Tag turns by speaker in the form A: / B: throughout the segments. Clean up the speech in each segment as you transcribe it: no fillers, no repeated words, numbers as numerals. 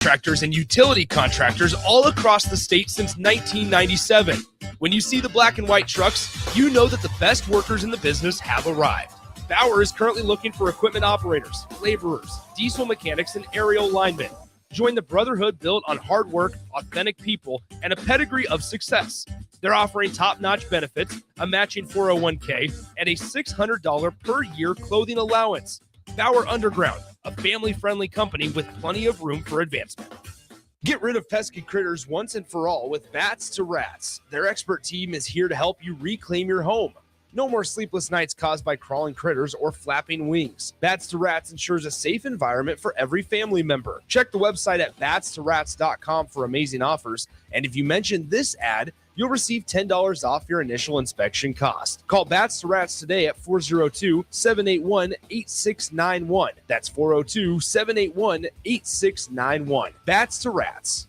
A: Contractors and utility contractors all across the state since 1997. When you see the black and white trucks, you know that the best workers in the business have arrived. Bauer is currently looking for equipment operators, laborers, diesel mechanics, and aerial linemen. Join the brotherhood built on hard work, authentic people, and a pedigree of success. They're offering top-notch benefits, a matching 401k, and a $600 per year clothing allowance. Bauer Underground, a family-friendly company with plenty of room for advancement. Get rid of pesky critters once and for all with Bats to Rats. Their expert team is here to help you reclaim your home. No more sleepless nights caused by crawling critters or flapping wings. Bats to Rats ensures a safe environment for every family member. Check the website at batstorats.com for amazing offers. And if you mention this ad, you'll receive $10 off your initial inspection cost. Call Bats to Rats today at 402-781-8691. That's 402-781-8691. Bats to Rats.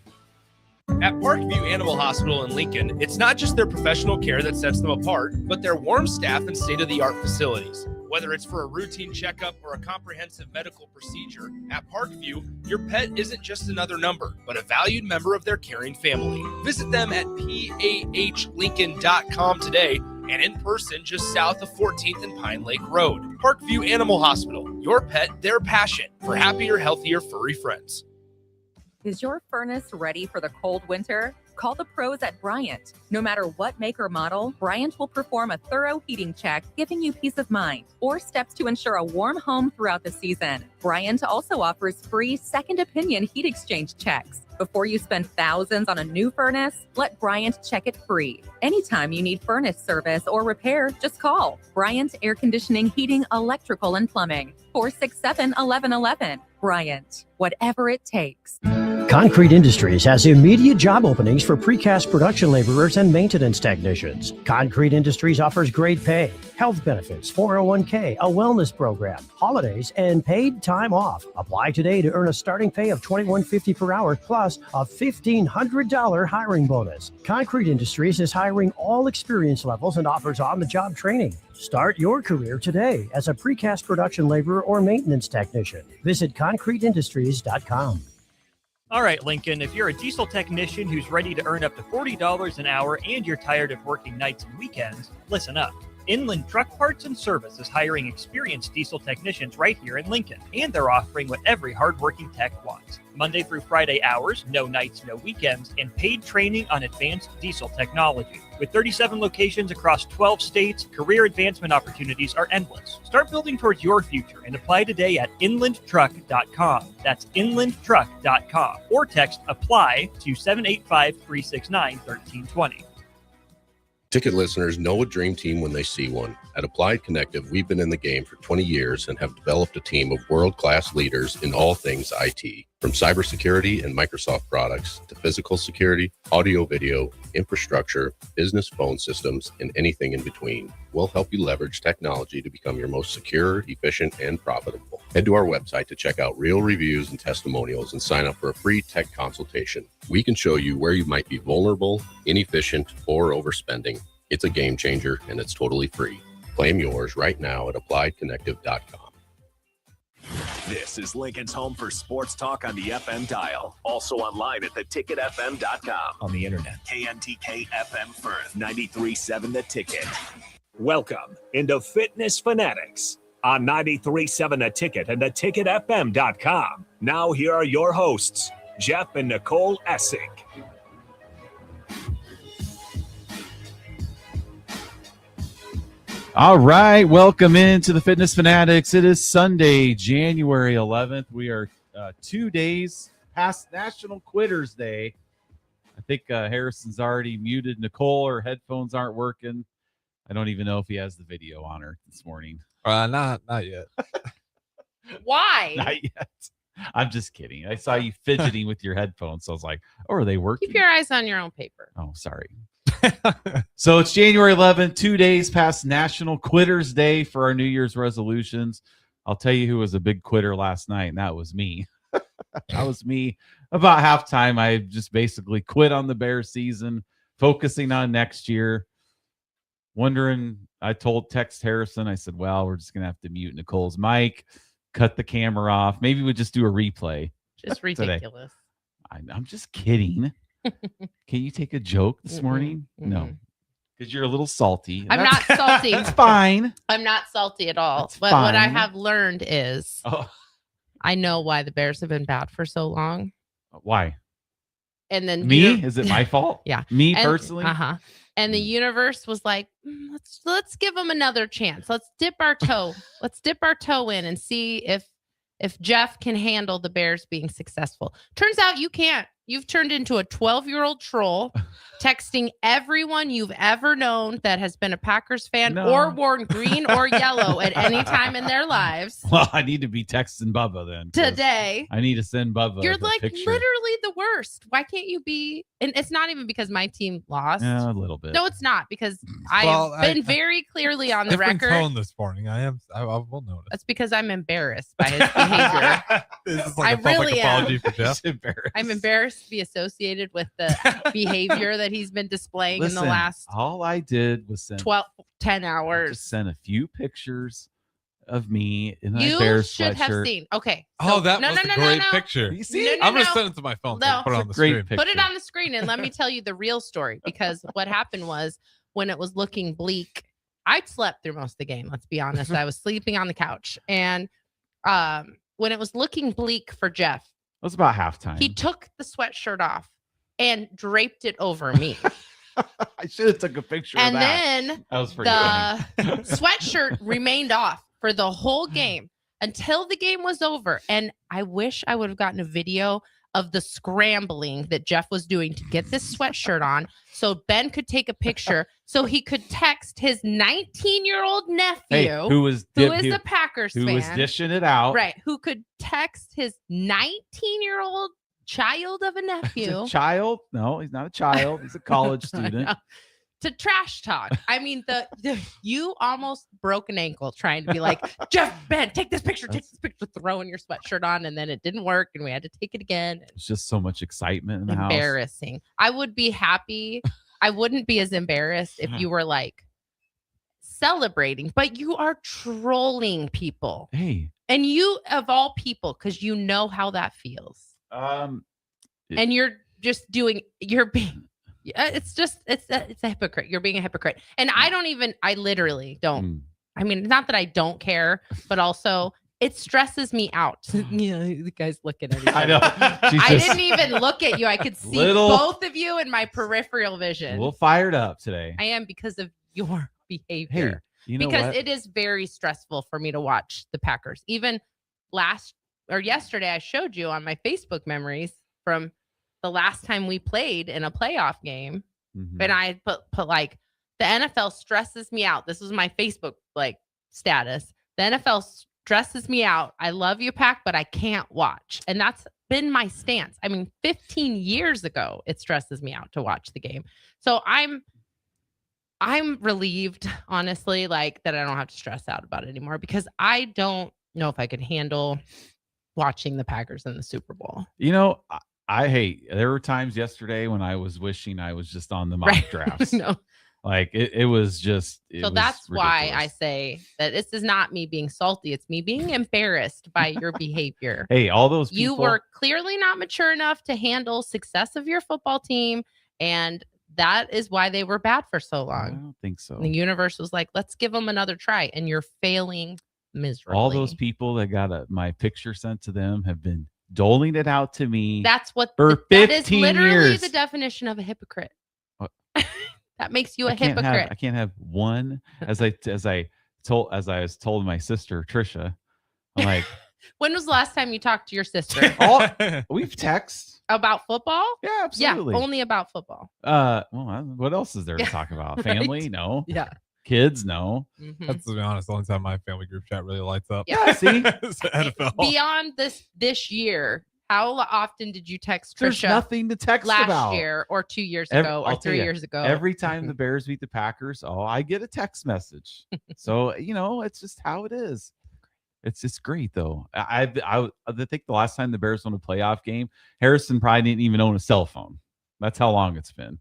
A: At Parkview Animal Hospital in Lincoln, it's not just their professional care that sets them apart, but their warm staff and state-of-the-art facilities. Whether it's for a routine checkup or a comprehensive medical procedure, at Parkview, your pet isn't just another number, but a valued member of their caring family. Visit them at pahlincoln.com today and in person just south of 14th and Pine Lake Road. Parkview Animal Hospital, your pet, their passion for happier, healthier, furry friends.
B: Is your furnace ready for the cold winter? Call the pros at Bryant. No matter what make or model, Bryant will perform a thorough heating check, giving you peace of mind, or steps to ensure a warm home throughout the season. Bryant also offers free second opinion heat exchange checks. Before you spend thousands on a new furnace, let Bryant check it free. Anytime you need furnace service or repair, just call Bryant Air Conditioning, Heating, Electrical, and Plumbing. 467-1111. Bryant, whatever it takes.
C: Concrete Industries has immediate job openings for precast production laborers and maintenance technicians. Concrete Industries offers great pay, health benefits, 401k, a wellness program, holidays, and paid time off. Apply today to earn a starting pay of $21.50 per hour plus a $1,500 hiring bonus. Concrete Industries is hiring all experience levels and offers on-the-job training. Start your career today as a precast production laborer or maintenance technician. Visit concreteindustries.com.
D: All right, Lincoln, if you're a diesel technician who's ready to earn up to $40 an hour and you're tired of working nights and weekends, listen up. Inland Truck Parts and Service is hiring experienced diesel technicians right here in Lincoln, and they're offering what every hardworking tech wants. Monday through Friday hours, no nights, no weekends, and paid training on advanced diesel technology. With 37 locations across 12 states, career advancement opportunities are endless. Start building towards your future and apply today at inlandtruck.com. That's inlandtruck.com. Or text APPLY to 785-369-1320.
E: Ticket listeners know a dream team when they see one. At Applied Connective, we've been in the game for 20 years and have developed a team of world-class leaders in all things IT. From cybersecurity and Microsoft products to physical security, audio-video, infrastructure, business phone systems, and anything in between, we'll help you leverage technology to become your most secure, efficient, and profitable. Head to our website to check out real reviews and testimonials and sign up for a free tech consultation. We can show you where you might be vulnerable, inefficient, or overspending. It's a game changer, and it's totally free. Claim yours right now at appliedconnective.com.
F: This is Lincoln's home for sports talk on the FM dial. Also online at theticketfm.com.
G: On the internet.
F: KNTK FM Firth, 93.7 The Ticket.
G: Welcome into Fitness Fanatics on 93.7 The Ticket and theticketfm.com. Now here are your hosts, Jeff and Nicole Essink.
H: All right, welcome into the Fitness Fanatics. It is Sunday, January 11th. We are 2 days past National Quitters Day. I think Harrison's already muted Nicole. Her headphones aren't working. I don't even know if he has the video on her this morning.
I: Not yet.
J: Why?
H: Not yet. I'm just kidding. I saw you fidgeting with your headphones, so I was like, oh, are they working?
J: Keep your eyes on your own paper.
H: Oh, sorry. So it's January 11th, 2 days past National Quitters Day for our New Year's resolutions. I'll tell you who was a big quitter last night, and that was me. That was me. About halftime, I just basically quit on the Bears season, focusing on next year. I text Harrison, I said, well, we're just going to have to mute Nicole's mic, cut the camera off. Maybe we just do a replay.
J: Just ridiculous.
H: I'm just kidding. Can you take a joke this morning? No, because you're a little salty.
J: I'm not salty.
H: It's fine.
J: I'm not salty at all.
H: That's
J: But what I
H: fine.
J: have learned is I know why the Bears have been bad for so long.
H: Why?
J: And then
H: Me? Is it my fault?
J: Yeah.
H: Me personally?
J: Uh-huh. And the universe was like, let's give them another chance. Let's dip our toe. Let's dip our toe in and see if Jeff can handle the Bears being successful. Turns out you can't. You've turned into a 12-year-old troll, texting everyone you've ever known that has been a Packers fan or worn green or yellow at any time in their lives.
H: Well, I need to be texting Bubba then.
J: Today.
H: I need to send Bubba.
J: You're
H: the
J: like
H: picture.
J: literally the worst. Why can't you be? And it's not even because my team lost.
H: Yeah, a little bit.
J: No, it's not because I've been very clearly on the
I: different
J: record.
I: tone this morning. I will notice.
J: That's because I'm embarrassed by his behavior.
I: This is like a
J: I
I: public
J: really
I: apology
J: am.
I: for Jeff.
J: I'm embarrassed to be associated with the behavior that he's been displaying in the last
H: all I did was send
J: 10
H: I
J: hours.
H: just sent a few pictures of me in my
J: You
H: Bears
J: should have
H: sweatshirt.
J: seen. Okay.
I: Oh, that
J: no,
I: was
J: no,
I: a
J: no,
I: great
J: no.
I: picture.
H: You see
J: No,
H: it?
J: no,
I: I'm going to
J: no.
I: send it to my phone.
J: No.
I: So I put it on the
H: Great
I: screen.
H: picture.
J: Put it on the screen and let me tell you the real story, because what happened was when it was looking bleak, I slept through most of the game. Let's be honest. I was sleeping on the couch. And when it was looking bleak for Jeff,
H: It was about halftime.
J: he took the sweatshirt off and draped it over me.
H: I should have took a picture
J: And
H: of that.
J: then
H: That was pretty funny.
J: the sweatshirt remained off for the whole game until the game was over. And I wish I would have gotten a video of the scrambling that Jeff was doing to get this sweatshirt on so Ben could take a picture so he could text his 19-year-old nephew,
H: Hey, who is
J: a Packers
H: who
J: fan,
H: was dishing it out.
J: right? Who could text his 19-year-old child of a
H: He's
J: nephew.
H: a child? No, he's not a child. He's a college student.
J: To trash talk. I mean, you almost broke an ankle trying to be like, Jeff, Ben, take this picture, throwing your sweatshirt on, and then it didn't work, and we had to take it again.
H: It's just so much excitement in the house.
J: Embarrassing. I would be happy. I wouldn't be as embarrassed if you were like celebrating, but you are trolling people.
H: Hey.
J: And you, of all people, because you know how that feels. And you're just you're being. It's a hypocrite. You're being a hypocrite. And I literally don't. I mean, not that I don't care, but also it stresses me out. The guy's looking at me.
H: I know.
J: I didn't even look at you. I could see both of you in my peripheral vision.
H: A little fired up today.
J: I am because of your behavior.
H: Hey, you know
J: because
H: what?
J: it is very stressful for me to watch the Packers. Even yesterday, I showed you on my Facebook memories from the last time we played in a playoff game. And I put like, the NFL stresses me out. This was my Facebook status. The NFL stresses me out. I love you, Pack, but I can't watch. And that's been my stance. I mean, 15 years ago, it stresses me out to watch the game. So I'm relieved, honestly, that I don't have to stress out about it anymore, because I don't know if I could handle watching the Packers in the Super Bowl.
H: You know, there were times yesterday when I was wishing I was just on the mock drafts.
J: No.
H: It was just.
J: So that's why I say that this is not me being salty. It's me being embarrassed by your behavior.
H: Hey, all those people.
J: You were clearly not mature enough to handle success of your football team. And that is why they were bad for so long.
H: I don't think so.
J: And the universe was like, let's give them another try. And you're failing miserably.
H: All those people that got my picture sent to them have been doling it out to me.
J: That's what
H: for 15
J: that is literally
H: years.
J: the definition of a hypocrite. That makes you a
H: I can't
J: hypocrite.
H: I can't have one. As I was told my sister Trisha, I'm like,
J: when was the last time you talked to your sister
H: we've texted
J: about football?
H: Yeah, absolutely.
J: Yeah, only about football.
H: Well, what else is there to talk about?
J: Right.
H: Family? No.
J: Yeah.
H: Kids? No.
I: That's, to be honest, the only time my family group chat really lights up.
J: Yeah.
H: See?
I: It's the NFL.
J: Beyond this year, how often did you text
H: There's
J: Trisha
H: nothing to text
J: last
H: about.
J: year or 2 years ago or
H: I'll tell
J: 3
H: you,
J: years ago?
H: Every time the Bears beat the Packers, I get a text message. So, it's just how it is. It's just great, though. I think the last time the Bears won a playoff game, Harrison probably didn't even own a cell phone. That's how long it's been.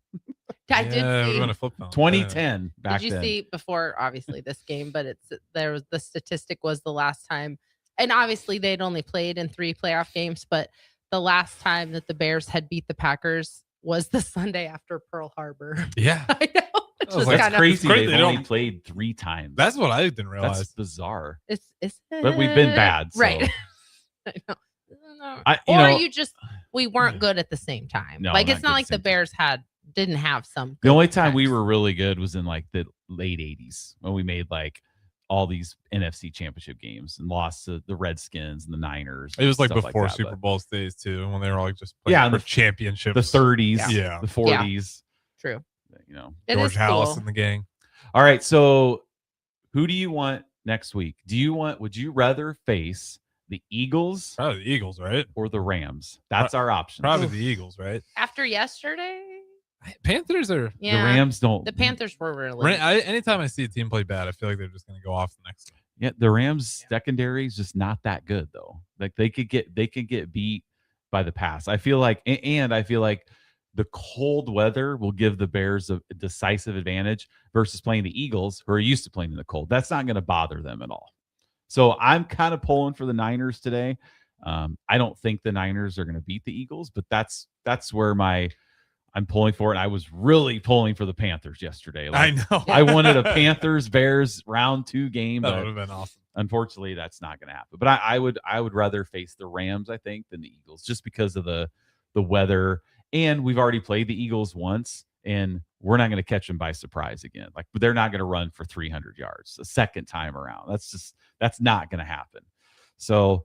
J: I did see.
I: We won a flip phone.
H: 2010 back
J: Did you
H: then.
J: see before, obviously, this game, but the statistic was the last time, and obviously they'd only played in 3 playoff games, but the last time that the Bears had beat the Packers was the Sunday after Pearl Harbor.
I: Yeah.
J: I know. It's just
H: That's
J: kind
H: crazy.
I: crazy
H: They've
I: they
H: only
I: don't-
H: played 3 times.
I: That's what I didn't realize.
H: That's bizarre.
J: It's
H: But we've been bad, so.
J: right? I know. We weren't good at the same time.
H: No,
J: like
H: not
J: it's
H: good
J: not
H: at
J: like
H: the
J: the
H: same
J: Bears didn't have some.
H: The only time
J: times.
H: we were really good was in like the late 80s when we made like all these NFC championship games and lost to the Redskins and the Niners.
I: It was like
H: stuff
I: before
H: that,
I: Super
H: but-
I: Bowl days too, when they were like just playing for championships.
H: The 30s,
I: Yeah.
H: the 40s.
J: True.
H: You know,
J: It
I: George
J: is
I: Hallis
J: cool.
I: and the gang.
H: All right, so who do you want next week? Would you rather face the Eagles?
I: Probably the Eagles, right?
H: Or the Rams? That's our option.
I: Probably the Eagles, right?
J: After yesterday,
I: Panthers are
J: yeah,
H: the Rams don't.
J: The Panthers were really.
I: Anytime I see a team play bad, I feel like they're just going to go off the next one.
H: Yeah, the Rams secondary is just not that good though. Like they could get beat by the pass. I feel like the cold weather will give the Bears a decisive advantage versus playing the Eagles, who are used to playing in the cold. That's not going to bother them at all. So I'm kind of pulling for the Niners today. I don't think the Niners are going to beat the Eagles, but that's where I'm pulling for it. I was really pulling for the Panthers yesterday.
I: I know.
H: I wanted a Panthers-Bears round 2 game.
I: That would have been awesome.
H: Unfortunately, that's not going to happen. But I would rather face the Rams, I think, than the Eagles, just because of the weather. And we've already played the Eagles once, and we're not going to catch them by surprise again. Like they're not going to run for 300 yards the second time around. That's not going to happen. So,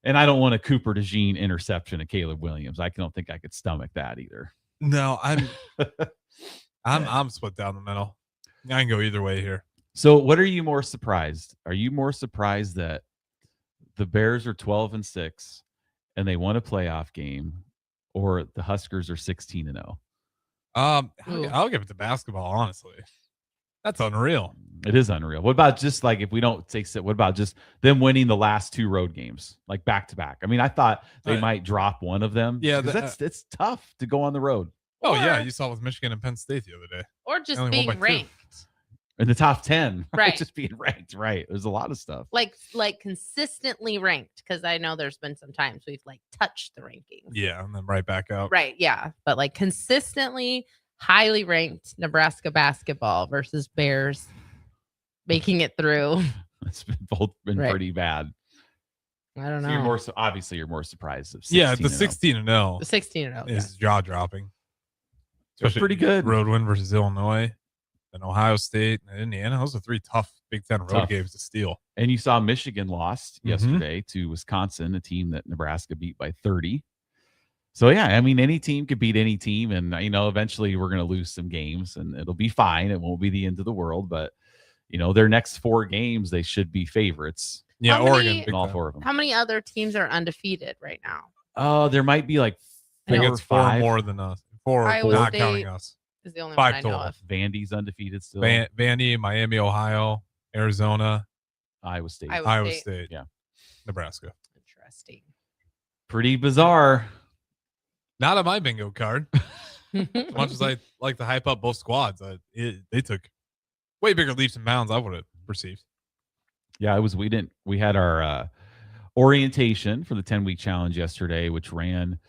H: and I don't want a Cooper DeJean interception of Caleb Williams. I don't think I could stomach that either.
I: No, I'm split down the middle. I can go either way here.
H: So, what are you more surprised? Are you more surprised that the Bears are 12-6 and they won a playoff game, or the Huskers are 16-0?
I: I'll give it to basketball, honestly. That's unreal.
H: It is unreal. What about just like if we don't take what about just them winning the last 2 road games, like back to back? I mean, I thought they might drop one of them.
I: Yeah,
H: it's tough to go on the road.
I: Oh, yeah, you saw with Michigan and Penn State the other day.
J: Or just
I: Only won by
J: being
I: 2.
J: ranked.
H: In the top 10,
J: Right.
H: Just being ranked, right? There's a lot of stuff.
J: Like consistently ranked, because I know there's been some times we've like touched the rankings.
I: Yeah, and then right back out.
J: Right, yeah. But like consistently highly ranked Nebraska basketball versus Bears making it through.
H: It's both been
J: Right.
H: pretty bad.
J: I don't
H: So
J: know.
H: you're more surprised of 16
I: Yeah, the 16-0
J: The 16-0
I: is jaw dropping.
H: It's pretty good.
I: Road win versus Illinois, and Ohio State and Indiana. Those are 3 tough Big Ten road
H: Tough.
I: games to steal.
H: And you saw Michigan lost
I: Mhm.
H: yesterday to Wisconsin, a team that Nebraska beat by 30. So, yeah, I mean, any team could beat any team. And, eventually we're going to lose some games and it'll be fine. It won't be the end of the world. But, their next 4 games, they should be favorites.
I: Yeah,
J: How many-
I: Oregon.
H: In all 4 of them.
J: How many other teams are undefeated right now?
H: Oh, there might be like
I: I think
H: 4 or
I: it's 4
H: 5.
I: more than us. 4
J: Iowa
I: not
J: State
I: counting us.
J: Is the only
I: 5
J: one I know
I: total.
J: of.
H: Vandy's undefeated still.
I: Vandy, Miami, Ohio, Arizona,
H: Iowa State.
J: Iowa State.
I: State.
H: Yeah.
I: Nebraska.
J: Interesting.
H: Pretty bizarre.
I: Not on my bingo card. As much as I like to hype up both squads, they took way bigger leaps and bounds I would have perceived.
H: Yeah, we had our orientation for the 10-week challenge yesterday, which ran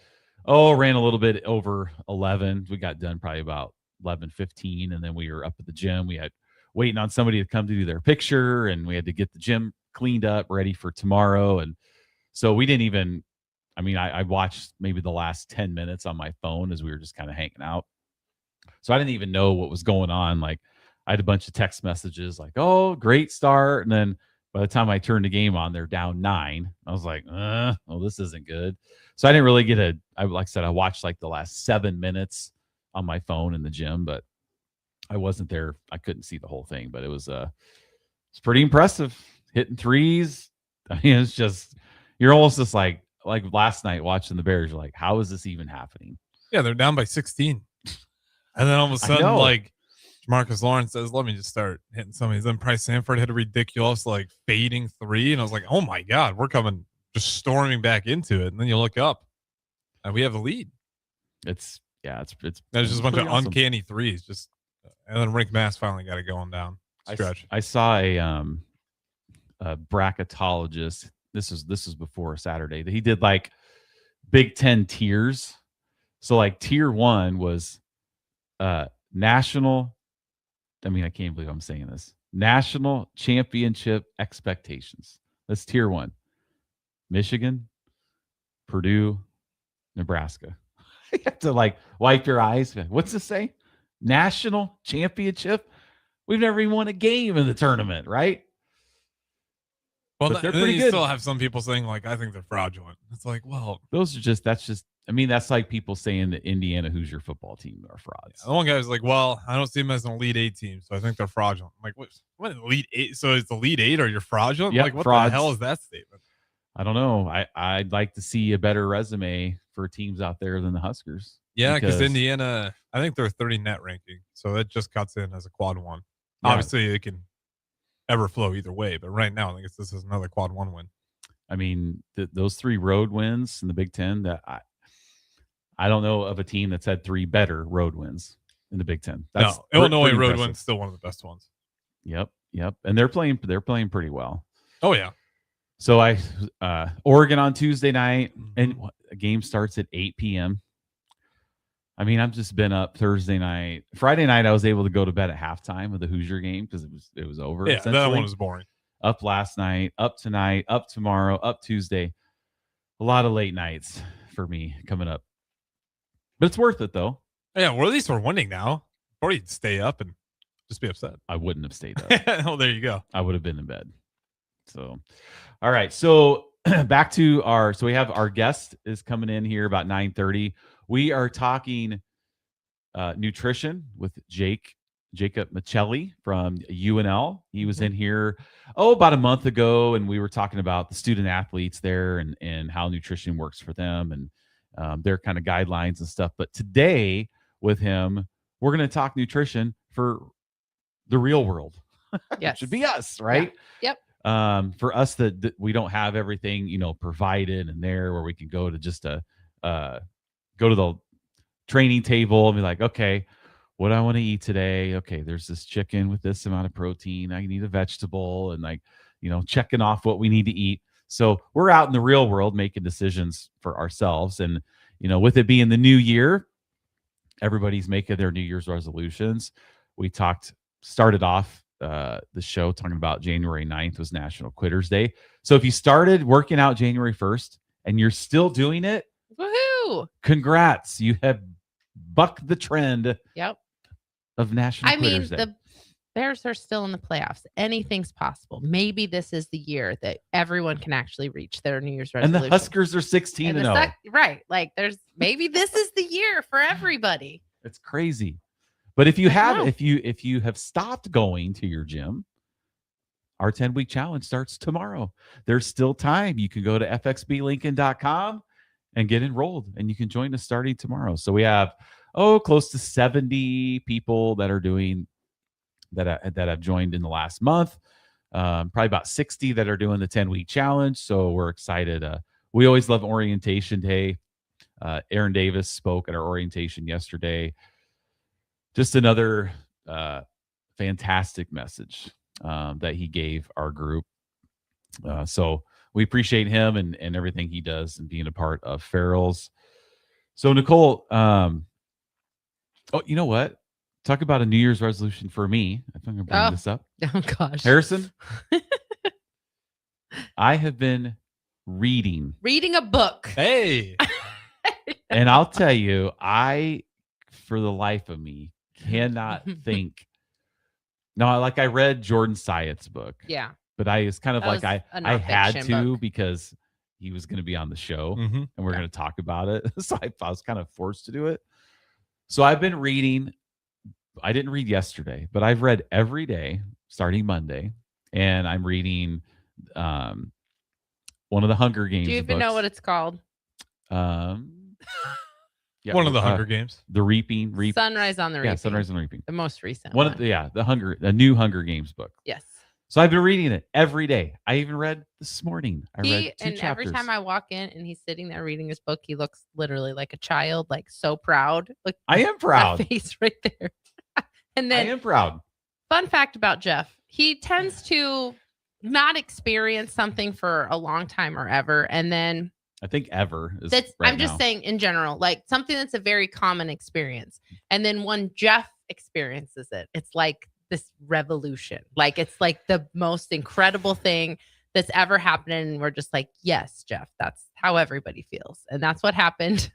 H: a little bit over 11. We got done probably about 11:15, and then we were up at the gym. We had waiting on somebody to come to do their picture, and we had to get the gym cleaned up, ready for tomorrow. And so we didn't even, I watched maybe the last 10 minutes on my phone as we were just kind of hanging out. So I didn't even know what was going on. Like I had a bunch of text messages like, oh, great start. And then by the time I turned the game on, they're down 9. I was like, well, this isn't good. So I didn't really get like I said, I watched like the last 7 minutes on my phone in the gym, but I wasn't there. I couldn't see the whole thing, but it's pretty impressive. Hitting threes. It's just, you're almost just like last night watching the Bears, you're like, how is this even happening?
I: Yeah, they're down by 16. And then all of a sudden, like Marcus Lawrence says, let me just start hitting some of these. Then Price Sanford hit a ridiculous fading 3. And I was like, oh my God, we're coming, just storming back into it. And then you look up and we have a lead.
H: It's
I: there's just a bunch of uncanny threes. And then Rick Mass finally got it going down stretch.
H: I saw a bracketologist. This was before Saturday that he did Big Ten tiers. So like tier 1 was national. I mean, I can't believe I'm saying this. National championship expectations. That's tier 1. Michigan, Purdue, Nebraska. You have to like wipe your eyes. What's this say? National championship? We've never even won a game in the tournament, right?
I: Well,
H: But they're
I: then
H: pretty
I: you
H: good.
I: still have some people saying like, I think they're fraudulent. It's like, well,
H: That's just, I mean, that's like people saying that Indiana, who's your football team, are frauds.
I: the one guy was like, well, I don't see them as an Elite 8 team, so I think they're fraudulent. I'm like, what Elite 8? So it's Elite 8 or you're fraudulent?
H: Yep,
I: like, what
H: frauds.
I: the hell is that statement?
H: I don't know. I'd like to see a better resume for teams out there than the Huskers.
I: Yeah, because Indiana, I think they're 30 net ranking, so that just cuts in as a quad 1.
H: Yeah.
I: Obviously, it can ever flow either way, but right now, I think this is another quad 1 win.
H: I mean, those 3 road wins in the Big Ten, that I don't know of a team that's had 3 better road wins in the Big Ten. That's
I: Illinois
H: pretty
I: road
H: impressive.
I: win's still one of the best ones.
H: Yep, and they're playing pretty well.
I: Oh yeah.
H: So Oregon on Tuesday night, and a game starts at 8 p.m. I mean, I've just been up Thursday night. Friday night, I was able to go to bed at halftime of the Hoosier game because it was over.
I: Yeah, that one was boring.
H: Up last night, up tonight, up tomorrow, up Tuesday. A lot of late nights for me coming up. But it's worth it, though.
I: Yeah, well, at least we're winning now. Or you'd stay up and just be upset.
H: I wouldn't have stayed up.
I: Well, there you go.
H: I would have been in bed. So, all right. So back to so we have our guest is coming in here about 9:30. We are talking nutrition with Jacob Michelli from UNL. He was in here, about a month ago, and we were talking about the student athletes there and how nutrition works for them and their kind of guidelines and stuff. But today with him, we're going to talk nutrition for the real world.
J: Yes.
H: It should be us, right?
J: Yeah. Yep.
H: For us that we don't have everything, provided and there where we can go to just go to the training table and be like, okay, what do I want to eat today? Okay, there's this chicken with this amount of protein. I need a vegetable and checking off what we need to eat. So we're out in the real world making decisions for ourselves. And, with it being the new year, everybody's making their New Year's resolutions. We started off the show talking about January 9th was National Quitters Day. So if you started working out January 1st and you're still doing it,
J: woohoo!
H: Congrats. You have bucked the trend of National Quitters Day.
J: The Bears are still in the playoffs. Anything's possible. Maybe this is the year that everyone can actually reach their New Year's resolution.
H: And the Huskers are 16-0.
J: Right. Like maybe this is the year for everybody.
H: It's crazy. But if you have stopped going to your gym, our 10-week challenge starts tomorrow. There's still time. You can go to fxblincoln.com and get enrolled, and you can join us starting tomorrow. So we have close to 70 people that are doing that have joined in the last month. Probably about 60 that are doing the 10-week challenge. So we're excited. We always love orientation day. Aaron Davis spoke at our orientation yesterday. Just another fantastic message that he gave our group. So we appreciate him and everything he does and being a part of Farrell's. So Nicole, you know what? Talk about a New Year's resolution for me. I think I'm bringing this up.
J: Oh gosh.
H: Harrison, I have been reading
J: a book.
I: Hey.
H: And I'll tell you, for the life of me, cannot think. No, I read Jordan Syatt's book.
J: Yeah.
H: But I was kind of like, I had to
J: book.
H: because he was going to be on the show and we're going to talk about it. So I was kind of forced to do it. So I've been reading. I didn't read yesterday, but I've read every day starting Monday. And I'm reading one of the Hunger Games
J: Do you even know what it's called?
H: Yeah,
I: one of the Hunger Games.
H: The Reaping.
J: Sunrise on the Reaping.
H: Yeah, Sunrise on the Reaping.
J: The most recent
H: one. The new Hunger Games book.
J: Yes.
H: So I've been reading it every day. I even read this morning. I read 2 chapters.
J: Every time I walk in and he's sitting there reading his book, he looks literally like a child, like so proud. Look,
H: I am proud.
J: That face right there. And then
H: I am proud.
J: Fun fact about Jeff, he tends to not experience something for a long time or ever. And then
H: I think ever is
J: That's
H: right
J: I'm just
H: now.
J: saying in general, like something that's a very common experience. And then when Jeff experiences it, it's like this revolution. Like it's like the most incredible thing that's ever happened. And we're just like, yes, Jeff, that's how everybody feels. And that's what happened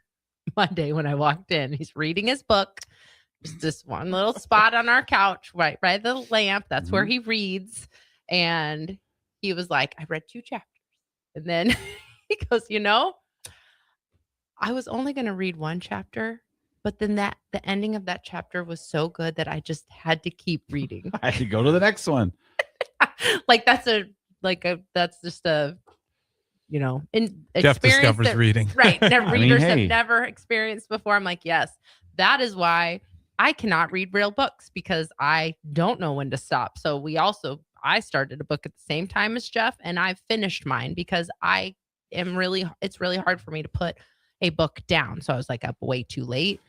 J: Monday when I walked in. He's reading his book. Just this one little spot on our couch, right by the lamp. That's where he reads. And he was like, I read 2 chapters. And then he goes, I was only going to read 1 chapter, but then the ending of that chapter was so good that I just had to keep reading.
H: I had to go to the next one.
J: Like that's just a
I: Jeff discovers
J: that,
I: reading.
J: Right. That readers
H: hey.
J: have never experienced before. I'm like, yes, that is why I cannot read real books, because I don't know when to stop. So I started a book at the same time as Jeff, and I've finished mine because it's really hard for me to put a book down. So I was like up way too late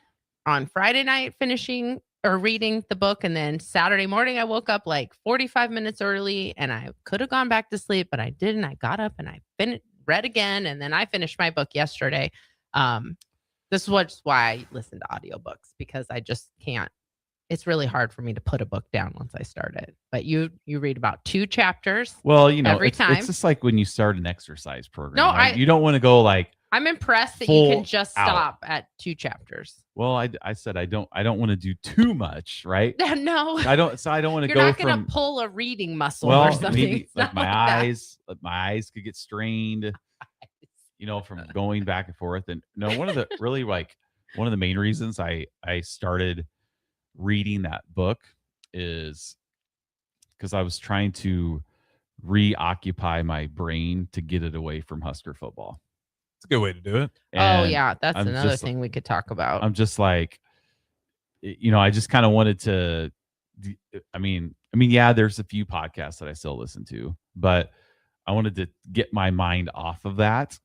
J: on Friday night finishing or reading the book. And then Saturday morning, I woke up like 45 minutes early, and I could have gone back to sleep, but I didn't. I got up and I read again. And then I finished my book yesterday. This is why I listen to audiobooks, because I just can't. It's really hard for me to put a book down once I start it. But you read about 2 chapters.
H: Well,
J: every time.
H: It's just like when you start an exercise program.
J: No,
H: right? You don't want to go like.
J: I'm impressed that you can just
H: out.
J: stop at 2 chapters.
H: Well, I said I don't want to do too much, right?
J: No,
H: I don't want to
J: you're
H: go
J: not going
H: from
J: to pull a reading muscle or something.
H: Maybe
J: It's
H: like my
J: not that.
H: eyes, could get strained, from going back and forth. And one of the main reasons I started reading that book is because I was trying to reoccupy my brain to get it away from Husker football.
I: It's a good way to do it.
J: Oh yeah, that's another thing we could talk about.
H: I'm just like, I just kind of wanted to. I mean, yeah, there's a few podcasts that I still listen to, but I wanted to get my mind off of that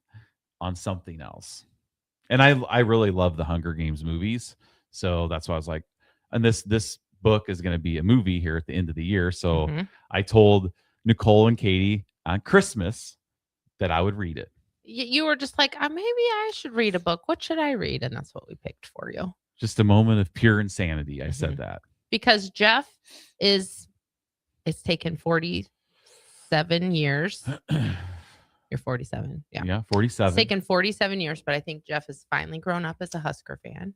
H: on something else. And I really love the Hunger Games movies, so that's why I was like, and this book is going to be a movie here at the end of the year. So I told Nicole and Katie on Christmas that I would read it.
J: You were just like, maybe I should read a book. What should I read? And that's what we picked for you.
H: Just a moment of pure insanity. I said that.
J: Because Jeff it's taken 47 years. You're 47. Yeah.
H: Yeah, 47.
J: It's taken 47 years, but I think Jeff has finally grown up as a Husker fan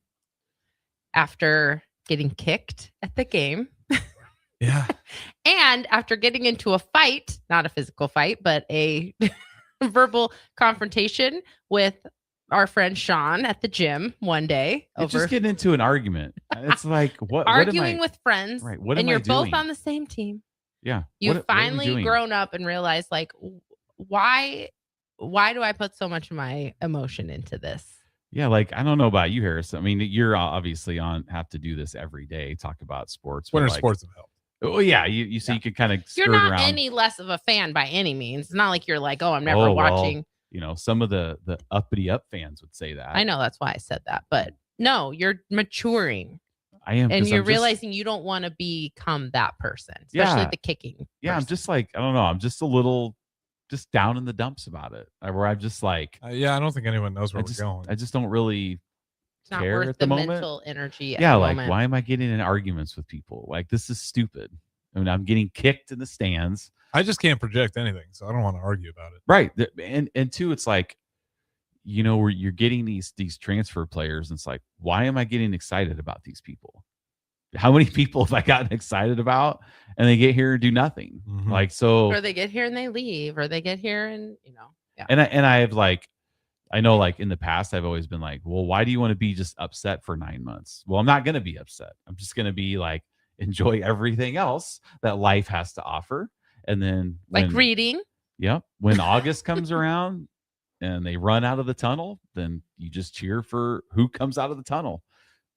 J: after getting kicked at the game.
I: Yeah.
J: And after getting into a fight, not a physical fight, but a verbal confrontation with our friend Sean at the gym one day.
H: Just getting into an argument. It's like what
J: arguing with friends,
H: right? What
J: and
H: am
J: you're
H: I doing?
J: both on the same team.
H: Yeah,
J: You've finally grown up and realized, like, why do I put so much of my emotion into this?
H: Yeah, like I don't know about you, Harris. I mean, you're obviously have to do this every day. Talk about sports.
I: Winter sports have helped.
H: Oh yeah, you so you can kind of skirt
J: you're not
H: around.
J: Any less of a fan by any means. It's not like you're like, I'm never watching.
H: Some of the uppity up fans would say that.
J: I know, that's why I said that, but no, you're maturing.
H: I am,
J: and you're realizing you don't want to become that person, especially the kicking.
H: Yeah, I'm just like, I don't know. I'm just a little just down in the dumps about it. Where I'm just like,
I: I don't think anyone knows where we're going.
H: I just don't really.
J: It's not
H: care
J: worth
H: at the moment.
J: Mental energy.
H: Yeah, like why am I getting in arguments with people? Like this is stupid. I mean, I'm getting kicked in the stands.
I: I just can't project anything, so I don't want to argue about it.
H: Right, and two, it's like, where you're getting these transfer players, and it's like, why am I getting excited about these people? How many people have I gotten excited about, and they get here and do nothing?
I: Mm-hmm.
H: Like so,
J: or they get here and they leave, or they get here and yeah.
H: And I have like. I know, like in the past, I've always been like, well, why do you want to be just upset for 9 months? Well, I'm not going to be upset. I'm just going to be like, enjoy everything else that life has to offer. And then
J: like reading.
H: Yep. When August comes around and they run out of the tunnel, then you just cheer for who comes out of the tunnel,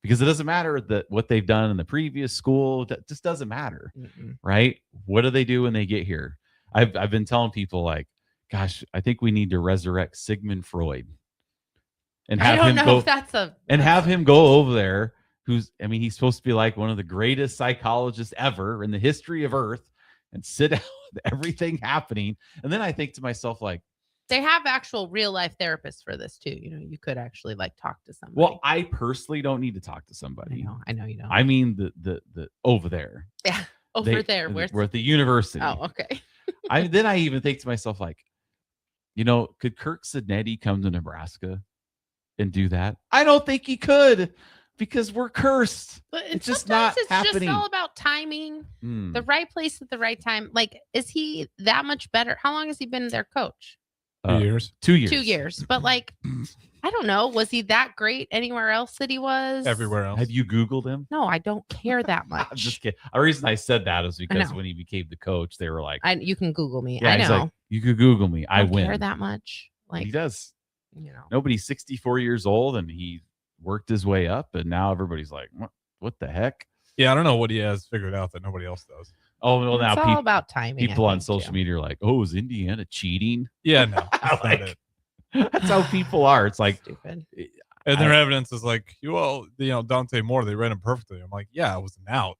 H: because it doesn't matter that what they've done in the previous school. That just doesn't matter. Right. What do they do when they get here? I've been telling people like, gosh, I think we need to resurrect Sigmund Freud and have him go. Have him go over there. He's supposed to be like one of the greatest psychologists ever in the history of Earth, and sit down with everything happening. And then I think to myself, like,
J: They have actual real life therapists for this too. You know, you could actually like talk to somebody.
H: Well, I personally don't need to talk to somebody.
J: I know you don't.
H: I mean the over there.
J: Yeah, over there.
H: We're at the university.
J: Oh, okay.
H: Then I even think to myself, like, could Kirk Cinetti come to Nebraska and do that? I don't think he could because we're cursed.
J: But
H: it's just not happening.
J: Just all about timing, the right place at the right time. Like, is he that much better? How long has he been their coach?
I: 2 years.
H: 2 years.
J: 2 years. But like, I don't know. Was he that great anywhere else that he was?
I: Everywhere else.
H: Have you Googled him?
J: No, I don't care that much.
H: I'm just kidding. The reason I said that is because when he became the coach, they were like,
J: you can Google me.
H: Yeah,
J: I know.
H: he's like, you could Google me. I
J: don't
H: win.
J: care that much. Like,
H: he does.
J: You know,
H: nobody's 64 years old and he worked his way up, and now everybody's like, what the heck?
I: Yeah, I don't know what he has figured out that nobody else does.
H: Oh, well, now
J: it's all about timing.
H: People on social media are like, "Oh, is Indiana cheating?"
I: Yeah, no, that's not it.
H: That's how people are. It's like
J: stupid.
I: And their evidence is like, Dante Moore, they read him perfectly. I'm like, yeah, it was an out.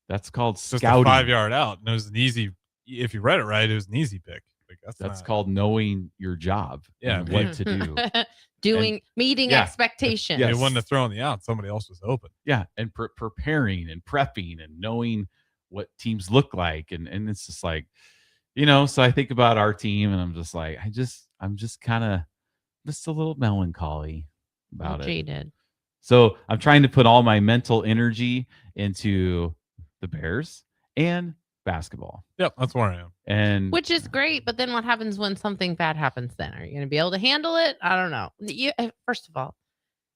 H: That's called
I: just
H: scouting.
I: a 5-yard out. And it was an easy, if you read it right, it was an easy pick. Like,
H: that's called knowing your job.
I: Yeah.
H: And what to do.
J: Meeting expectations.
I: Yeah. They wouldn't have thrown the out. Somebody else was open.
H: Yeah. And preparing and prepping and knowing what teams look like. And it's just like, so I think about our team and I'm just like, I'm just kind of just a little melancholy about it.
J: Jaded.
H: So I'm trying to put all my mental energy into the Bears and basketball.
I: Yep, that's where I am.
H: And
J: which is great, but then what happens when something bad happens then? Are you going to be able to handle it? I don't know. First of all,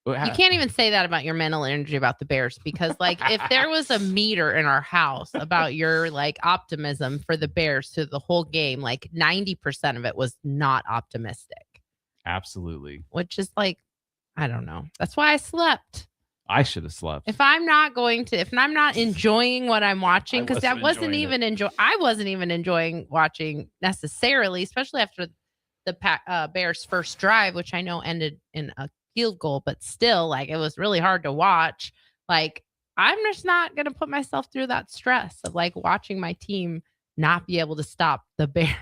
J: you can't even say that about your mental energy about the Bears, because like if there was a meter in our house about your like optimism for the Bears through the whole game, like 90% of it was not optimistic.
H: Absolutely.
J: Which is like, I don't know. That's why I slept.
H: I should have slept.
J: If I'm not enjoying what I'm watching, because I wasn't even enjoying watching necessarily, especially after the Bears' first drive, which I know ended in a field goal, but still, like, it was really hard to watch. Like, I'm just not going to put myself through that stress of like watching my team not be able to stop the Bears.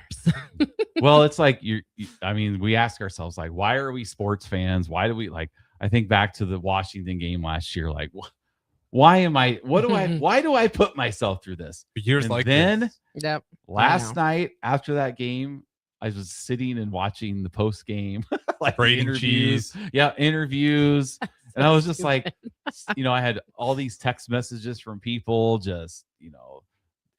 H: Well, it's like we ask ourselves, like, why are we sports fans? Why do we I think back to the Washington game last year, like, why do I put myself through this?
I: Years
H: and
I: like
H: then
I: this.
J: Yep.
H: Last night after that game, I was sitting and watching the post game, like interviews. Yeah, interviews. And I was just like, I had all these text messages from people, just,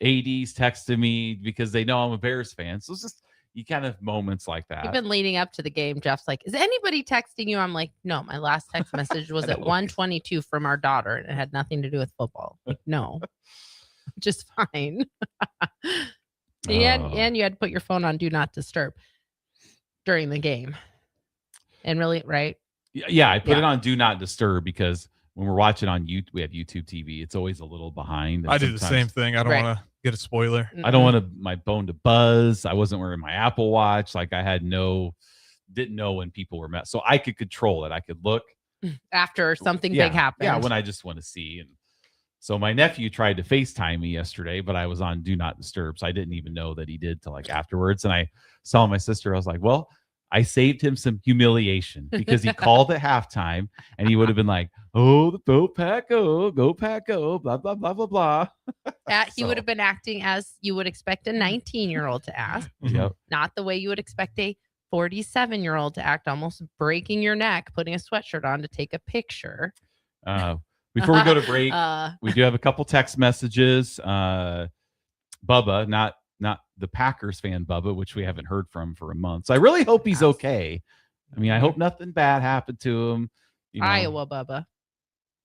H: ADs texting me because they know I'm a Bears fan. So it's just kind of moments like that.
J: Even leading up to the game, Jeff's like, is anybody texting you? I'm like, no, my last text message was at 1:22 from our daughter, and it had nothing to do with football. Like, no, just fine. And you had to put your phone on Do Not Disturb during the game. And really, right?
H: Yeah, I put it on Do Not Disturb because when we're watching on YouTube, we have YouTube TV. It's always a little behind.
I: I do the same thing. I don't want to get a spoiler.
H: I don't want my phone to buzz. I wasn't wearing my Apple Watch. Like, I had didn't know when people were met. So I could control it. I could look
J: after something big happened.
H: Yeah, when I just want to see. And so my nephew tried to FaceTime me yesterday, but I was on Do Not Disturb. So I didn't even know that he did till like afterwards. And I saw my sister. I was like, well, I saved him some humiliation because he called at halftime and he would have been like, oh, go Paco, blah, blah, blah, blah, blah.
J: He would have been acting as you would expect a 19-year-old to act.
H: Yep.
J: Not the way you would expect a 47-year-old to act, almost breaking your neck, putting a sweatshirt on to take a picture.
H: Before we go to break, we do have a couple text messages. Bubba, not the Packers fan Bubba, which we haven't heard from for a month. So I really hope he's okay. I mean, I hope nothing bad happened to him.
J: Iowa Bubba,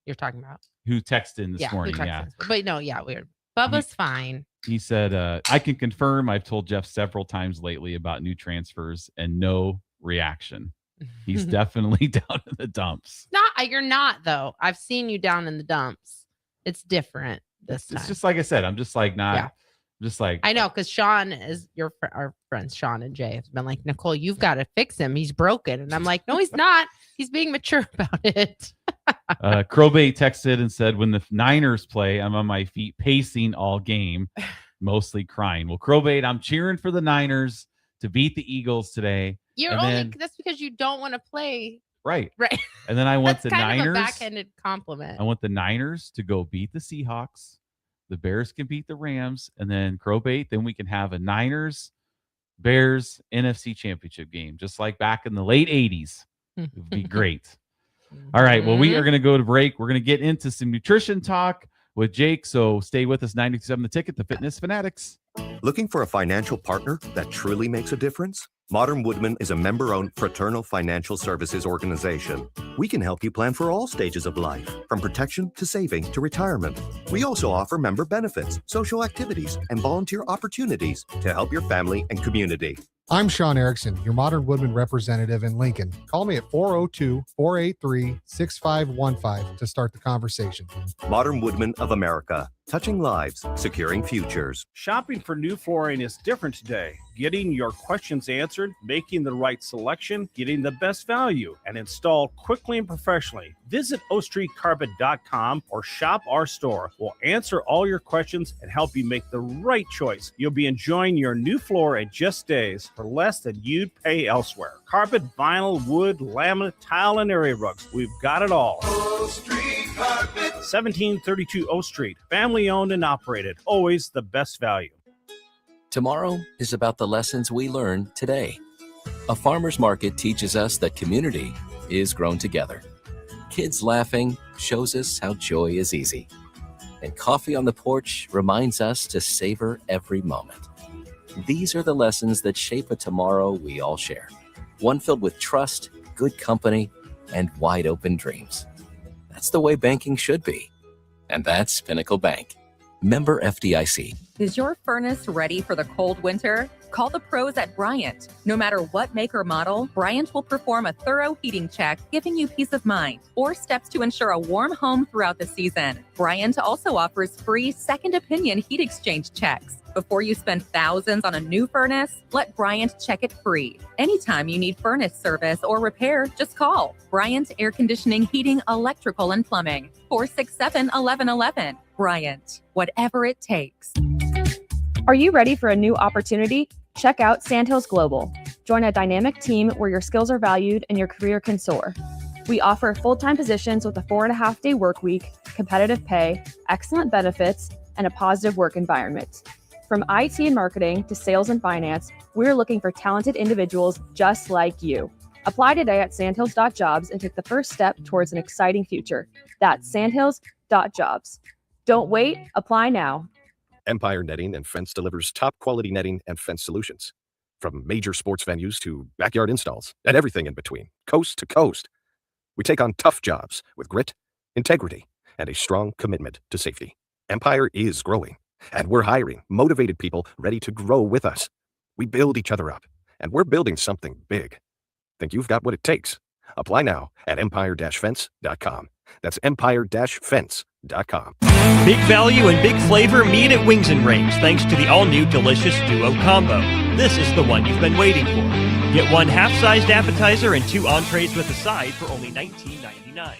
J: you're talking about.
H: Who texted in this morning. Yeah.
J: But no, yeah, weird. Bubba's fine.
H: He said, I can confirm I've told Jeff several times lately about new transfers and no reaction. He's definitely down in the dumps.
J: You're not, though. I've seen you down in the dumps. It's different this time.
H: It's just like I said, I'm just like not. Yeah. Just like
J: I know, because Sean is our friends, Sean and Jay, have been like, Nicole, you've got to fix him. He's broken. And I'm like, no, he's not. He's being mature about it.
H: Crowbait texted and said, when the Niners play, I'm on my feet pacing all game, mostly crying. Well, Crowbait, I'm cheering for the Niners to beat the Eagles today.
J: That's because you don't want to play.
H: Right.
J: Right.
H: And then I want
J: That's
H: the
J: kind
H: Niners.
J: of a backhanded compliment.
H: I want the Niners to go beat the Seahawks. The Bears can beat the Rams, and then Crowbait. Then we can have a Niners Bears NFC Championship game, just like back in the late 80s. It would be great. All right. Well, we are going to go to break. We're going to get into some nutrition talk with Jake. So stay with us. 97 The Ticket, the Fitness Fanatics.
K: Looking for a financial partner that truly makes a difference? Modern Woodman is a member-owned fraternal financial services organization. We can help you plan for all stages of life, from protection to saving to retirement. We also offer member benefits, social activities, and volunteer opportunities to help your family and community.
L: I'm Sean Erickson, your Modern Woodman representative in Lincoln. Call me at 402-483-6515 to start the conversation.
K: Modern Woodman of America, touching lives, securing futures.
M: Shopping for new flooring is different today. Getting your questions answered, making the right selection, getting the best value, and installed quickly and professionally. Visit ostreetcarpet.com or shop our store. We'll answer all your questions and help you make the right choice. You'll be enjoying your new floor in just days for less than you'd pay elsewhere. Carpet, vinyl, wood, laminate, tile, and area rugs. We've got it all.
N: O Street Carpet.
M: 1732 O Street. Family owned and operated. Always the best value.
O: Tomorrow is about the lessons we learn today. A farmer's market teaches us that community is grown together. Kids laughing shows us how joy is easy. And coffee on the porch reminds us to savor every moment. These are the lessons that shape a tomorrow we all share. One filled with trust, good company, and wide open dreams. That's the way banking should be. And that's Pinnacle Bank. Member FDIC.
B: Is your furnace ready for the cold winter? Call the pros at Bryant. No matter what make or model, Bryant will perform a thorough heating check, giving you peace of mind, or steps to ensure a warm home throughout the season. Bryant also offers free second opinion heat exchange checks. Before you spend thousands on a new furnace, let Bryant check it free. Anytime you need furnace service or repair, just call Bryant Air Conditioning, Heating, Electrical, and Plumbing, 467-1111. Bryant, whatever it takes.
P: Are you ready for a new opportunity? Check out Sandhills Global. Join a dynamic team where your skills are valued and your career can soar. We offer full-time positions with a 4.5-day work week, competitive pay, excellent benefits, and a positive work environment. From IT and marketing to sales and finance, we're looking for talented individuals just like you. Apply today at sandhills.jobs and take the first step towards an exciting future. That's sandhills.jobs. Don't wait, apply now.
Q: Empire Netting and Fence delivers top quality netting and fence solutions. From major sports venues to backyard installs and everything in between, coast to coast. We take on tough jobs with grit, integrity, and a strong commitment to safety. Empire is growing, and we're hiring motivated people ready to grow with us. We build each other up, and we're building something big. Think you've got what it takes? Apply now at empire-fence.com. That's empire-fence.com.
D: Big value and big flavor meet at Wings and Rings thanks to the all-new Delicious Duo Combo. This is the one you've been waiting for. Get one half-sized appetizer and 2 entrees with a side for only $19.99.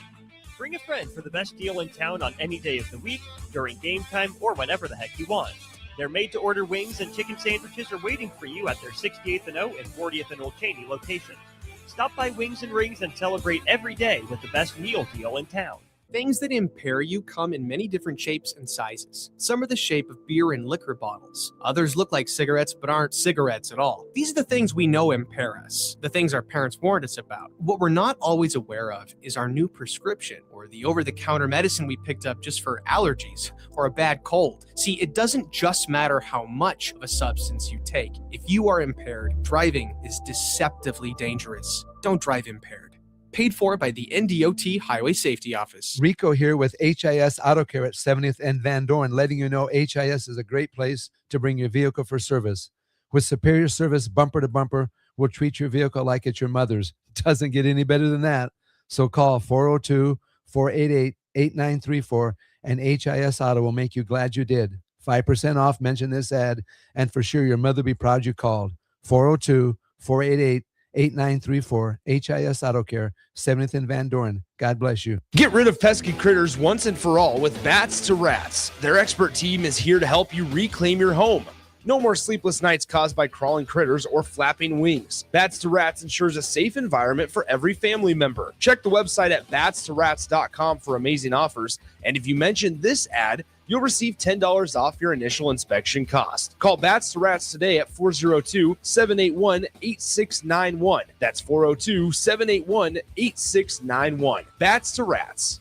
D: Bring a friend for the best deal in town on any day of the week, during game time, or whenever the heck you want. Their made-to-order wings and chicken sandwiches are waiting for you at their 68th and O and 40th and Old Cheney locations. Stop by Wings and Rings and celebrate every day with the best meal deal in town.
R: Things that impair you come in many different shapes and sizes. Some are the shape of beer and liquor bottles. Others look like cigarettes but aren't cigarettes at all. These are the things we know impair us, the things our parents warned us about. What we're not always aware of is our new prescription or the over-the-counter medicine we picked up just for allergies or a bad cold. See, it doesn't just matter how much of a substance you take. If you are impaired, driving is deceptively dangerous. Don't drive impaired. Paid for by the NDOT Highway Safety Office.
S: Rico here with HIS Auto Care at 70th and Van Dorn, letting you know HIS is a great place to bring your vehicle for service. With superior service bumper to bumper, we'll treat your vehicle like it's your mother's. Doesn't get any better than that. So call 402-488-8934 and HIS Auto will make you glad you did. 5% off, mention this ad, and for sure your mother will be proud you called. 402-488-8934, HIS Auto Care, 70th and Van Dorn. God bless you.
A: Get rid of pesky critters once and for all with Bats to Rats. Their expert team is here to help you reclaim your home. No more sleepless nights caused by crawling critters or flapping wings. Bats to Rats ensures a safe environment for every family member. Check the website at batstorats.com for amazing offers. And if you mention this ad, you'll receive $10 off your initial inspection cost. Call Bats to Rats today at 402-781-8691. That's 402-781-8691. Bats to Rats.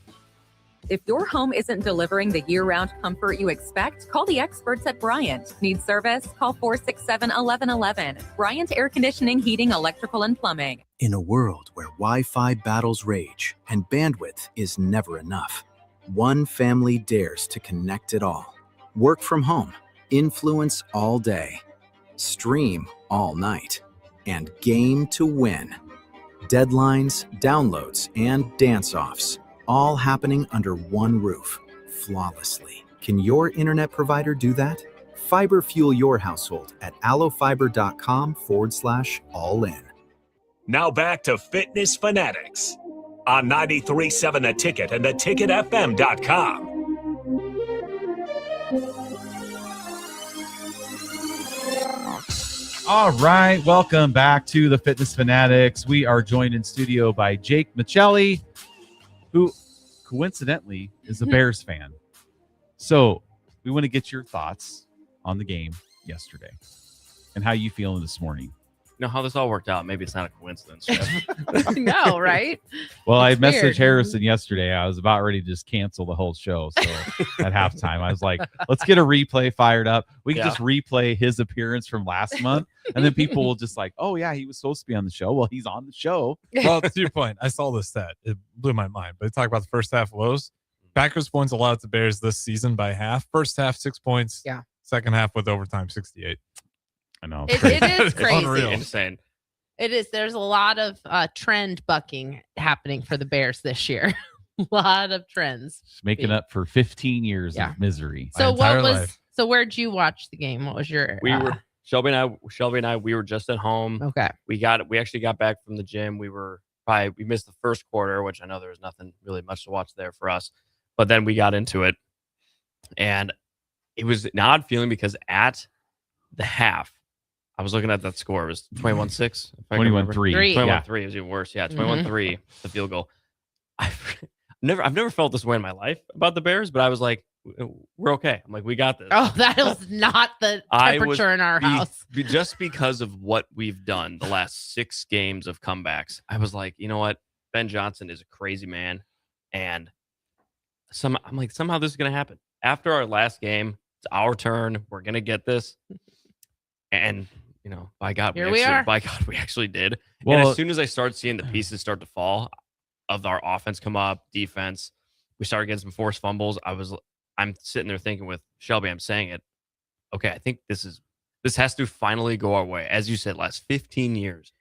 B: If your home isn't delivering the year-round comfort you expect, call the experts at Bryant. Need service? Call 467-1111. Bryant Air Conditioning, Heating, Electrical, and Plumbing.
T: In a world where Wi-Fi battles rage and bandwidth is never enough, one family dares to connect it all. Work from home, influence all day, stream all night, and game to win. Deadlines, downloads, and dance-offs, all happening under one roof, flawlessly. Can your internet provider do that? Fiber fuel your household at allofiber.com/all-in.
G: Now back to Fitness Fanatics on 93.7 The Ticket and theticketfm.com.
H: All right, welcome back to the Fitness Fanatics. We are joined in studio by Jake Michelli, who coincidentally is a Bears fan. So we want to get your thoughts on the game yesterday and how you feeling this morning.
U: You know how this all worked out. Maybe it's not a coincidence.
J: No, right?
H: Well, I
J: It's
H: messaged
J: weird.
H: Harrison yesterday. I was about ready to just cancel the whole show. So at halftime, I was like, let's get a replay fired up. We can just replay his appearance from last month. And then people will just like, oh, yeah, he was supposed to be on the show. Well, he's on the show.
I: Well, to your point, I saw this stat. It blew my mind. But talk about the first half woes. Packers points allowed to Bears this season by half. First half, 6 points.
J: Yeah.
I: Second half with overtime, 68.
H: I know.
J: It is crazy.
U: Unreal. Insane.
J: It is. There's a lot of trend bucking happening for the Bears this year. A lot of trends.
H: Just making up for 15 years
J: Yeah.
H: of misery.
J: So what was? So where'd you watch the game? What was your?
U: We were Shelby and I. We were just at home.
J: Okay.
U: We actually got back from the gym. We missed the first quarter, which I know there was nothing really much to watch there for us. But then we got into it, and it was an odd feeling because at the half, I was looking at that score. It was 21-6.
H: 21-3.
U: 21-3 is even worse. Yeah, 21-3, the field goal. I've never felt this way in my life about the Bears, but I was like, we're okay. I'm like, we got this.
J: Oh, that is not the temperature in our house.
U: Just because of what we've done the last 6 games of comebacks, I was like, you know what? Ben Johnson is a crazy man. And I'm like, somehow this is going to happen. After our last game, it's our turn. We're going to get this. And, you know, by God, we actually did.
H: Well,
U: and as soon as I started seeing the pieces start to fall of our offense come up, defense, we started getting some forced fumbles. I'm sitting there thinking with Shelby, I'm saying it. Okay, I think this has to finally go our way. As you said, last 15 years,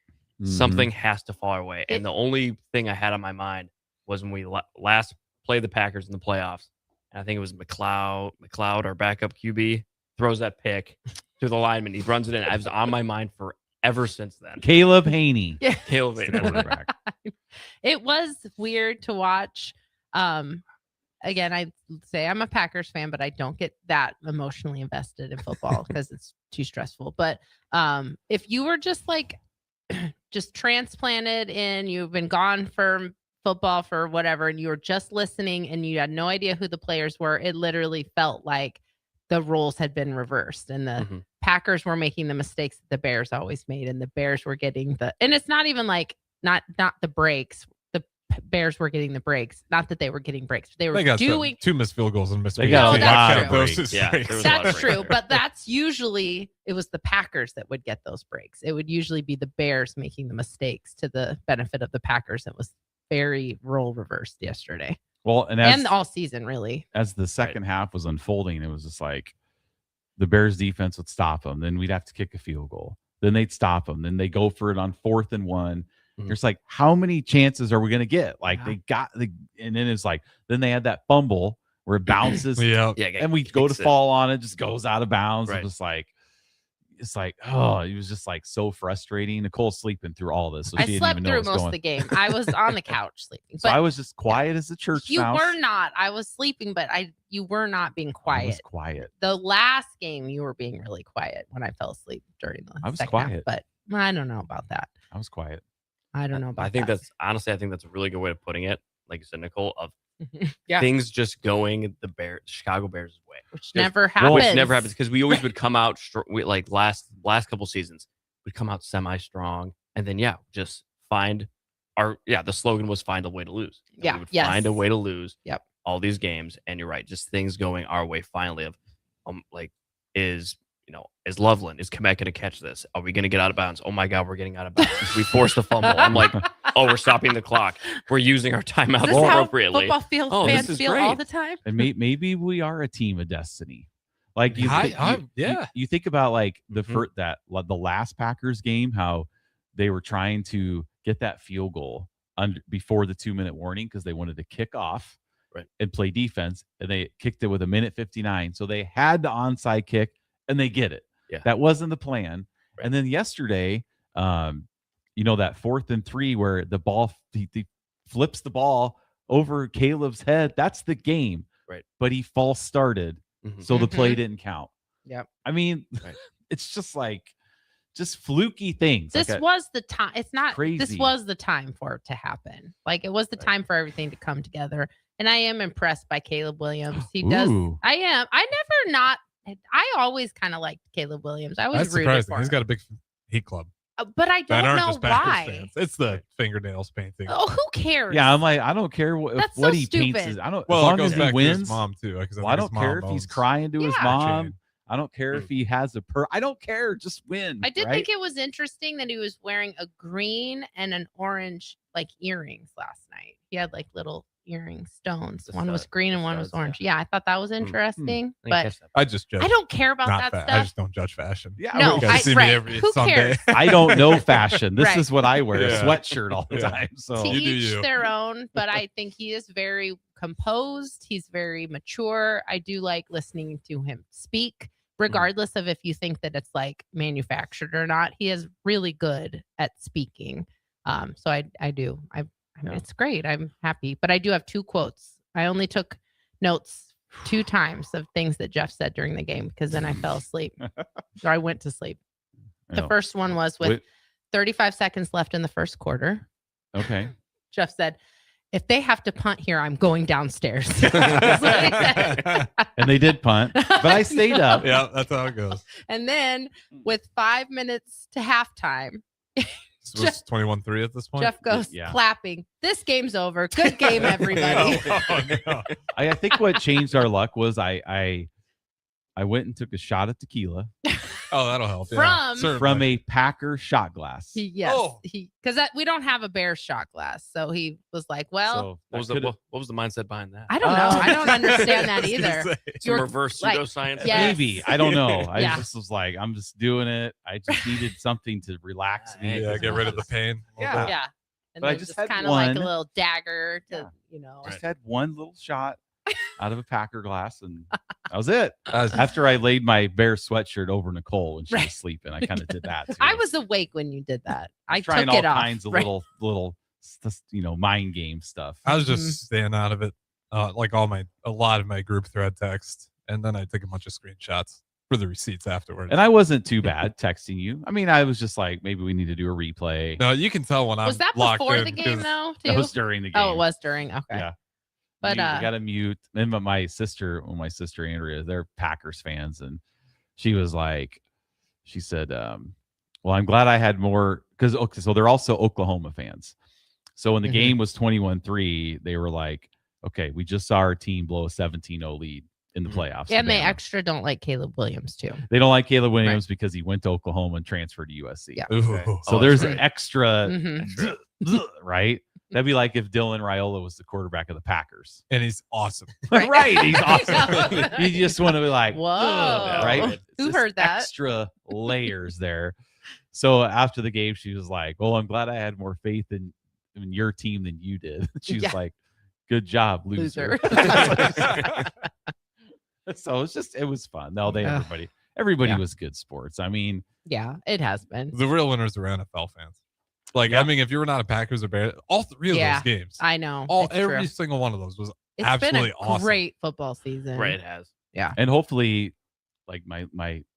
U: something has to fall our way. And the only thing I had on my mind was when we last played the Packers in the playoffs. And I think it was McLeod, our backup QB, throws that pick to the lineman. He runs it in. I was on my mind forever since then.
H: Caleb Haney.
J: Yeah.
U: Caleb Haney.
J: It was weird to watch. Again, I'd say I'm a Packers fan, but I don't get that emotionally invested in football because it's too stressful. But if you were just like just transplanted in, you've been gone from football for whatever, and you were just listening and you had no idea who the players were, it literally felt like the roles had been reversed and the Packers were making the mistakes that the Bears always made, and the Bears were getting and it's not even like not the breaks. The Bears were getting the breaks, not that they were getting breaks. They were doing
I: 2 missed field goals and missed.
H: They got a lot of
U: breaks.
J: That's true, but that's usually it was the Packers that would get those breaks. It would usually be the Bears making the mistakes to the benefit of the Packers. It was very role reversed yesterday.
H: Well, and
J: all season, really.
H: As the second half was unfolding, it was just like the Bears defense would stop them. Then we'd have to kick a field goal. Then they'd stop them. Then they go for it on 4th and 1. It's like, how many chances are we going to get? Like and then it's like, then they had that fumble where it bounces. And we go to fall on it, just goes out of bounds. I'm just like, it's like, oh, it was just like so frustrating. Nicole's sleeping through all this. So
J: I
H: she didn't
J: slept
H: even know
J: through
H: what was
J: most
H: going.
J: of the game. I was on the couch sleeping.
H: So I was just quiet as a church
J: You
H: mouse.
J: were not. I was sleeping, but you were not being quiet.
H: I was quiet.
J: The last game, you were being really quiet when I fell asleep during the
H: I was
J: second
H: quiet.
J: half, but I don't know about that.
H: I was quiet.
J: I don't know about
U: I think
J: that.
U: I think that's a really good way of putting it. Like you said, Nicole, of
J: Yeah.
U: things just going the Chicago Bears' way,
J: Which never happens.
U: Which never happens because we always would come out like last couple seasons, we'd come out semi strong, and then just find the slogan was find a way to lose.
J: Yeah,
U: we would
J: yes.
U: find a way to lose.
J: Yep.
U: All these games, and you're right, just things going our way. Finally, of is Loveland, is Komet going to catch this? Are we going to get out of bounds? Oh my God, we're getting out of bounds. We forced the fumble. I'm like, oh, we're stopping the clock. We're using our timeouts appropriately.
J: Football field fans feel all the time.
H: And maybe we are a team of destiny. Like you think about like the last Packers game, how they were trying to get that field goal before the 2-minute warning because they wanted to kick off and play defense, and they kicked it with 1:59. So they had the onside kick. And they get it.
U: Yeah.
H: That wasn't the plan. Right. And then yesterday, that 4th and 3 where the ball he flips the ball over Caleb's head. That's the game.
U: Right.
H: But he false started, so the play didn't count.
J: Yep.
H: I mean, it's just fluky things.
J: This was the time. It's not
H: crazy.
J: This was the time for it to happen. Like it was the time for everything to come together. And I am impressed by Caleb Williams. He does. I am. I always kind of liked Caleb Williams. I always
I: That's
J: rooted
I: surprising.
J: for him.
I: He's got a big Heat club.
J: But I don't know why.
I: Fans. It's the fingernails painting.
J: Oh, who cares?
H: Yeah, I'm like, I don't care what he paints. As long as he wins.
I: To his mom too.
H: I don't care if he's crying to his mom. I don't care if he has I don't care. Just win.
J: I did think it was interesting that he was wearing a green and an orange earrings last night. He had little earring stones. One was green and one was orange. Yeah, I thought that was interesting. But
I: I just judge.
J: I don't care about that stuff.
I: I just don't judge fashion.
J: Yeah, no,
I: see me every
J: who
I: Sunday.
J: cares?
H: I don't know fashion. This is what I wear: a sweatshirt all the
I: Yeah.
H: time. So
J: To each their own. But I think he is very composed. He's very mature. I do like listening to him speak, regardless of if you think that it's manufactured or not. He is really good at speaking. So I do. It's great. I'm happy. But I do have 2 quotes. I only took notes 2 times of things that Jeff said during the game because then I fell asleep. Or I went to sleep. The first one was with 35 seconds left in the first quarter.
H: Okay.
J: Jeff said, if they have to punt here, I'm going downstairs. That's what he said.
H: And they did punt, but I stayed up.
I: Yeah, that's how it goes.
J: And then with 5 minutes to halftime,
I: It was 21-3 at this point.
J: Jeff goes clapping. This game's over. Good game, everybody.
H: I think what changed our luck was I went and took a shot of tequila.
I: Oh, that'll help.
J: From
H: a Packer shot glass.
J: Because we don't have a Bears shot glass, so he was like, "Well,
U: what was the mindset behind that?
J: I don't know. I don't understand that either."
U: Some reverse pseudoscience.
H: Maybe I don't know. I just was like, I'm just doing it. I just needed something to relax me.
I: Yeah, get rid of the pain.
J: Yeah. And
H: But I
J: then
H: just
J: kind
H: had
J: of like a
H: one.
J: little dagger to,
H: Just had one little shot out of a Packer glass, and that was it. After I laid my Bear sweatshirt over Nicole when she was sleeping, I kind of did that too.
J: I was awake when you did that. I
H: Trying
J: took
H: all
J: it off.
H: kinds of little mind game stuff.
I: I was just staying out of it, a lot of my group thread text, and then I took a bunch of screenshots for the receipts afterwards.
H: And I wasn't too bad texting you. I mean, I was just like, maybe we need to do a replay.
I: No, you can tell when
J: Was that
I: locked
J: before
I: in,
J: the game, though? Too?
H: That was during the game.
J: Oh, it was during. Okay.
H: Yeah.
J: But
H: we got to mute. And my sister Andrea, they're Packers fans, and she was like, she said, well, I'm glad I had more because so they're also Oklahoma fans. So when the game was 21-3, they were like, okay, we just saw our team blow a 17-0 lead in the playoffs.
J: And they extra don't like Caleb Williams too.
H: They don't like Caleb Williams because he went to Oklahoma and transferred to USC.
J: Yeah.
H: So there's an extra,
J: Mhm.
H: right? That'd be like if Dylan Raiola was the quarterback of the Packers.
I: And he's awesome.
H: Right. He's awesome. You just want to be like,
J: whoa,
H: right? It's
J: Who
H: just
J: heard that?
H: Extra layers there. So after the game, she was like, well, I'm glad I had more faith in your team than you did. She was like, good job, loser. So it was fun. No, everybody. everybody was good sports. I mean,
J: yeah, it has been.
I: The real winners are NFL fans. Like, I mean, if you were not a Packers or Bears, all three of those games,
J: I know.
I: Every single one of those was
J: It's
I: absolutely
J: been a
I: awesome.
J: great football season.
U: Right, it has.
J: Yeah.
H: And hopefully, like my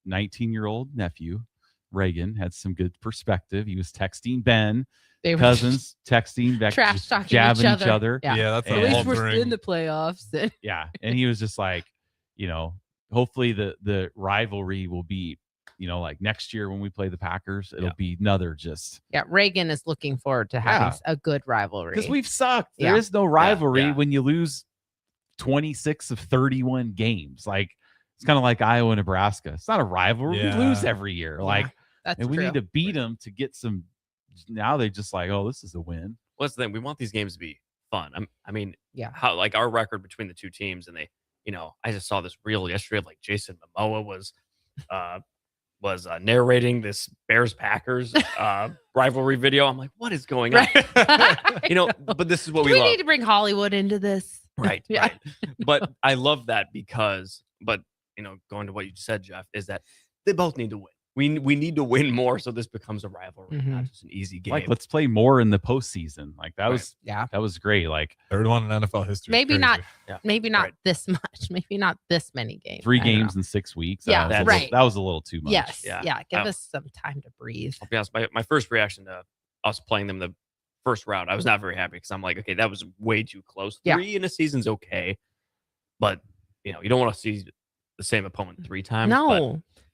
H: 19-year-old nephew, Reagan, had some good perspective. He was texting Ben.
J: They were
H: cousins texting back,
J: trash
H: just
J: talking
H: jabbing
J: each other.
I: Yeah, that's
J: at least we're in the playoffs.
H: Yeah, and he was just like, hopefully the rivalry will be, like next year when we play the Packers, it'll be another just.
J: Yeah, Reagan is looking forward to having a good rivalry
H: Because we've sucked. There is no rivalry when you lose 26 of 31 games. Like, it's kind of like Iowa and Nebraska. It's not a rivalry.
I: Yeah.
H: We lose every year. Like,
J: that's
H: and we
J: true.
H: need to beat them to get some. Now they just like, oh, this is a win.
U: What's the thing? We want these games to be fun. I mean,
J: yeah.
U: How like our record between the two teams, and they, I just saw this reel yesterday of like Jason Momoa was narrating this Bears Packers rivalry video. I'm like, what is going on? But this is what
J: Do
U: we
J: we
U: love.
J: need to bring Hollywood into this?
U: Right.
J: Yeah.
U: Right. But I love that because, going to what you said, Jeff, is that they both need to win. We need to win more so this becomes a rivalry, not just an easy game.
H: Like, let's play more in the postseason. Like that was that was great. Like
I: third one in NFL history.
J: Maybe not.
U: Yeah.
J: Maybe not this much. Maybe not this many games.
H: 3
J: I don't
H: games
J: know.
H: in 6 weeks.
J: Yeah,
H: that was
J: right.
H: that was a little too much.
J: Yes. Yeah. Give
U: Oh.
J: us some time to breathe.
U: I'll be honest, my first reaction to us playing them the first round, I was not very happy because I'm like, okay, that was way too close.
J: Yeah.
U: 3 in a season's okay, but you don't want to see the same opponent 3 times.
J: No.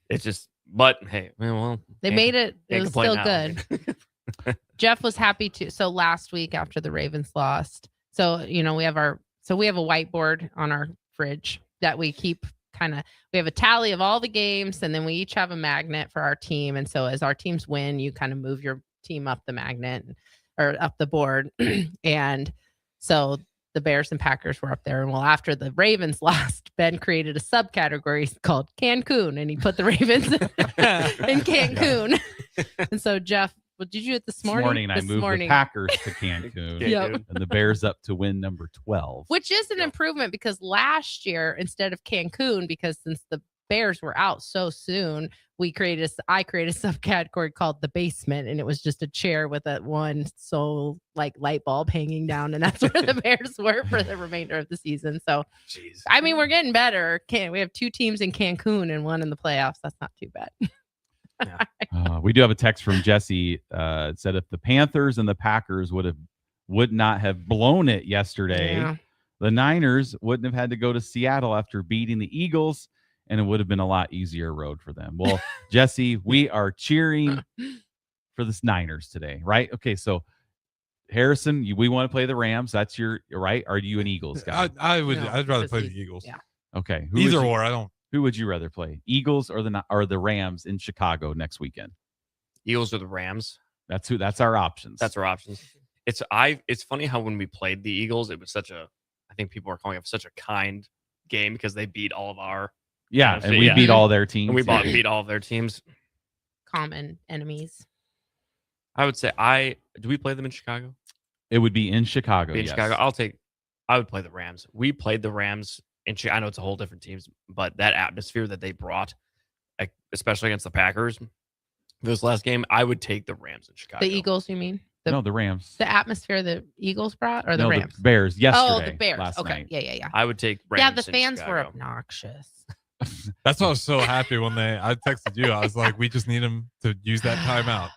U: but it's just. But hey, well,
J: They made it. It was still good.
U: good.
J: Jeff was happy too. So last week after the Ravens lost, so we have a whiteboard on our fridge that we keep we have a tally of all the games, and then we each have a magnet for our team. And so as our teams win, you kind of move your team up the magnet or up the board. And so the Bears and Packers were up there. And after the Ravens lost, Ben created a subcategory called Cancun, and he put the Ravens in Cancun. And so Jeff, what did you do it this morning?
H: I moved the Packers to Cancun.
J: Yep.
H: And the Bears up to win number 12.
J: Which is an improvement because last year, instead of Cancun, because since the Bears were out so soon, I created a subcategory called the basement, and it was just a chair with one light bulb hanging down, and that's where the Bears were for the remainder of the season. So, I mean, we're getting better. We have 2 teams in Cancun and 1 in the playoffs. That's not too bad.
H: We do have a text from Jesse. It said if the Panthers and the Packers would not have blown it yesterday, the Niners wouldn't have had to go to Seattle after beating the Eagles, and it would have been a lot easier road for them. Well, Jesse, we are cheering for the Niners today, right? Okay, so Harrison, we want to play the Rams. That's your right. Are you an Eagles guy?
I: I'd rather play the Eagles.
J: Yeah.
H: Okay.
I: Either or. I don't.
H: Who would you rather play, Eagles or the Rams in Chicago next weekend?
U: Eagles or the Rams.
H: That's our options.
U: That's our options. It's funny how when we played the Eagles, it was I think people are calling it such a kind game because they beat all of our.
H: Yeah, and we beat all their teams.
U: And we beat all of their teams.
J: Common enemies.
U: I would say do we play them in Chicago?
H: It would be in Chicago.
U: In Chicago. I would play the Rams. We played the Rams in Chicago. I know it's a whole different teams, but that atmosphere that they brought, especially against the Packers, this last game, I would take the Rams in Chicago.
J: The Eagles, you mean?
H: No, the Rams.
J: The atmosphere the Eagles brought, or the Rams?
H: The Bears yesterday.
J: Oh, the Bears.
H: Last
J: Okay.
H: night.
J: Yeah.
U: I would take Rams.
J: Yeah, the fans
U: Chicago.
J: were obnoxious.
I: That's why I was so happy when I texted you. I was like, we just need them to use that timeout.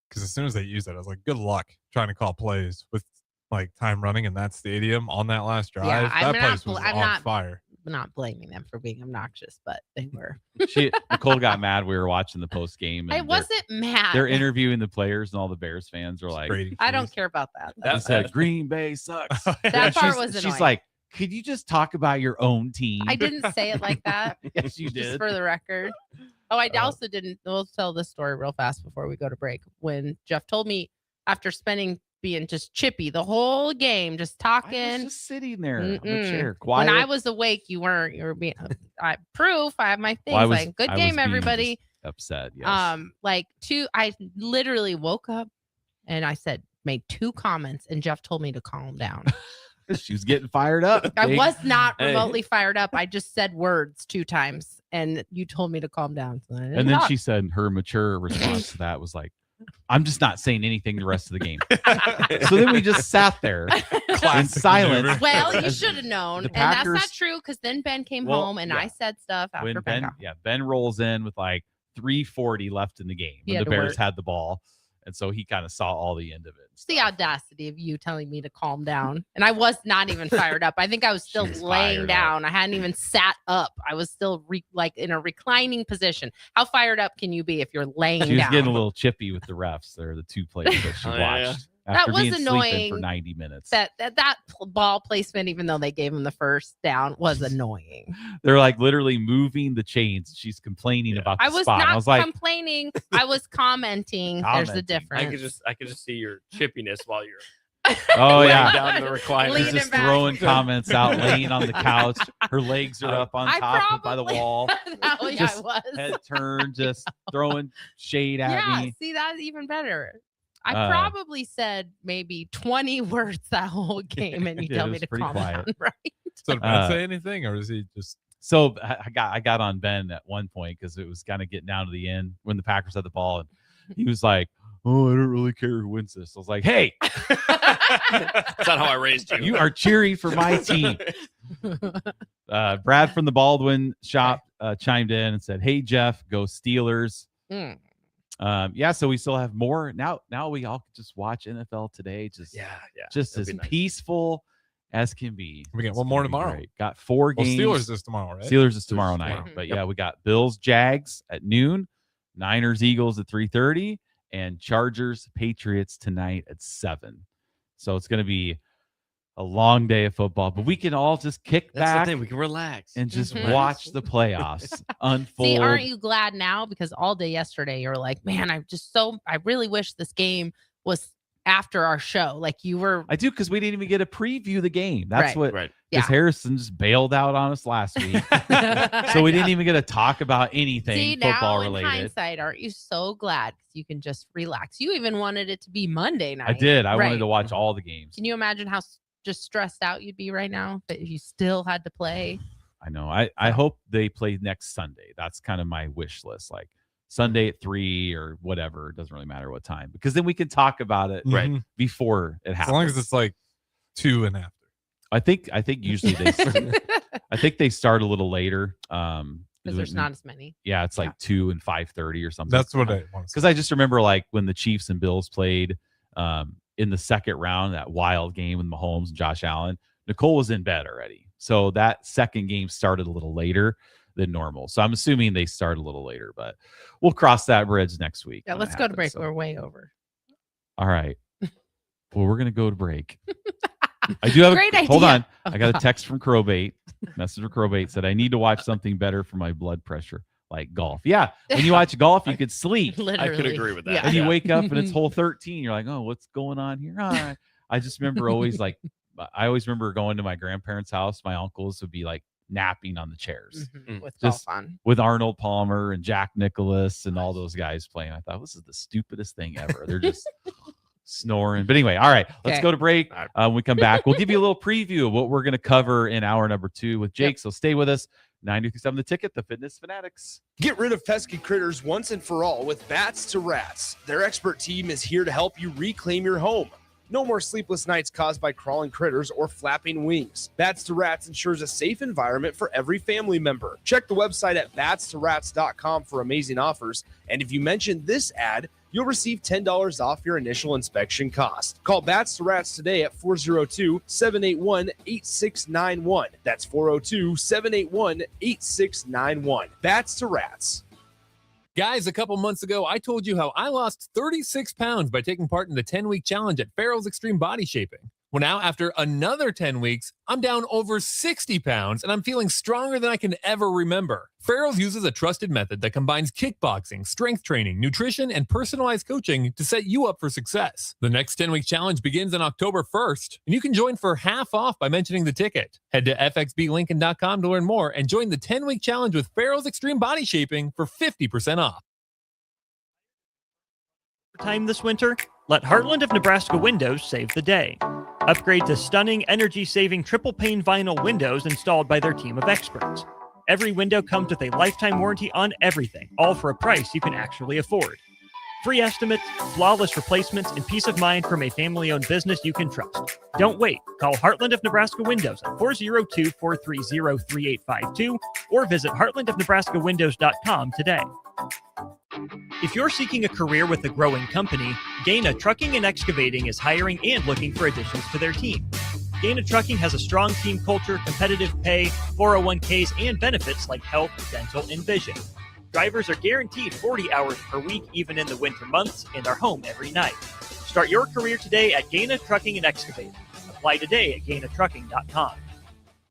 I: Because as soon as they used it, I was like, good luck trying to call plays with time running in that stadium on that last drive.
J: Yeah,
I: that place was on fire.
J: I'm not blaming them for being obnoxious, but they were.
H: Nicole got mad. We were watching the post game.
J: I wasn't mad.
H: They're interviewing the players, and all the Bears fans are like,
J: I don't care about that.
H: That said, Green Bay sucks.
J: That part was annoying.
H: She's like, could you just talk about your own team?
J: I didn't say it like that.
H: Yes, you
J: Just
H: did.
J: for the record. Oh, I also didn't. We'll tell this story real fast before we go to break. When Jeff told me after being just chippy the whole game, just talking,
H: I was just sitting there on the chair, quiet.
J: When I was awake, you weren't. You were being. Proof. I have my things.
H: Well,
J: Good
H: I
J: game,
H: was being
J: everybody.
H: Upset. Yes.
J: I literally woke up and I made 2 comments, and Jeff told me to calm down.
H: She was getting fired up.
J: I was not remotely fired up. I just said words 2 times, and you told me to calm down. So
H: and then she said her mature response to that was like, I'm just not saying anything the rest of the game. So then we just sat there in silence.
J: Well, you should have known. And that's not true because then Ben came home and I said stuff after
H: when
J: Ben got home.
H: Ben rolls in with like 3:40 left in the game when the Bears had the ball. And so he kind of saw all the end of it.
J: It's the audacity of you telling me to calm down. And I was not even fired up. I think I was still laying down. I hadn't even sat up. I was still like in a reclining position. How fired up can you be if you're laying down?
H: She was getting a little chippy with the refs. They're the two plays that she watched.
J: That was
H: being
J: annoying
H: for 90 minutes.
J: That ball placement, even though they gave him the first down, was annoying.
H: They're like literally moving the chains. She's complaining about the
J: I was
H: spot.
J: not
H: I was like,
J: complaining. I was commenting. There's a difference.
U: I could just see your chippiness while you're
H: oh
U: laying
H: yeah,
U: down in the recliner.
H: She's just throwing comments out, laying on the couch. Her legs are up on top by the wall.
J: I was.
H: Head turned, just throwing shade at me.
J: See, that's even better. I probably said maybe 20 words that whole game, and you tell me to calm down, right?
I: So did Ben say anything, or is he just?
H: So I got on Ben at one point because it was kind of getting down to the end when the Packers had the ball, and he was like, "Oh, I don't really care who wins this." I was like, "Hey,
U: that's not how I raised you.
H: You are cheering for my team." Brad from the Baldwin shop chimed in and said, "Hey, Jeff, go Steelers." So we still have more now we all just watch NFL Today, just as peaceful as can be.
I: We got one more tomorrow.
H: Great. Got 4 games.
I: Steelers is tomorrow, right?
H: Steelers is tomorrow night. But we got Bills Jags at noon, Niners Eagles at 3:30, and Chargers Patriots tonight at 7. So it's going to be a long day of football, but we can all just kick back.
U: The thing. We can relax
H: and just watch the playoffs unfold.
J: See, aren't you glad now? Because all day yesterday, you were like, man, I really wish this game was after our show. Like you were.
H: I do, because we didn't even get to preview the game. That's
U: right.
H: Because Harrison just bailed out on us last week. So we didn't even get to talk about anything football related.
J: In hindsight, aren't you so glad? Because you can just relax. You even wanted it to be Monday night.
H: I did. I wanted to watch all the games.
J: Can you imagine how just stressed out you'd be right now that you still had to play?
H: I know. I hope they play next Sunday. That's kind of my wish list. Like Sunday at 3 or whatever. It doesn't really matter what time, because then we can talk about it right before it happens.
I: As long as it's like 2 and after.
H: I think usually they start a little later.
J: Because there's not as many.
H: Yeah, it's like 2 and 5:30 or something.
I: That's what I want to say.
H: Because I just remember like when the Chiefs and Bills played in the second round, that wild game with Mahomes and Josh Allen, Nicole was in bed already. So that second game started a little later than normal. So I'm assuming they start a little later, but we'll cross that bridge next week.
J: Yeah, let's go to break. So. We're way over.
H: All right. Well, we're going to go to break. I do have hold on. I got a text from Crowbait. Message from Crowbait said, I need to watch something better for my blood pressure, like golf. Yeah. When you watch golf, you could sleep.
J: Literally.
U: I could agree with that.
J: Yeah.
H: And you wake up and it's hole 13. You're like, oh, what's going on here? I just remember I always remember going to my grandparents' house. My uncles would be like napping on the chairs
J: with
H: just
J: golf on.
H: With Arnold Palmer and Jack Nicklaus and all those guys playing. I thought, this is the stupidest thing ever. They're just snoring. But anyway, all right, let's go to break. When we come back, we'll give you a little preview of what we're going to cover in hour number 2 with Jake. So stay with us. 92.7 The Ticket, the Fitness Fanatics.
A: Get rid of pesky critters once and for all with Bats to Rats. Their expert team is here to help you reclaim your home. No more sleepless nights caused by crawling critters or flapping wings. Bats to Rats ensures a safe environment for every family member. Check the website at batstorats.com for amazing offers. And if you mention this ad, you'll receive $10 off your initial inspection cost. Call Bats to Rats today at 402-781-8691. That's 402-781-8691. Bats to Rats.
C: Guys, a couple months ago, I told you how I lost 36 pounds by taking part in the 10-week challenge at Farrell's Extreme Body Shaping. Well, now, after another 10 weeks, I'm down over 60 pounds, and I'm feeling stronger than I can ever remember. Farrell's uses a trusted method that combines kickboxing, strength training, nutrition, and personalized coaching to set you up for success. The next 10-week challenge begins on October 1st, and you can join for half off by mentioning the ticket. Head to fxblincoln.com to learn more and join the 10-week challenge with Farrell's Extreme Body Shaping for 50% off.
D: Time this winter, let Heartland of Nebraska Windows save the day. Upgrade to stunning, energy-saving triple-pane vinyl windows installed by their team of experts. Every window comes with a lifetime warranty on everything, all for a price you can actually afford. Free estimates, flawless replacements, and peace of mind from a family-owned business you can trust. Don't wait. Call Heartland of Nebraska Windows at 402-430-3852 or visit heartlandofnebraskawindows.com today. If you're seeking a career with a growing company, Gaina Trucking and Excavating is hiring and looking for additions to their team. Gaina Trucking has a strong team culture, competitive pay, 401ks, and benefits like health, dental, and vision. Drivers are guaranteed 40 hours per week, even in the winter months, and are home every night. Start your career today at Gaina Trucking and Excavating. Apply today at gainatrucking.com.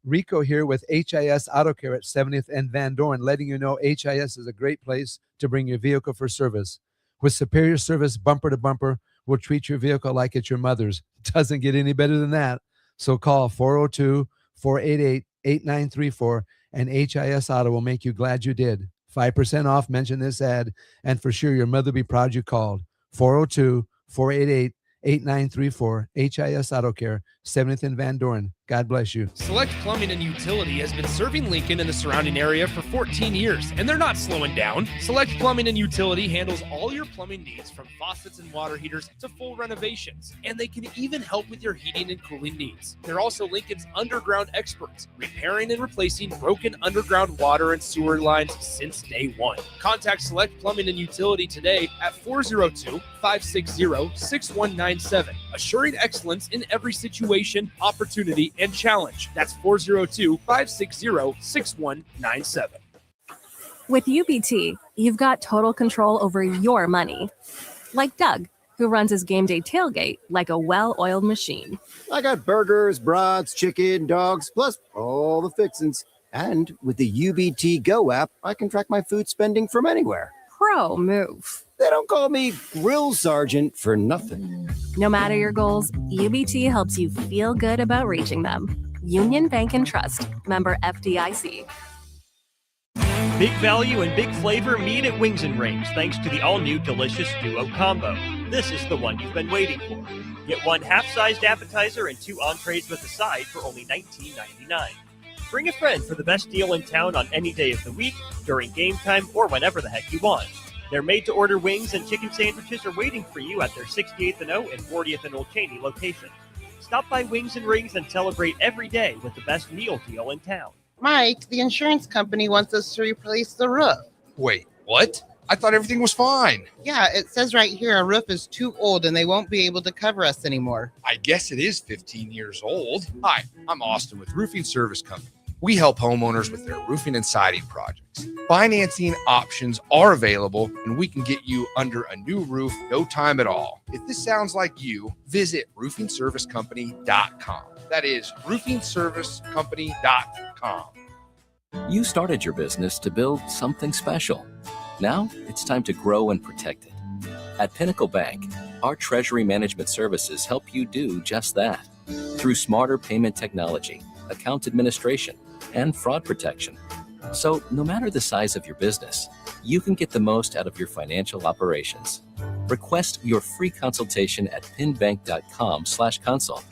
S: Rico here with HIS Auto Care at 70th and Van Dorn, letting you know HIS is a great place to bring your vehicle for service. With superior service bumper to bumper, we'll treat your vehicle like it's your mother's. Doesn't get any better than that. So call 402-488-8934 and HIS Auto will make you glad you did. 5% off, mention this ad, and for sure your mother will be proud you called. 402-488-8934, HIS Auto Care, 70th and Van Dorn. God bless you.
A: Select Plumbing and Utility has been serving Lincoln and the surrounding area for 14 years, and they're not slowing down. Select Plumbing and Utility handles all your plumbing needs, from faucets and water heaters to full renovations, and they can even help with your heating and cooling needs. They're also Lincoln's underground experts, repairing and replacing broken underground water and sewer lines since day one. Contact Select Plumbing and Utility today at 402-560-6197, assuring excellence in every situation, opportunity, and challenge. That's 402-560-6197.
E: With UBT, you've got total control over your money. Like Doug, who runs his game day tailgate like a well-oiled machine.
V: I got burgers, brats, chicken, dogs, plus all the fixins. And with the UBT Go app, I can track my food spending from anywhere.
E: Pro move.
V: They don't call me Grill Sergeant for nothing.
E: No matter your goals, UBT helps you feel good about reaching them. Union Bank and Trust. Member FDIC.
D: Big value and big flavor meet at Wings and Rings thanks to the all-new delicious Duo Combo. This is the one you've been waiting for. Get one half-sized appetizer and 2 entrees with a side for only $19.99. Bring a friend for the best deal in town on any day of the week, during game time, or whenever the heck you want. Their made-to-order wings and chicken sandwiches are waiting for you at their 68th and O and 40th and Old Cheney location. Stop by Wings and Rings and celebrate every day with the best meal deal in town.
W: Mike, the insurance company wants us to replace the roof.
X: Wait, what? I thought everything was fine.
W: Yeah, it says right here our roof is too old and they won't be able to cover us anymore.
X: I guess it is 15 years old. Hi, I'm Austin with Roofing Service Company. We help homeowners with their roofing and siding projects. Financing options are available, and we can get you under a new roof no time at all. If this sounds like you, visit roofingservicecompany.com. That is roofingservicecompany.com.
O: You started your business to build something special. Now it's time to grow and protect it. At Pinnacle Bank, our treasury management services help you do just that. Through smarter payment technology, account administration, and fraud protection. So no matter the size of your business, you can get the most out of your financial operations. Request your free consultation at pinbank.com/consult.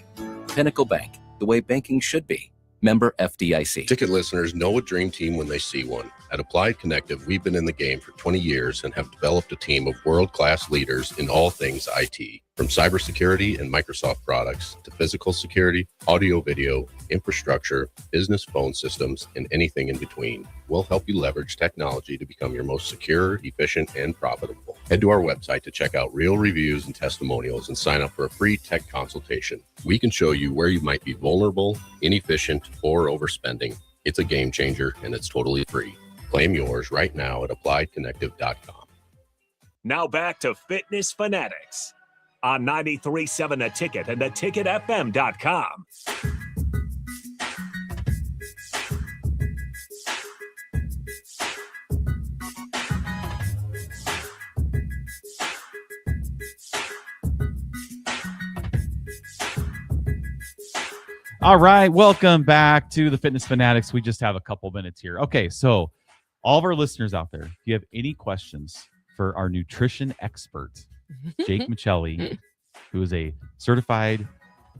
O: Pinnacle Bank, the way banking should be. Member FDIC.
Y: Ticket listeners know a dream team when they see one. At Applied Connective, we've been in the game for 20 years and have developed a team of world-class leaders in all things IT. From cybersecurity and Microsoft products to physical security, audio-video, infrastructure, business phone systems, and anything in between. We'll help you leverage technology to become your most secure, efficient, and profitable. Head to our website to check out real reviews and testimonials and sign up for a free tech consultation. We can show you where you might be vulnerable, inefficient, or overspending. It's a game changer, and it's totally free. Claim yours right now at appliedconnective.com.
G: Now back to Fitness Fanatics on 93.7 The Ticket and theticketfm.com.
H: All right, welcome back to the Fitness Fanatics. We just have a couple minutes here. Okay, so all of our listeners out there, if you have any questions for our nutrition expert, Jake Michelli, who is a certified,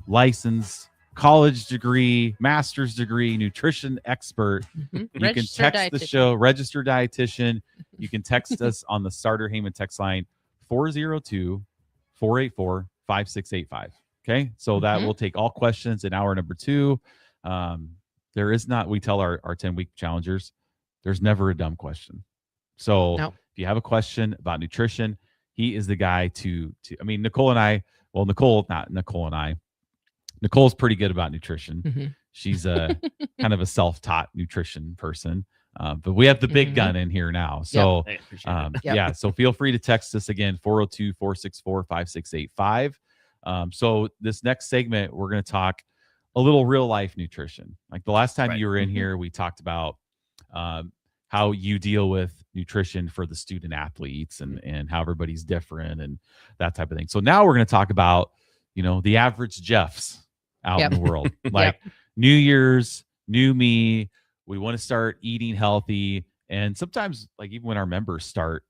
H: licensed college degree, master's degree, nutrition expert. You can text the show, registered dietitian. You can text us on the Starter Heyman text line 402-484-5685. Okay, so that will take all questions in hour number 2. There is not, we tell our 10-week challengers, there's never a dumb question. So if you have a question about nutrition, he is the guy to I mean, Nicole's pretty good about nutrition. She's a kind of a self-taught nutrition person. But we have the big gun in here now. So so feel free to text us again, 402-464-5685. So this next segment, we're going to talk a little real life nutrition. Like the last time you were in here, we talked about how you deal with nutrition for the student athletes and how everybody's different and that type of thing. So now we're going to talk about, the average Jeffs out in the world, like New Year's, new me. We want to start eating healthy. And sometimes, like, even when our members start,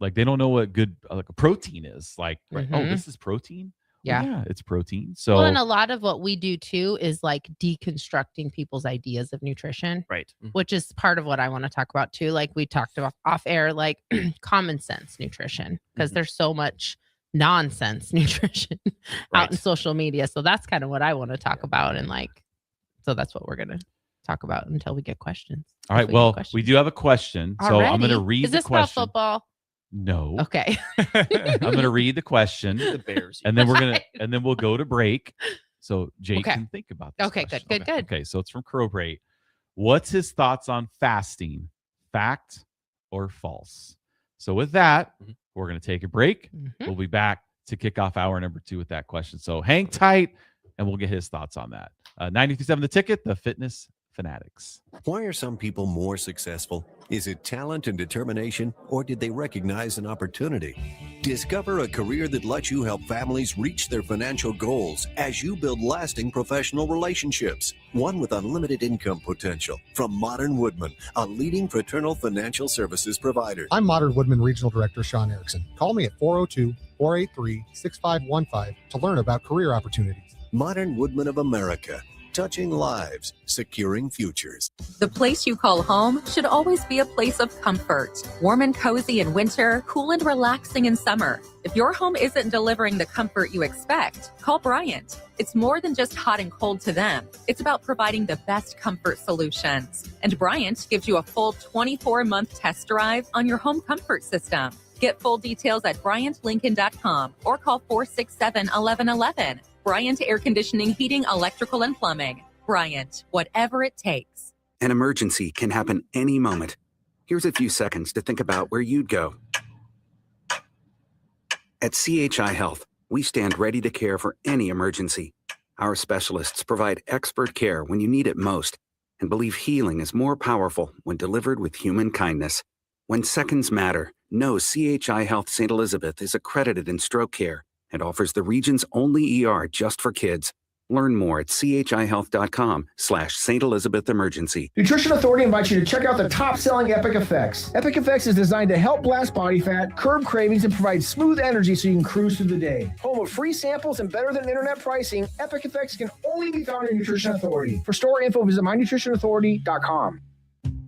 H: like, they don't know what good, like, a protein is. Like, oh, this is protein?
J: Yeah.
H: Well, yeah, it's protein. So,
J: well, and a lot of what we do too is like deconstructing people's ideas of nutrition.
U: Right.
J: Which is part of what I want to talk about too. Like we talked about off air, like common sense nutrition, because there's so much nonsense nutrition out in social media. So that's kind of what I want to talk about. And so that's what we're going to talk about until we get questions.
H: All right. Well, we do have a question. So I'm going to read
J: the question. Is this
H: about
J: football?
H: No.
J: Okay.
H: I'm going to read the question. The Bears. And then we'll go to break. So Jake can think about this.
J: Okay,
H: question.
J: good.
H: Okay, so it's from Crowbrait. What's his thoughts on fasting? Fact or false? So with that, we're going to take a break. We'll be back to kick off hour number 2 with that question. So hang tight and we'll get his thoughts on that. 93.7 The Ticket, the Fitness Fanatics.
F: Why are some people more successful? Is it talent and determination, or did they recognize an opportunity? Discover a career that lets you help families reach their financial goals as you build lasting professional relationships. One with unlimited income potential. From Modern Woodman, a leading fraternal financial services provider.
K: I'm Modern Woodman Regional Director Sean Erickson. Call me at 402-483-6515 to learn about career opportunities.
F: Modern Woodman of America. Touching lives, securing futures.
B: The place you call home should always be a place of comfort. Warm and cozy in winter, cool and relaxing in summer. If your home isn't delivering the comfort you expect, call Bryant. It's more than just hot and cold to them. It's about providing the best comfort solutions. And Bryant gives you a full 24-month test drive on your home comfort system. Get full details at BryantLincoln.com or call 467-1111. Bryant Air Conditioning, Heating, Electrical, and Plumbing. Bryant, whatever it takes.
L: An emergency can happen any moment. Here's a few seconds to think about where you'd go. At CHI Health, we stand ready to care for any emergency. Our specialists provide expert care when you need it most and believe healing is more powerful when delivered with human kindness. When seconds matter, know CHI Health St. Elizabeth is accredited in stroke care and offers the region's only ER just for kids. Learn more at chihealth.com/St. Elizabeth Emergency.
M: Nutrition Authority invites you to check out the top-selling Epic Effects. Epic Effects is designed to help blast body fat, curb cravings, and provide smooth energy so you can cruise through the day. Home of free samples and better than internet pricing, Epic Effects can only be found in Nutrition Authority. For store info, visit mynutritionauthority.com.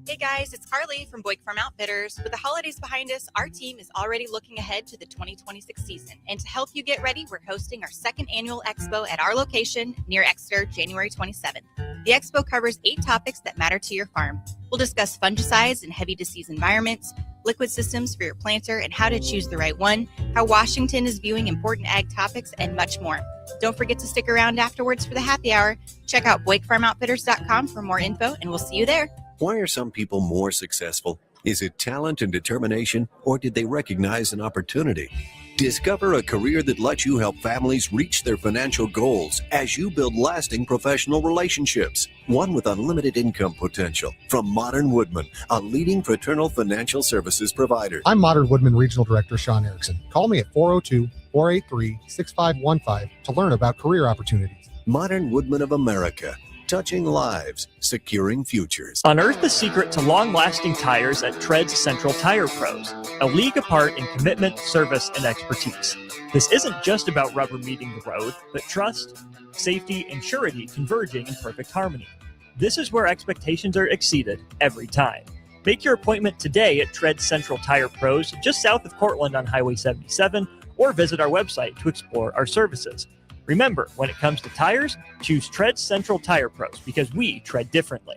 N: Hey guys, it's Carly from Boyk Farm Outfitters. With the holidays behind us, our team is already looking ahead to the 2026 season. And to help you get ready, we're hosting our second annual expo at our location near Exeter, January 27th. The expo covers 8 topics that matter to your farm. We'll discuss fungicides in heavy disease environments, liquid systems for your planter and how to choose the right one, how Washington is viewing important ag topics, and much more. Don't forget to stick around afterwards for the happy hour. Check out BoykFarmOutfitters.com for more info, and we'll see you there.
F: Why are some people more successful? Is it talent and determination, or did they recognize an opportunity? Discover a career that lets you help families reach their financial goals as you build lasting professional relationships. One with unlimited income potential. From Modern Woodman, a leading fraternal financial services provider.
K: I'm Modern Woodman Regional Director Sean Erickson. Call me at 402-483-6515 to learn about career opportunities.
F: Modern Woodman of America. touching lives, securing futures.
D: Unearth the secret to long-lasting tires at Tread's Central Tire Pros, a league apart in commitment, service, and expertise. This isn't just about rubber meeting the road, but trust, safety, and surety converging in perfect harmony. This is where expectations are exceeded every time. Make your appointment today at Tread Central Tire Pros, just south of Cortland on Highway 77, or visit our website to explore our services. Remember, when it comes to tires, choose Tread Central Tire Pros because we tread differently.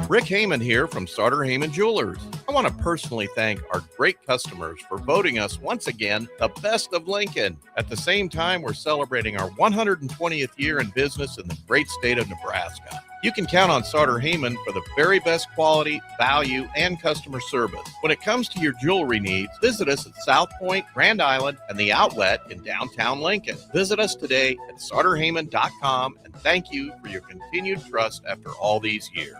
I: Rick Heyman here from Sartor Heyman Jewelers. I want to personally thank our great customers for voting us once again the best of Lincoln. At the same time, we're celebrating our 120th year in business in the great state of Nebraska. You can count on Sartor Heyman for the very best quality, value, and customer service. When it comes to your jewelry needs, visit us at South Point, Grand Island, and the Outlet in downtown Lincoln. Visit us today at sartorheyman.com, and thank you for your continued trust after all these years.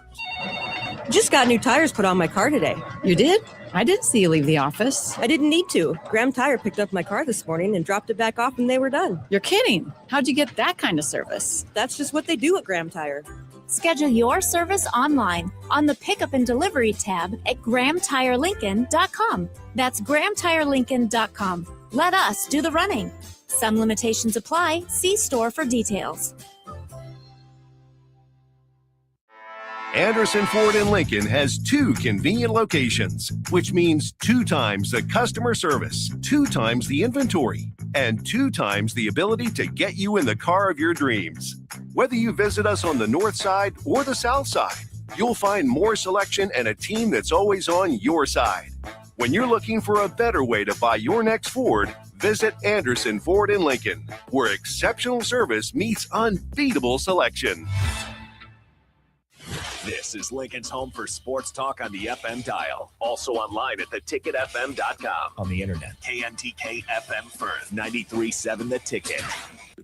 P: Just got new tires put on my car today. You did? I didn't see you leave the office. I didn't need to. Graham Tire picked up my car this morning and dropped it back off when they were done. You're kidding. How'd you get that kind of service? That's just what they do at Graham Tire.
Q: Schedule your service online on the Pickup and Delivery tab at GrahamTireLincoln.com. That's GrahamTireLincoln.com. Let us do the running. Some limitations apply. See store for details.
F: Anderson Ford in Lincoln has 2 convenient locations, which means 2 times the customer service, 2 times the inventory, and 2 times the ability to get you in the car of your dreams. Whether you visit us on the north side or the south side, you'll find more selection and a team that's always on your side. When you're looking for a better way to buy your next Ford, visit Anderson Ford in Lincoln, where exceptional service meets unbeatable selection.
G: This is Lincoln's home for sports talk on the FM dial. Also online at theticketfm.com. On the internet. KNTK FM Firth, 93.7 The Ticket.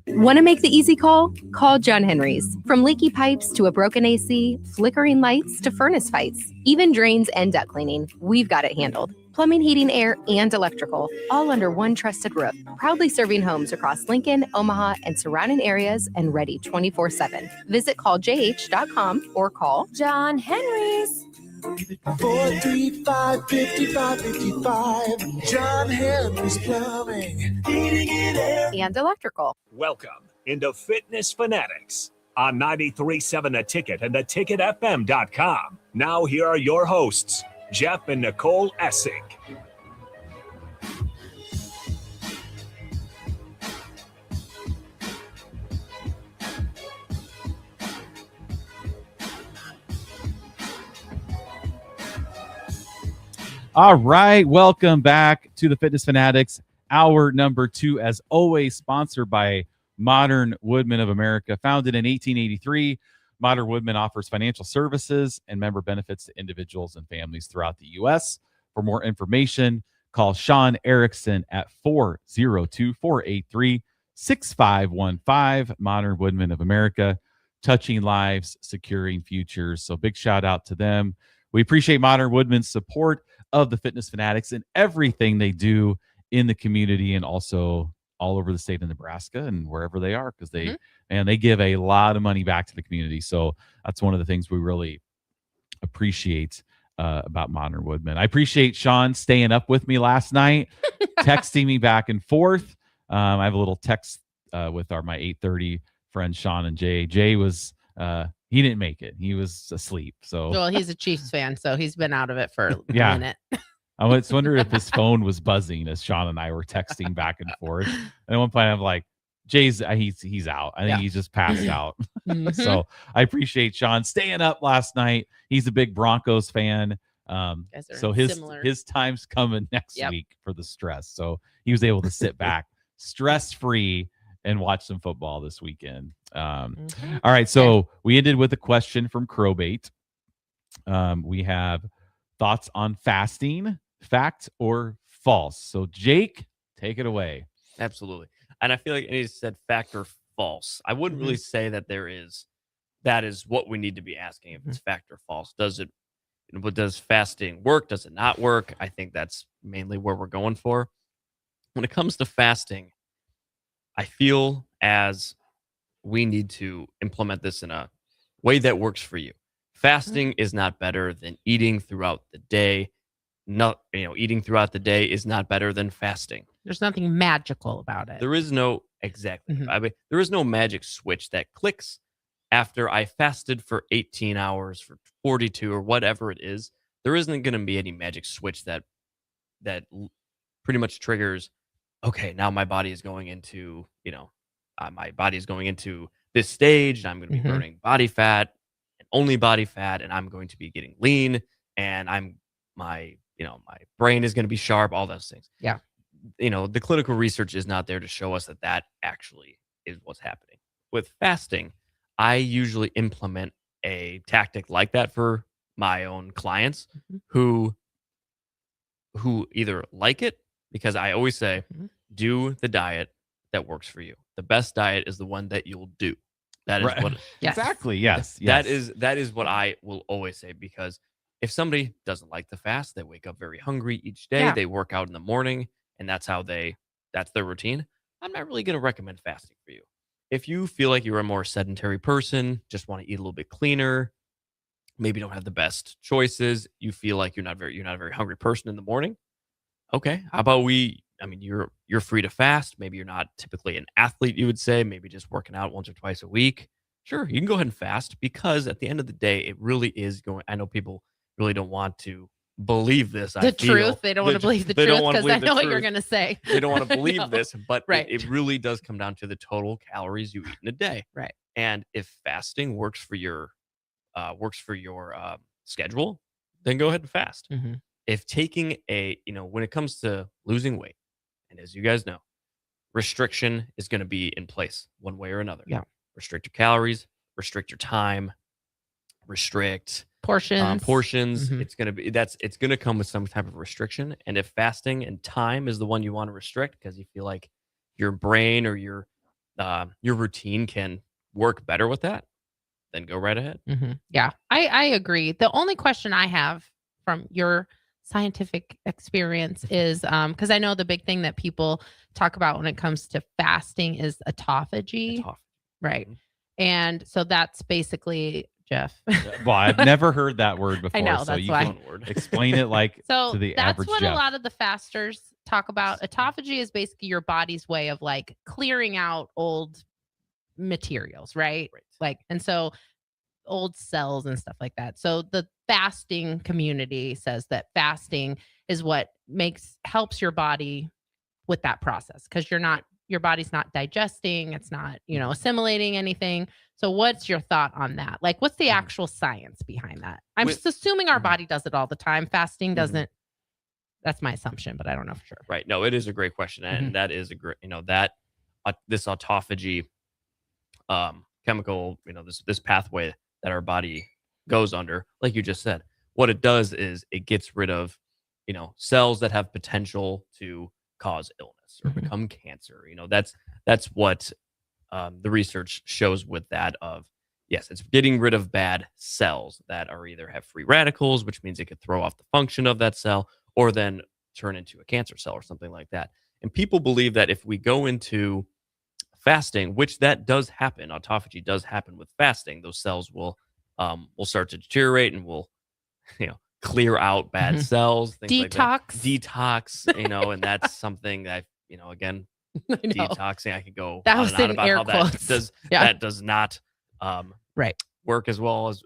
R: Want to make the easy call? Call John Henry's. From leaky pipes to a broken AC, flickering lights to furnace fights, even drains and duct cleaning, we've got it handled. Plumbing, heating, air, and electrical, all under one trusted roof. Proudly serving homes across Lincoln, Omaha, and surrounding areas and ready 24/7. Visit calljh.com or call John Henry's.
T: 435-5555. John Henry's Plumbing, Heating and Air.
R: And electrical.
G: Welcome into Fitness Fanatics on 93.7 The Ticket and theticketfm.com. Now here are your hosts, Jeff and Nicole Essink.
H: All right, welcome back to the Fitness Fanatics. Hour number 2, as always, sponsored by Modern Woodmen of America. Founded in 1883, Modern Woodmen offers financial services and member benefits to individuals and families throughout the U.S. For more information, call Sean Erickson at 402-483-6515. Modern Woodmen of America, touching lives, securing futures. So big shout out to them. We appreciate Modern Woodmen's support of the Fitness Fanatics and everything they do in the community and also all over the state of Nebraska and wherever they are, because they they give a lot of money back to the community. So that's one of the things we really appreciate about Modern Woodmen. I appreciate Sean staying up with me last night, texting me back and forth. I have a little text with my 8:30 friends Sean and Jay. Jay was he didn't make it. He was asleep. So
J: well, he's a Chiefs fan, so he's been out of it for a minute.
H: I was wondering if his phone was buzzing as Sean and I were texting back and forth. And at one point, I'm like, Jay's he's out. I think he's just passed out. So I appreciate Sean staying up last night. He's a big Broncos fan. So his time's coming next week for the stress. So he was able to sit back stress-free and watch some football this weekend. All right. So we ended with a question from Crowbait. We have thoughts on fasting, fact or false. So Jake, take it away.
U: Absolutely. And I feel like it said fact or false. I wouldn't really say that that is what we need to be asking, if it's fact or false. Does fasting work? Does it not work? I think that's mainly where we're going for. When it comes to fasting, I feel as we need to implement this in a way that works for you. Fasting is not better than eating throughout the day. Eating throughout the day is not better than fasting.
J: There's nothing magical about it.
U: There is no I mean, there is no magic switch that clicks after I fasted for 18 hours, for 42 or whatever it is. There isn't going to be any magic switch that pretty much triggers, okay, now my body is going into, my body is going into this stage, and I'm going to be burning body fat and only body fat, and I'm going to be getting lean, and my brain is going to be sharp, all those things.
J: Yeah.
U: The clinical research is not there to show us that actually is what's happening. With fasting, I usually implement a tactic like that for my own clients who either like it, because I always say, do the diet that works for you. The best diet is the one that you'll do. That is what
H: exactly. Yes.
U: That is what I will always say, because if somebody doesn't like the fast, they wake up very hungry each day, they work out in the morning, and that's their routine, I'm not really going to recommend fasting for you. If you feel like you're a more sedentary person, just want to eat a little bit cleaner, maybe don't have the best choices, you feel like you're not a very hungry person in the morning, okay, how about you're free to fast. Maybe you're not typically an athlete, you would say, maybe just working out once or twice a week. Sure, you can go ahead and fast, because at the end of the day, it really is going. I know people really don't want to believe this.
J: Truth. They don't want to believe the truth, because I know what you're going to say.
U: They don't want to believe this, but it really does come down to the total calories you eat in a day.
J: Right.
U: And if fasting works for your schedule, then go ahead and fast. If taking when it comes to losing weight, and as you guys know, restriction is going to be in place one way or another.
J: Yeah.
U: Restrict your calories, restrict your time, restrict
J: portions.
U: It's going to come with some type of restriction. And if fasting and time is the one you want to restrict because you feel like your brain or your routine can work better with that, then go right ahead.
J: Yeah, I agree. The only question I have from your scientific experience is because I know the big thing that people talk about when it comes to fasting is autophagy. Right. And so that's basically, Jeff.
H: Well, I've never heard that word before.
J: I know,
H: so
J: that's
H: you
J: why.
H: can explain it to the
J: that's
H: average
J: what
H: Jeff.
J: a lot of the fasters talk about. Autophagy is basically your body's way of clearing out old materials, right? And so old cells and stuff like that. So the fasting community says that fasting is what helps your body with that process, because your body's not digesting, it's not, assimilating anything. So what's your thought on that? What's the actual science behind that? I'm just assuming our body does it all the time. Fasting doesn't. That's my assumption, but I don't know for sure.
U: Right. No, it is a great question. And that is a great, this autophagy chemical, this pathway that our body goes under, like you just said, what it does is it gets rid of, cells that have potential to cause illness or become cancer. That's what the research shows with that of, yes, it's getting rid of bad cells that are either have free radicals, which means it could throw off the function of that cell, or then turn into a cancer cell or something like that. And people believe that if we go into fasting, which that does happen, autophagy does happen with fasting, those cells will start to deteriorate and will, clear out bad cells, things like that. Detox, and that's something that, again, detoxing, I could go
J: that
U: on
J: was
U: and on
J: in
U: about
J: air
U: how
J: quotes.
U: that does not
J: work
U: as well as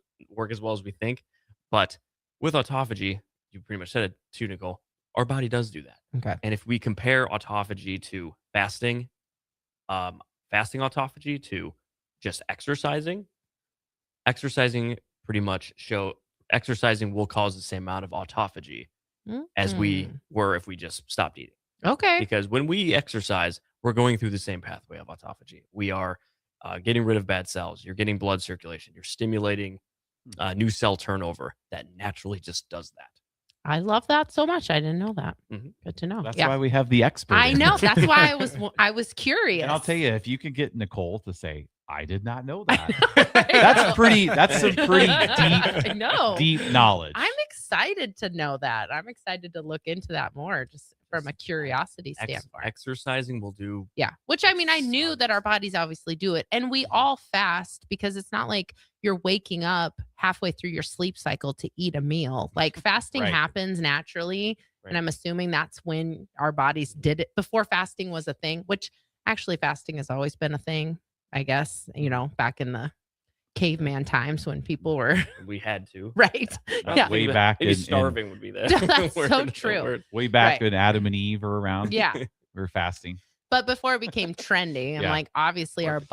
U: we think. But with autophagy, you pretty much said it too, Nicole, our body does do that.
J: Okay.
U: And if we compare autophagy to fasting autophagy to just exercising exercising will cause the same amount of autophagy as we were if we just stopped eating.
J: Okay.
U: Because when we exercise, we're going through the same pathway of autophagy. We are getting rid of bad cells. You're getting blood circulation. You're stimulating new cell turnover that naturally just does that.
J: I love that so much. I didn't know that. Good to know.
H: That's why we have the expert.
J: I know. That's why I was curious.
H: And I'll tell you, if you could get Nicole to say, I did not know that. That's some pretty deep knowledge.
J: I'm excited to know that. I'm excited to look into that more, just from a curiosity standpoint.
U: Exercising will do.
J: Yeah. Which I knew that our bodies obviously do it, and we all fast, because it's not like you're waking up halfway through your sleep cycle to eat a meal. Like fasting
U: Right.
J: happens naturally.
U: Right.
J: And I'm assuming that's when our bodies did it before fasting was a thing, which actually fasting has always been a thing, I guess, back in the caveman times when people were
U: We had to.
J: right.
U: Yeah.
H: Way back
U: Maybe
H: in
U: starving would be the
J: That's
U: word-
J: so
U: the
J: true.
U: word.
H: way back
J: Right.
H: when Adam and Eve were around.
J: Yeah.
H: We were fasting.
J: But before it became trendy, I'm
H: Yeah.
J: like, obviously
U: Before it
J: our
U: became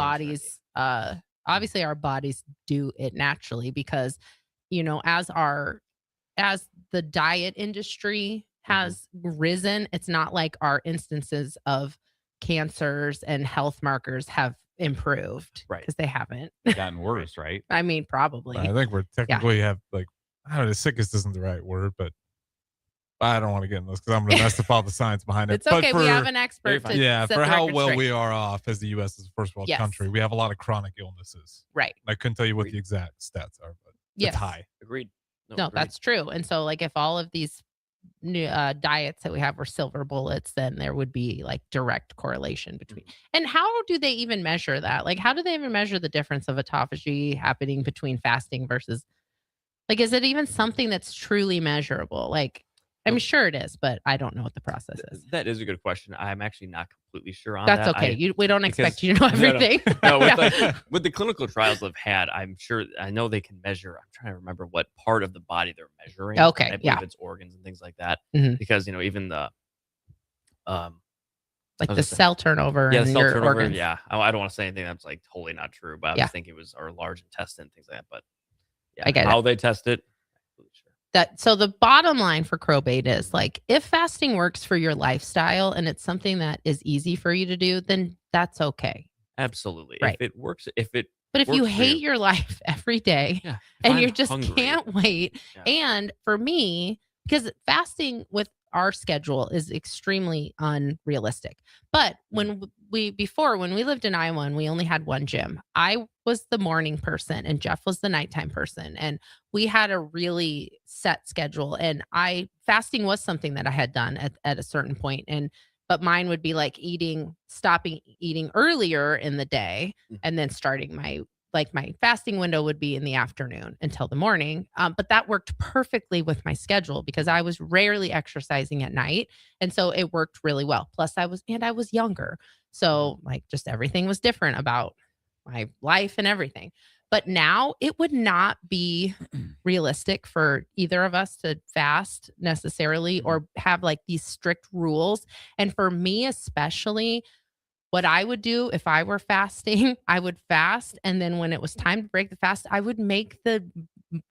J: bodies do it naturally because, as the diet industry has risen, it's not like our instances of cancers and health markers have improved.
U: Right.
J: Because they haven't.
H: Gotten worse, right?
J: I mean, probably.
A: I think we're technically have like, I don't know, sickest isn't the right word, but I don't want to get in this because I'm going to mess up all the science behind it.
J: It's okay. We have an expert to
A: yeah,
J: set
A: for
J: the
A: how
J: record
A: well
J: straight.
A: we are off as the U.S. as a first world
J: Yes.
A: country, we have a lot of chronic illnesses.
J: Right.
A: I couldn't tell you what the exact stats are, but
J: Yes.
A: it's high.
U: Agreed.
J: No, that's true. And so, like, if all of these new diets that we have were silver bullets, then there would be like direct correlation between. And how do they even measure that? Like, how do they even measure the difference of autophagy happening between fasting versus, like, is it even something that's truly measurable? Like, I'm sure it is, but I don't know what the process is.
U: That is a good question. I'm actually not completely sure on
J: That's
U: that.
J: okay. We don't expect you to know
U: No,
J: everything.
U: No, with,
J: Yeah.
U: with the clinical trials they've had, I know they can measure. I'm trying to remember what part of the body they're measuring.
J: Okay,
U: I believe
J: yeah.
U: it's organs and things like that.
J: Mhm.
U: Because even the
J: Like
U: I was
J: the
U: gonna say-
J: cell turnover
U: Yeah,
J: in
U: the cell
J: your
U: turnover.
J: organs.
U: Yeah, I don't want to say anything that's like totally not true, but I
J: Yeah.
U: was thinking it was our large intestine, things like that. But yeah,
J: I get it.
U: how they test it.
J: So the bottom line for Crowbait is like, if fasting works for your lifestyle and it's something that is easy for you to do, then that's okay.
U: Absolutely.
J: Right.
U: If it works,
J: But if you
U: works for
J: hate your life every day
U: if
J: and
U: I'm
J: you just
U: hungry,
J: can't wait, and for me, because fasting with our schedule is extremely unrealistic. But when we lived in Iowa and we only had one gym, I was the morning person and Jeff was the nighttime person. And we had a really set schedule. And fasting was something that I had done at a certain point. But mine would be like stopping eating earlier in the day and then starting my fasting window would be in the afternoon until the morning. But that worked perfectly with my schedule because I was rarely exercising at night. And so it worked really well. Plus I was younger. So like just everything was different about my life and everything. But now it would not be realistic for either of us to fast necessarily or have like these strict rules. And for me, especially, what I would do if I were fasting, I would fast. And then when it was time to break the fast, I would make the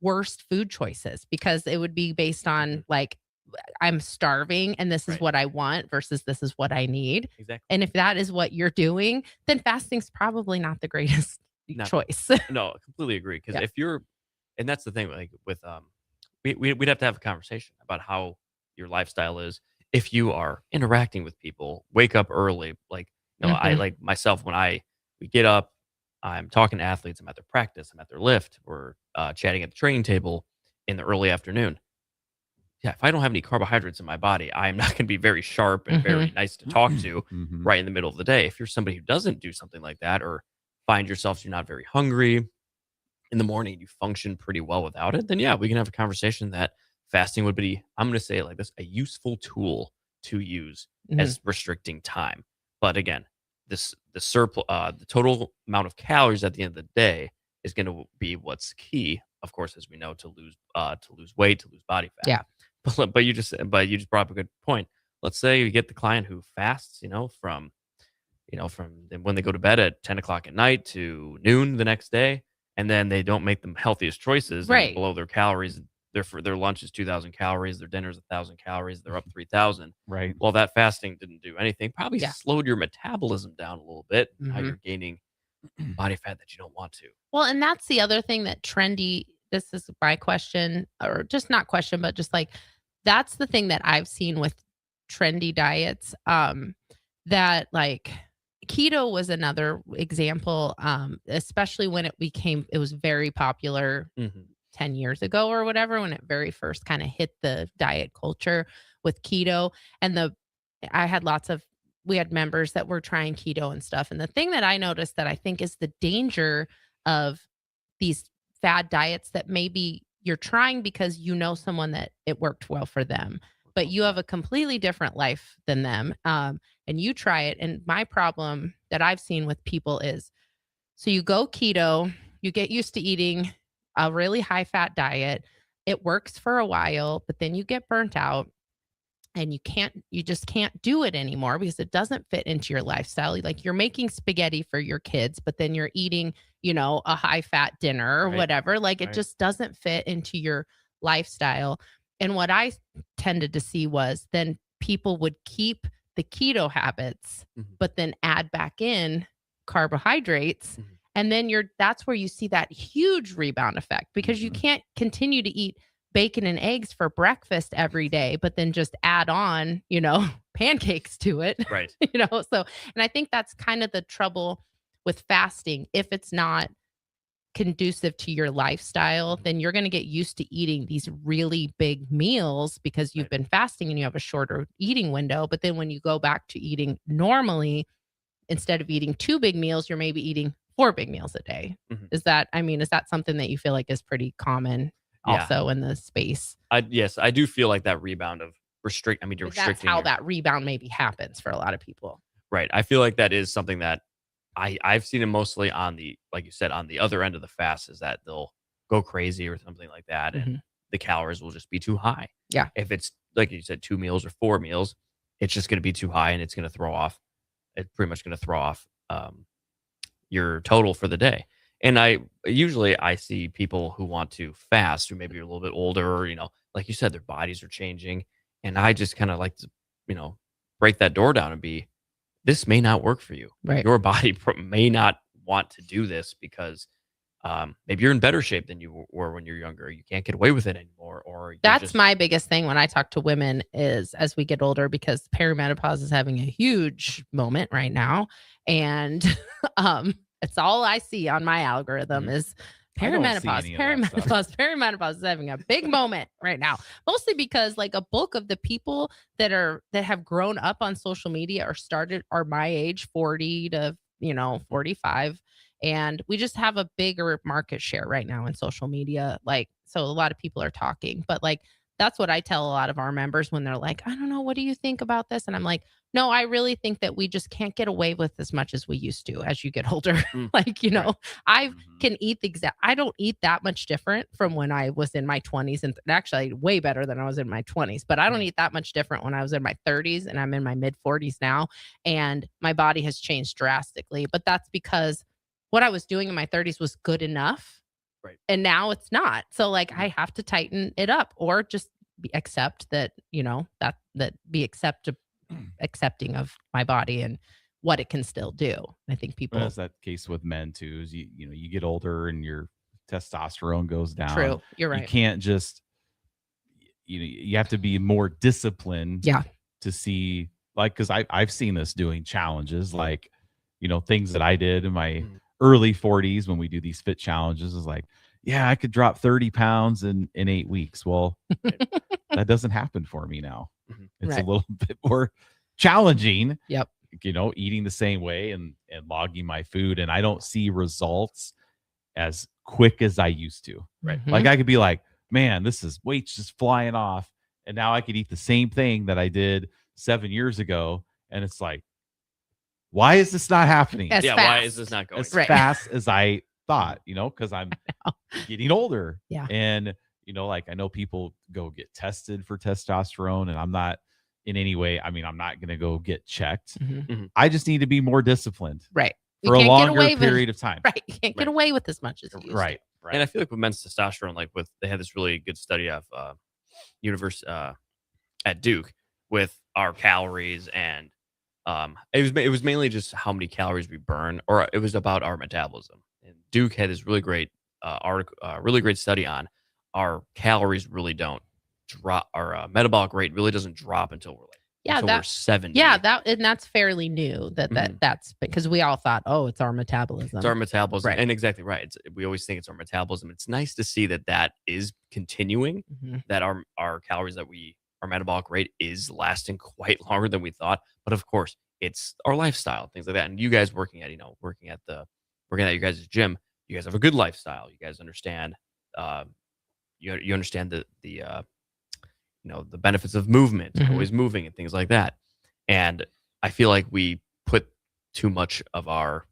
J: worst food choices because it would be based on like, I'm starving and this is what I want versus this is what I need.
U: Exactly.
J: And if that is what you're doing, then fasting's probably not the greatest choice.
U: No, I completely agree. Because
J: Yeah.
U: if you're, and that's the thing, like with we'd have to have a conversation about how your lifestyle is. If you are interacting with people, wake up early, like I like myself when we get up, I'm talking to athletes, I'm at their practice, I'm at their lift, we're chatting at the training table in the early afternoon. Yeah, if I don't have any carbohydrates in my body, I'm not going to be very sharp and very nice to talk to right in the middle of the day. If you're somebody who doesn't do something like that or find yourself you're not very hungry in the morning, you function pretty well without it, then yeah, we can have a conversation that fasting would be, I'm going to say it like this, a useful tool to use as restricting time. But again, the total amount of calories at the end of the day is going to be what's key, of course, as we know, to lose weight, to lose body fat.
J: Yeah.
U: But you just brought up a good point. Let's say you get the client who fasts, from when they go to bed at 10 o'clock at night to noon the next day, and then they don't make the healthiest choices,
J: Right.
U: Below their calories. Their lunch is 2,000 calories. Their dinner is 1,000 calories. They're up 3,000.
H: Right.
U: Well, that fasting didn't do anything. Probably
J: Yeah.
U: slowed your metabolism down a little bit. Now
J: Mhm.
U: you're gaining body fat that you don't want to.
J: Well, and that's the other thing that trendy, this is my question, or just not question, but just like, that's the thing that I've seen with trendy diets, that like keto was another example, especially when it was very popular 10 years ago or whatever, when it very first kind of hit the diet culture with keto. And we had members that were trying keto and stuff. And the thing that I noticed that I think is the danger of these fad diets that maybe you're trying because you know someone that it worked well for them, but you have a completely different life than them. And you try it. And my problem that I've seen with people is, so you go keto, you get used to eating a really high fat diet. It works for a while, but then you get burnt out and you just can't do it anymore because it doesn't fit into your lifestyle. Like you're making spaghetti for your kids, but then you're eating, a high fat dinner or whatever. Like it just doesn't fit into your lifestyle. And what I tended to see was then people would keep the keto habits, but then add back in carbohydrates. And then that's where you see that huge rebound effect, because you can't continue to eat bacon and eggs for breakfast every day, but then just add on, pancakes to it.
U: Right.
J: So, and I think that's kind of the trouble with fasting. If it's not conducive to your lifestyle, then you're going to get used to eating these really big meals because you've been fasting and you have a shorter eating window. But then when you go back to eating normally, instead of eating 2 big meals, you're maybe eating 4 big meals a day. Is that something that you feel like is pretty common also in the space?
U: Yes, I do feel like that rebound of restricting.
J: That's how that rebound maybe happens for a lot of people.
U: Right. I feel like that is something that I've seen it mostly on like you said, on the other end of the fast, is that they'll go crazy or something like that. And the calories will just be too high.
J: Yeah.
U: If it's like you said, 2 meals or 4 meals, it's just going to be too high and it's going to throw off. It's pretty much going to throw off your total for the day. And I see people who want to fast, who maybe are a little bit older, or, like you said, their bodies are changing. And I just kind of like to, break that door down and be, this may not work for you.
J: Right.
U: Your body may not want to do this because maybe you're in better shape than you were when you're younger. You can't get away with it anymore. Or
J: that's my biggest thing when I talk to women is, as we get older, because perimenopause is having a huge moment right now. And it's all I see on my algorithm is perimenopause. Perimenopause is having a big moment right now, mostly because like a bulk of the people that have grown up on social media are my age, 40 to 45, and we just have a bigger market share right now in social media. Like, so a lot of people are talking, but like that's what I tell a lot of our members when they're like, I don't know, what do you think about this? And I'm like, no, I really think that we just can't get away with as much as we used to as you get older. Like, I can eat I don't eat that much different from when I was in my 20s, and actually way better than I was in my 20s, but I don't eat that much different when I was in my 30s, and I'm in my mid 40s now. And my body has changed drastically, but that's because what I was doing in my 30s was good enough.
U: Right.
J: And now it's not. So like I have to tighten it up, or just accept that, be accepting of my body and what it can still do. I think people.
H: Well, that's that case with men too. Is you get older and your testosterone goes down.
J: True, you're right.
H: You can't just you have to be more disciplined.
J: Yeah.
H: To see, like, because I've seen this doing challenges, like things that I did in my early 40s when we do these fit challenges is like, yeah, I could drop 30 pounds in 8 weeks. Well, that doesn't happen for me now. It's a little bit more challenging.
J: Yep.
H: Eating the same way and logging my food. And I don't see results as quick as I used to.
U: Right.
H: Like I could be like, man, this is weight's just flying off. And now I could eat the same thing that I did 7 years ago. And it's like, why is this not happening?
U: Why is this not going
H: as fast as I thought, because I'm getting older.
J: Yeah.
H: And, like I know people go get tested for testosterone, and I'm not in any way, I'm not going to go get checked. I just need to be more disciplined.
J: Right.
H: For a longer period of time.
J: Right. You can't get away with as much as you used to.
H: Right.
U: And I feel like with men's testosterone, like they had this really good study of at Duke with our calories, and it was mainly just how many calories we burn, or it was about our metabolism. And Duke had this really great really great study on our calories really don't drop, our metabolic rate really doesn't drop until we're 70.
J: Yeah, that's fairly new. That's because we all thought, oh, it's our metabolism.
U: It's our metabolism,
J: right.
U: And exactly right. We always think it's our metabolism. It's nice to see that is continuing. That our calories our metabolic rate is lasting quite longer than we thought. But of course, it's our lifestyle, things like that. And you guys working at your guys' gym, you guys have a good lifestyle. You guys understand, you understand the the benefits of movement, always moving and things like that. And I feel like we put too much of our,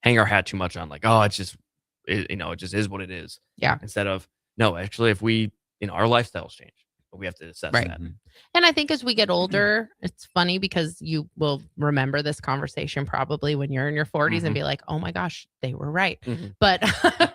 U: hang our hat too much on like, oh, it just is what it is.
J: Yeah.
U: Instead of, no, actually, if we, our lifestyles change, but we have to assess that.
J: And I think as we get older, it's funny because you will remember this conversation probably when you're in your 40s and be like, oh my gosh, they were right. But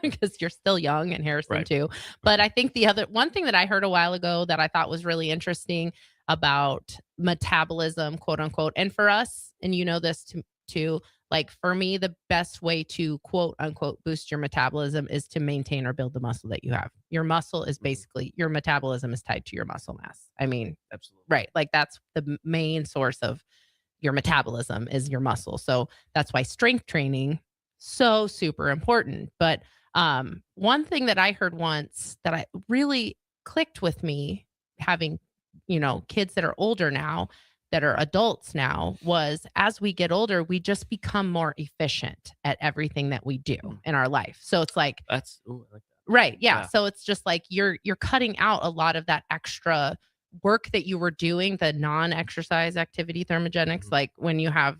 J: because you're still young, and Harrison too. But I think the other one thing that I heard a while ago that I thought was really interesting about metabolism, quote unquote, and for us, and this too, like for me, the best way to quote unquote boost your metabolism is to maintain or build the muscle that you have. Your muscle is basically, your metabolism is tied to your muscle mass. I mean,
U: absolutely.
J: Right. Like that's the main source of your metabolism is your muscle. So that's why strength training so super important. But one thing that I heard once that I really clicked with me, having, kids that are older now, that are adults now, was as we get older, we just become more efficient at everything that we do in our life. So it's like,
U: I like that.
J: Right. Yeah. So it's just like you're cutting out a lot of that extra work that you were doing, the non-exercise activity thermogenics. Like when you have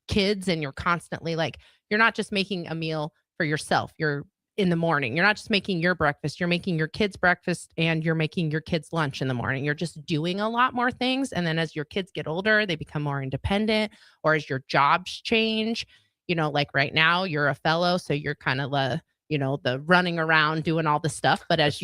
J: kids and you're constantly like, you're not just making a meal for yourself. You're in the morning. You're not just making your breakfast, you're making your kids breakfast and you're making your kids lunch in the morning. You're just doing a lot more things. And then as your kids get older, they become more independent, or as your jobs change, like right now you're a fellow. So you're kind of the running around doing all the stuff. But as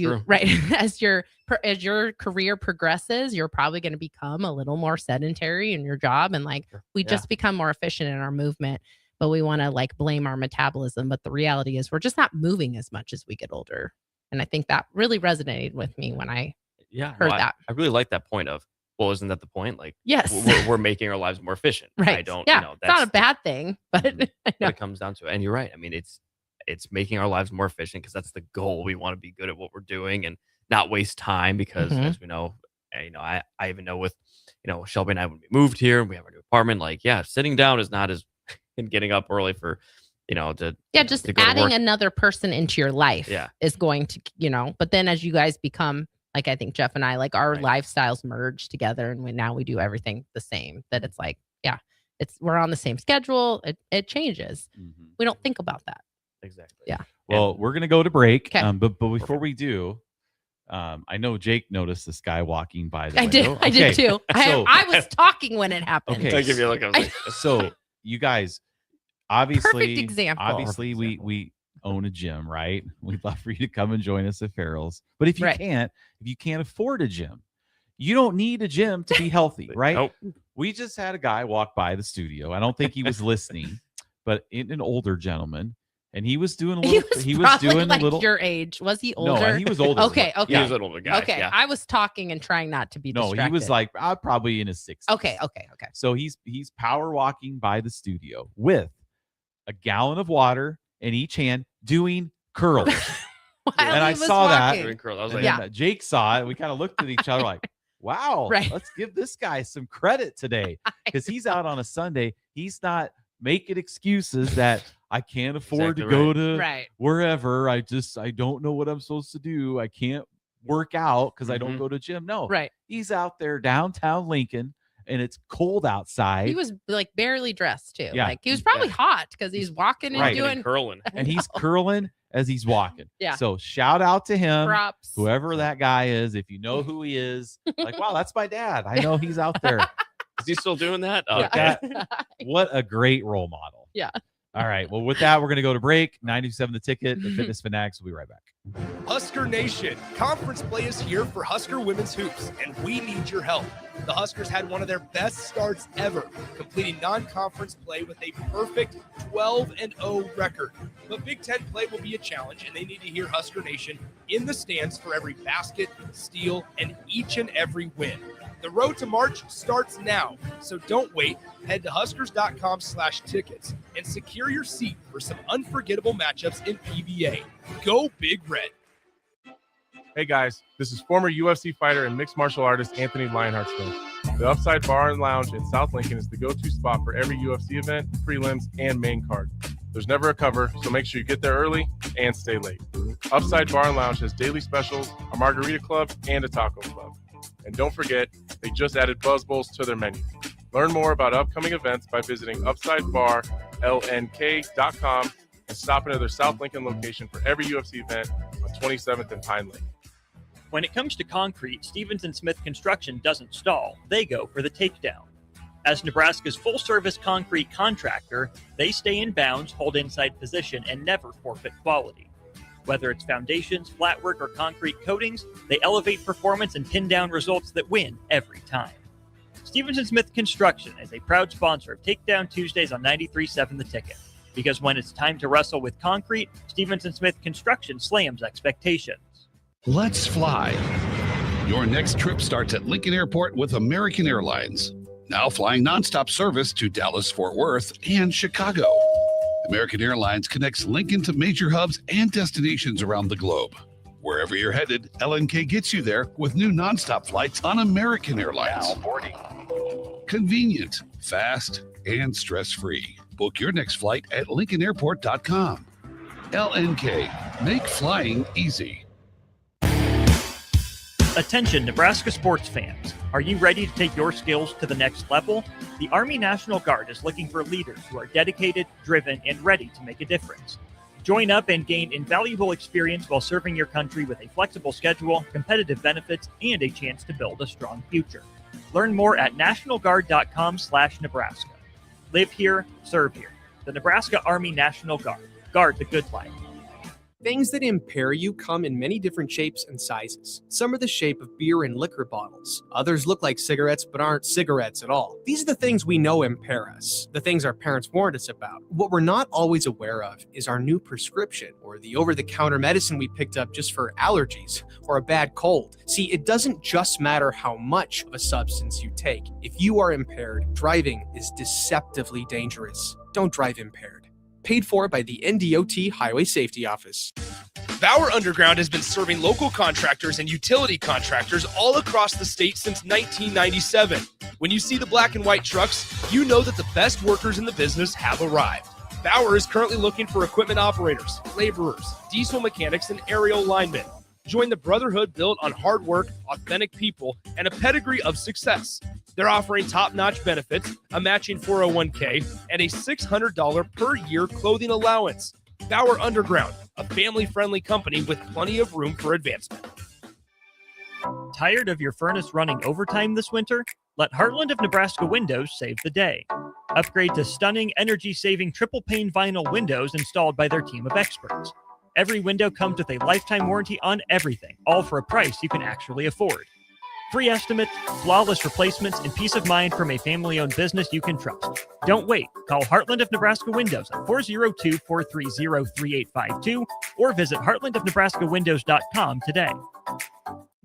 J: as your career progresses, you're probably going to become a little more sedentary in your job. And like, we just become more efficient in our movement. But we want to like blame our metabolism. But the reality is we're just not moving as much as we get older. And I think that really resonated with me when I heard that.
U: I really like that point of, well, isn't that the point? Like,
J: yes,
U: we're making our lives more efficient.
J: Right.
U: I don't,
J: that's not a bad thing, but
U: it comes down to it. And you're right. I mean, it's making our lives more efficient because that's the goal. We want to be good at what we're doing and not waste time because as we know, I even know with, Shelby and I, when we moved here and we have our new apartment, like, sitting down is not as, and getting up early for,
J: just adding another person into your life is going to, but then as you guys become, like, I think Jeff and I, like our lifestyles merge together and now we do everything the same, that it's like, we're on the same schedule. It changes. We don't think about that.
U: Exactly.
J: Yeah.
H: Well, we're going to go to break. But before we do, I know Jake noticed this guy walking by.
J: I did too. I was talking when it happened.
H: Okay.
U: I give you a look. I was like,
H: so you guys, obviously,
J: perfect example.
H: Obviously, we own a gym, right? We'd love for you to come and join us at Farrell's. But if you can't afford a gym, you don't need a gym to be healthy, right?
U: Nope.
H: We just had a guy walk by the studio. I don't think he was listening, but an older gentleman. And he was doing a little. He was doing
J: like
H: a little.
J: Your age, was he older?
H: No, he was older.
J: Okay.
U: He was an older guy.
J: Okay, I was talking and trying not to be distracted.
H: No, he was like probably in his 60s.
J: Okay.
H: So he's power walking by the studio with a gallon of water in each hand, doing curls. And I saw that.
U: I was
H: And
U: like,
H: then Jake saw it. We kind of looked at each other like, "Wow, let's give this guy some credit today because he's out on a Sunday. He's not making excuses that." I can't afford to go to wherever. I don't know what I'm supposed to do. I can't work out because I don't go to gym. No, he's out there downtown Lincoln and it's cold outside.
J: He was like barely dressed too.
H: Yeah.
J: Like he was probably hot because he's walking and doing
U: curling.
H: And he's curling as he's walking.
J: Yeah.
H: So shout out to him.
J: Props.
H: Whoever that guy is, if you know who he is, like, wow, that's my dad. I know he's out there.
U: Is he still doing that?
H: What a great role model.
J: Yeah.
H: All right. Well, with that, we're going to go to break. 97 The Ticket, the Fitness Fanatics. We'll be right back.
C: Husker Nation, conference play is here for Husker Women's Hoops, and we need your help. The Huskers had one of their best starts ever, completing non-conference play with a perfect 12-0 record. But Big Ten play will be a challenge, and they need to hear Husker Nation in the stands for every basket, steal, and each and every win. The road to March starts now, so don't wait. Head to huskers.com/tickets and secure your seat for some unforgettable matchups in PBA. Go Big Red.
E: Hey guys, this is former UFC fighter and mixed martial artist Anthony Lionheart Smith. The Upside Bar and Lounge in South Lincoln is the go-to spot for every UFC event, prelims, and main card. There's never a cover, so make sure you get there early and stay late. Upside Bar and Lounge has daily specials, a margarita club, and a taco club. And don't forget, they just added Buzz Bowls to their menu. Learn more about upcoming events by visiting UpsideBarLNK.com and stop into their South Lincoln location for every UFC event on 27th and Pine Lake.
D: When it comes to concrete, Stevens & Smith Construction doesn't stall. They go for the takedown. As Nebraska's full-service concrete contractor, they stay in bounds, hold inside position, and never forfeit quality. Whether it's foundations, flatwork, or concrete coatings, they elevate performance and pin down results that win every time. Stevens & Smith Construction is a proud sponsor of Takedown Tuesdays on 93.7 The Ticket. Because when it's time to wrestle with concrete, Stevens & Smith Construction slams expectations.
O: Let's fly. Your next trip starts at Lincoln Airport with American Airlines. Now flying nonstop service to Dallas, Fort Worth, and Chicago. American Airlines connects Lincoln to major hubs and destinations around the globe. Wherever you're headed, LNK gets you there with new nonstop flights on American Airlines.
G: Now boarding.
O: Convenient, fast, and stress-free. Book your next flight at LincolnAirport.com. LNK, make flying easy.
D: Attention Nebraska sports fans. Are you ready to take your skills to the next level? The Army National Guard is looking for leaders who are dedicated, driven, and ready to make a difference. Join up and gain invaluable experience while serving your country with a flexible schedule, competitive benefits, and a chance to build a strong future. Learn more at nationalguard.com/Nebraska. Live here, serve here. The Nebraska Army National Guard. Guard the good life.
C: Things that impair you come in many different shapes and sizes. Some are the shape of beer and liquor bottles. Others look like cigarettes but aren't cigarettes at all. These are the things we know impair us, the things our parents warned us about. What we're not always aware of is our new prescription, or the over-the-counter medicine we picked up just for allergies or a bad cold. See, it doesn't just matter how much of a substance you take. If you are impaired, driving is deceptively dangerous. Don't drive impaired. Paid for by the NDOT Highway Safety Office. Bauer Underground has been serving local contractors and utility contractors all across the state since 1997. When you see the black and white trucks, you know that the best workers in the business have arrived. Bauer is currently looking for equipment operators, laborers, diesel mechanics, and aerial linemen. Join the brotherhood built on hard work, authentic people, and a pedigree of success. They're offering top-notch benefits, a matching 401k, and a $600 per year clothing allowance. Bauer Underground, a family-friendly company with plenty of room for advancement.
D: Tired of your furnace running overtime this winter? Let Heartland of Nebraska Windows save the day. Upgrade to stunning, energy-saving triple-pane vinyl windows installed by their team of experts. Every window comes with a lifetime warranty on everything, all for a price you can actually afford. Free estimates, flawless replacements, and peace of mind from a family-owned business you can trust. Don't wait. Call Heartland of Nebraska Windows at 402-430-3852 or visit heartlandofnebraskawindows.com today.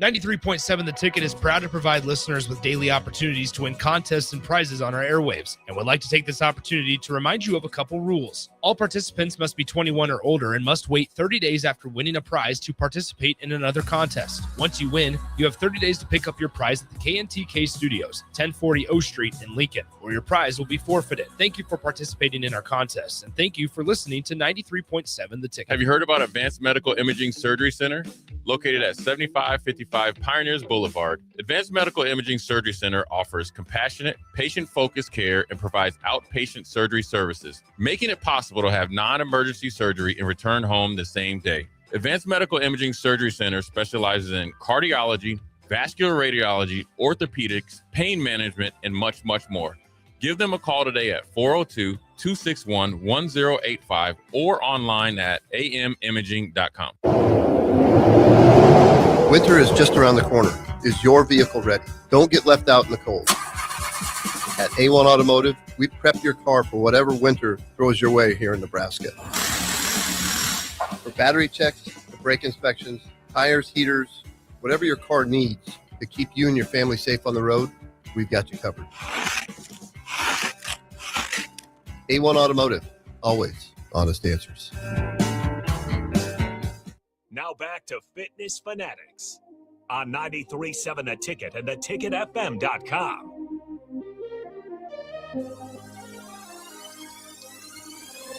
C: 93.7 The Ticket is proud to provide listeners with daily opportunities to win contests and prizes on our airwaves, and would like to take this opportunity to remind you of a couple rules. All participants must be 21 or older and must wait 30 days after winning a prize to participate in another contest. Once you win, you have 30 days to pick up your prize at the KNTK Studios, 1040 O Street in Lincoln, or your prize will be forfeited. Thank you for participating in our contests, and thank you for listening to 93.7 The Ticket.
S: Have you heard about Advanced Medical Imaging Surgery Center? Located at 7555 Pioneers Boulevard, Advanced Medical Imaging Surgery Center offers compassionate, patient-focused care and provides outpatient surgery services, making it possible to have non-emergency surgery and return home the same day. Advanced Medical Imaging Surgery Center specializes in cardiology, vascular radiology, orthopedics, pain management, and much, much more. Give them a call today at 402-261-1085 or online at amimaging.com.
V: Winter is just around the corner. Is your vehicle ready? Don't get left out in the cold. At A1 Automotive, we prep your car for whatever winter throws your way here in Nebraska. For battery checks, brake inspections, tires, heaters, whatever your car needs to keep you and your family safe on the road, we've got you covered. A1 Automotive, always honest answers.
G: Now back to Fitness Fanatics on 93.7 The Ticket and theticketfm.com.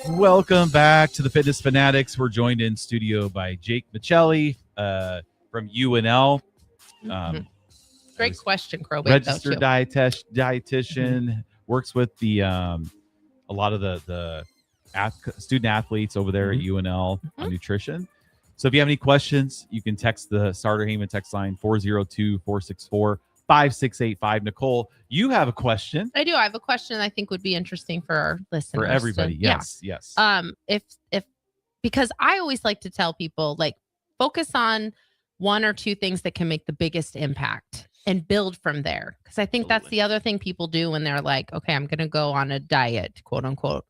H: Welcome back to the Fitness Fanatics. We're joined in studio by Jake Michelli from UNL.
J: Great question, Crowbait.
H: Registered dietitian, works with the a lot of the student athletes over there at UNL on nutrition. So if you have any questions, you can text the Starter Heyman text line 402-464-5685. Nicole, you have a question.
J: I do. I have a question I think would be interesting for our listeners.
H: For everybody. Yes.
J: If because I always like to tell people, like, focus on one or two things that can make the biggest impact and build from there. Because I think that's the other thing people do when they're like, okay, I'm going to go on a diet, quote unquote,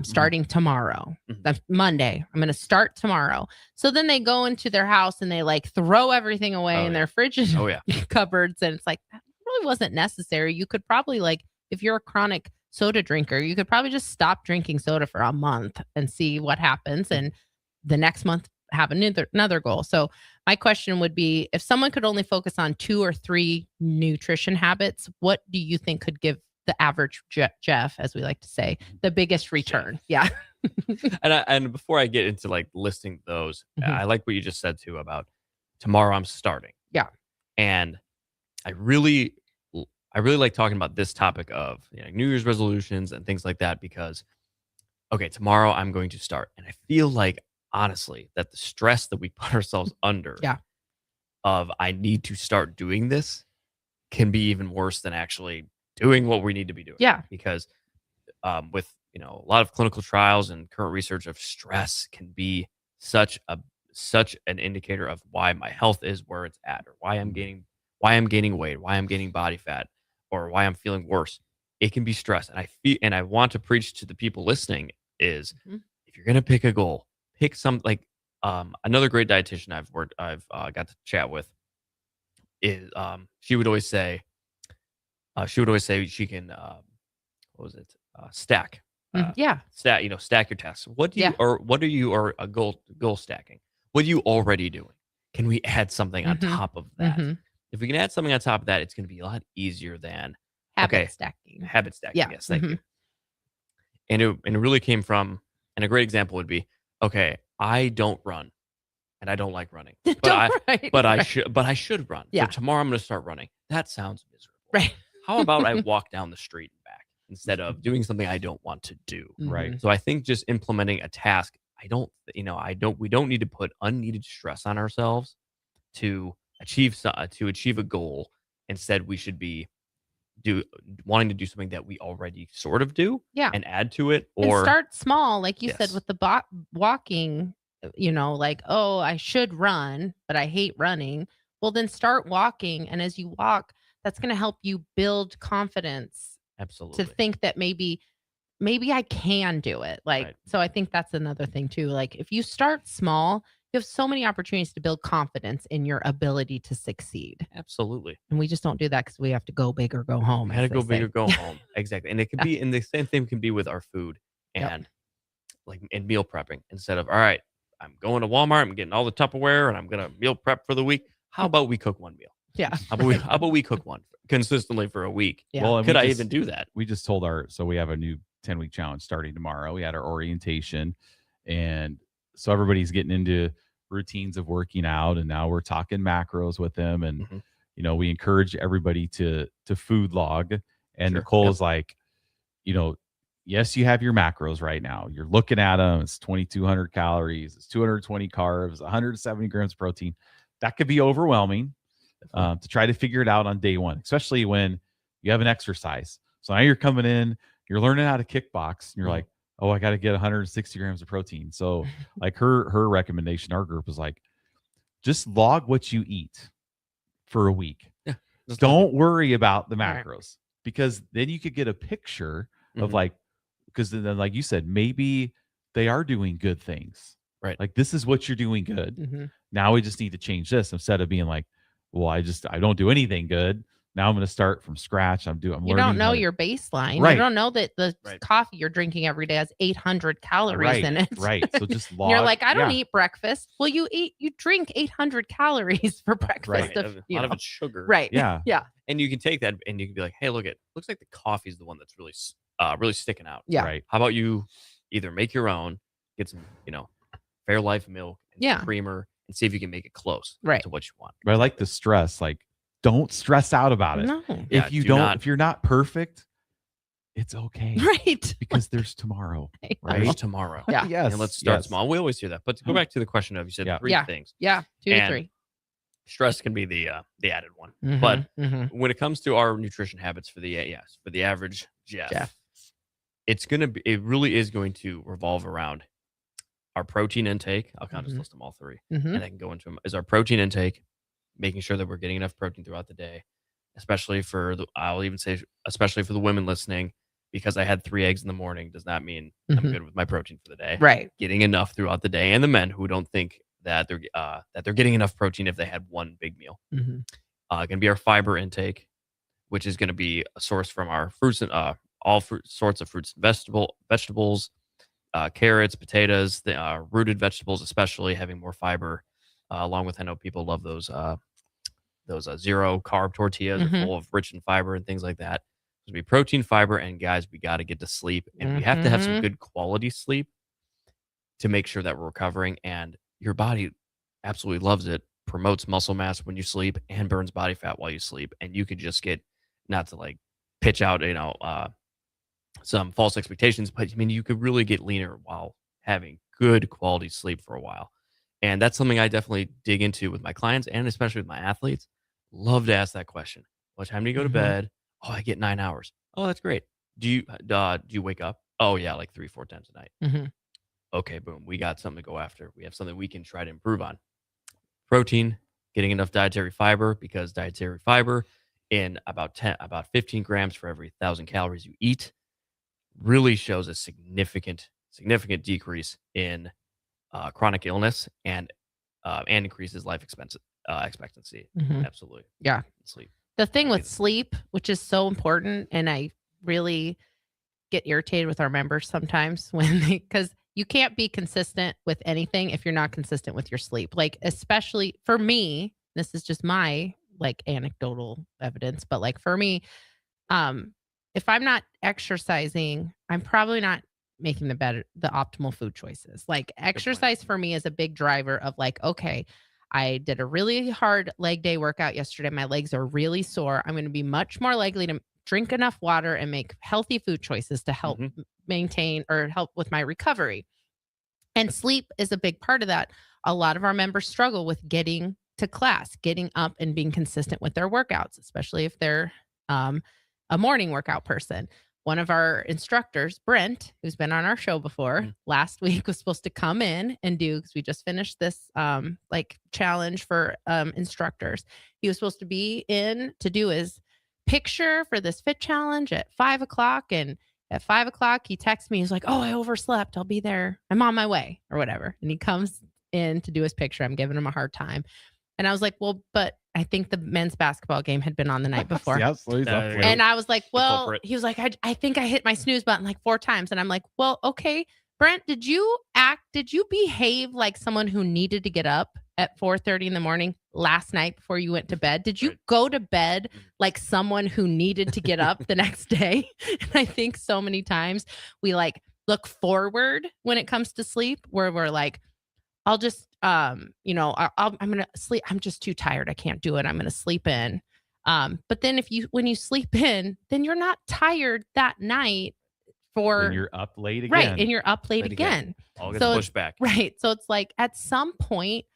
J: starting tomorrow. That's Monday. I'm going to start tomorrow. So then they go into their house and they like throw everything away in their fridge and cupboards. And it's like, that really wasn't necessary. You could probably, like, if you're a chronic soda drinker, you could probably just stop drinking soda for a month and see what happens. And the next month have another goal. So my question would be, if someone could only focus on 2 or 3 nutrition habits, what do you think could give the average Jeff, as we like to say, the biggest return? Yeah.
U: and before I get into like listing those, I like what you just said too about tomorrow I'm starting.
J: Yeah.
U: And I really like talking about this topic of New Year's resolutions and things like that, because okay, tomorrow I'm going to start. And I feel like, honestly, that the stress that we put ourselves under of I need to start doing this can be even worse than actually doing what we need to be doing.
J: Yeah.
U: Because with a lot of clinical trials and current research of stress can be such an indicator of why my health is where it's at, or why I'm gaining weight, why I'm gaining body fat, or why I'm feeling worse. It can be stress. And I want to preach to the people listening is if you're going to pick a goal, pick some, like another great dietitian I've got to chat with is she would always say she can stack stack your tasks. What do you or a goal stacking? What are you already doing? Can we add something on top of that? If we can add something on top of that, it's going to be a lot easier than
J: habit stacking.
U: Yes, thank you. And it really came from, and a great example would be, okay, I don't run, and I don't like running, but I should run.
J: Yeah.
U: So tomorrow I'm going to start running. That sounds miserable.
J: Right.
U: How about I walk down the street and back instead of doing something I don't want to do?
H: Right.
U: So I think just implementing a task, we don't need to put unneeded stress on ourselves to achieve a goal. Instead, we should be wanting to do something that we already sort of do and add to it, or
J: and start small, like you said with the walking, like, oh, I should run, but I hate running. Well, then start walking. And as you walk, that's going to help you build confidence.
U: Absolutely.
J: To think that maybe I can do it. Like, so I think that's another thing too. Like, if you start small, you have so many opportunities to build confidence in your ability to succeed.
U: Absolutely.
J: And we just don't do that because we have to go big or go home.
U: We had to go big or go home. Exactly. And it can be, and the same thing can be with our food and and meal prepping. Instead of, all right, I'm going to Walmart, I'm getting all the Tupperware and I'm going to meal prep for the week. How about we cook one meal?
J: Yeah.
U: How about we cook one consistently for a week?
J: Yeah.
H: Well,
U: could I even do that?
H: We just told so we have a new 10-week challenge starting tomorrow. We had our orientation, and so everybody's getting into routines of working out, and now we're talking macros with them, and we encourage everybody to food log. And Nicole's like, yes, you have your macros right now. You're looking at them. It's 2,200 calories. It's 220 carbs, 170 grams of protein. That could be overwhelming to try to figure it out on day one, especially when you have an exercise. So now you're coming in, you're learning how to kickbox, and you're like, oh, I got to get 160 grams of protein. So like her recommendation, our group was like, just log what you eat for a week.
U: Yeah.
H: Don't worry about the macros, because then you could get a picture of because then, like you said, maybe they are doing good things.
U: Right.
H: Like, this is what you're doing good. Now we just need to change this, instead of being like, well, I don't do anything good. Now I'm going to start from scratch.
J: You don't know your baseline.
H: Right.
J: You don't know that the coffee you're drinking every day has 800 calories in it.
H: Right. So just log.
J: You're like, I don't eat breakfast. Well, you drink 800 calories for breakfast.
U: Right. A lot of it's sugar.
J: Right.
H: Yeah.
J: Yeah.
U: And you can take that and you can be like, hey, looks like the coffee is the one that's really, really sticking out.
J: Yeah.
H: Right.
U: How about you either make your own, get some, Fairlife milk and some
J: Yeah.
U: creamer, and see if you can make it close
J: Right.
U: to what you want.
H: But I like the stress. Like, don't stress out about it.
J: No.
U: Yeah,
H: If you
U: do
H: don't,
U: not-
H: if you're not perfect, it's okay.
J: Right.
H: Because there's tomorrow.
U: There's
H: Right?
U: tomorrow.
J: Yeah.
H: Yes.
U: And let's start
H: yes.
U: small. We always hear that. But to go back to the question of, you said
H: Yeah.
U: 3
J: Yeah.
U: things.
J: Yeah. 2 to
U: And
J: 3.
U: Stress can be the added one.
J: Mhm,
U: But
J: mhm.
U: when it comes to our nutrition habits for the average Jeff, it really is going to revolve around our protein intake. I'll kind of just list them all 3,
J: Mhm.
U: and I can go into them. Is our protein intake, making sure that we're getting enough protein throughout the day, especially for the women listening, because I had 3 eggs in the morning does not mean I'm
J: Mhm.
U: good with my protein for the day.
J: Right.
U: Getting enough throughout the day, and the men who don't think that they're getting enough protein if they had one big meal.
J: Mhm.
U: Going to be our fiber intake, which is going to be a source from our fruits and all sorts of fruits and vegetables, carrots, potatoes, the rooted vegetables, especially having more fiber. Along with, I know people love those 0 carb tortillas,
J: Mhm.
U: are full of rich in fiber and things like that. There's going to be protein, fiber, and guys, we got to get to sleep, and we have to have some
J: Mhm.
U: good quality sleep to make sure that we're recovering. And your body absolutely loves it. Promotes muscle mass when you sleep and burns body fat while you sleep. And you could just get, not to like pitch out, some false expectations, but I mean, you could really get leaner while having good quality sleep for a while. And that's something I definitely dig into with my clients and especially with my athletes. Love to ask that question. What time do you go to
J: Mhm.
U: bed? Oh, I get 9 hours. Oh, that's great. Do you wake up? Oh yeah, like 3-4 times a night.
J: Mhm.
U: Okay, boom. We got something to go after. We have something we can try to improve on. Protein, getting enough dietary fiber, because dietary fiber in about 15 grams for every 1,000 calories you eat really shows a significant decrease in chronic illness and increases life expectancy.
J: Mhm.
U: Absolutely.
J: Yeah.
U: Sleep.
J: The thing with sleep, which is so important, and I really get irritated with our members sometimes because you can't be consistent with anything if you're not consistent with your sleep. Like, especially for me, this is just my like anecdotal evidence, but like for me, if I'm not exercising, I'm probably not making the optimal food choices. Like, exercise for me is a big driver of like, okay, I did a really hard leg day workout yesterday. My legs are really sore. I'm going to be much more likely to drink enough water and make healthy food choices to help maintain or help with my recovery. And sleep is a big part of that. A lot of our members struggle with getting to class, getting up and being consistent with their workouts, especially if they're a morning workout person. One of our instructors, Brent, who's been on our show before, last week was supposed to come in and do, because we just finished this like challenge for instructors. He was supposed to be in to do his picture for this fit challenge at 5:00. And at 5:00, he texts me. He's like, "Oh, I overslept. I'll be there. I'm on my way," or whatever. And he comes in to do his picture. I'm giving him a hard time. And I was like, "Well, but I think the men's basketball game had been on the night before."
H: Yeah, so he's up late.
J: And I was like, well,
U: culprit.
J: he was like, I think I hit my snooze button like 4 times. And I'm like, well, okay, Brent, did you behave like someone who needed to get up at 4:30 in the morning last night before you went to bed? Did you go to bed like someone who needed to get up the next day? And I think so many times we like look forward when it comes to sleep, where we're like, I'll just, I'm going to sleep. I'm just too tired. I can't do it. I'm going to sleep in. But then when you sleep in, then you're not tired that night
H: When you're up late again.
J: right. And you're up late
U: Late
J: again.
U: All gets
J: So
U: pushed back.
J: Right. So it's like at some point,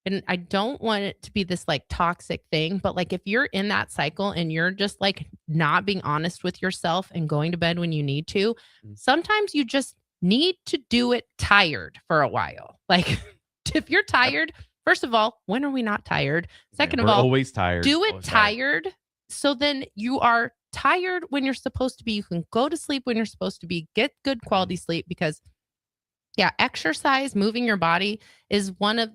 J: and I don't want it to be this like toxic thing, but like if you're in that cycle and you're just like not being honest with yourself and going to bed when you need to, sometimes you just need to do it tired for a while. Like if you're tired, first of all, when are we not tired? Second of
H: We're
J: all,
H: always tired.
J: do it
H: Always tired.
J: tired. So then you are tired when you're supposed to be. You can go to sleep when you're supposed to be. Get good quality sleep, because exercise, moving your body is one of,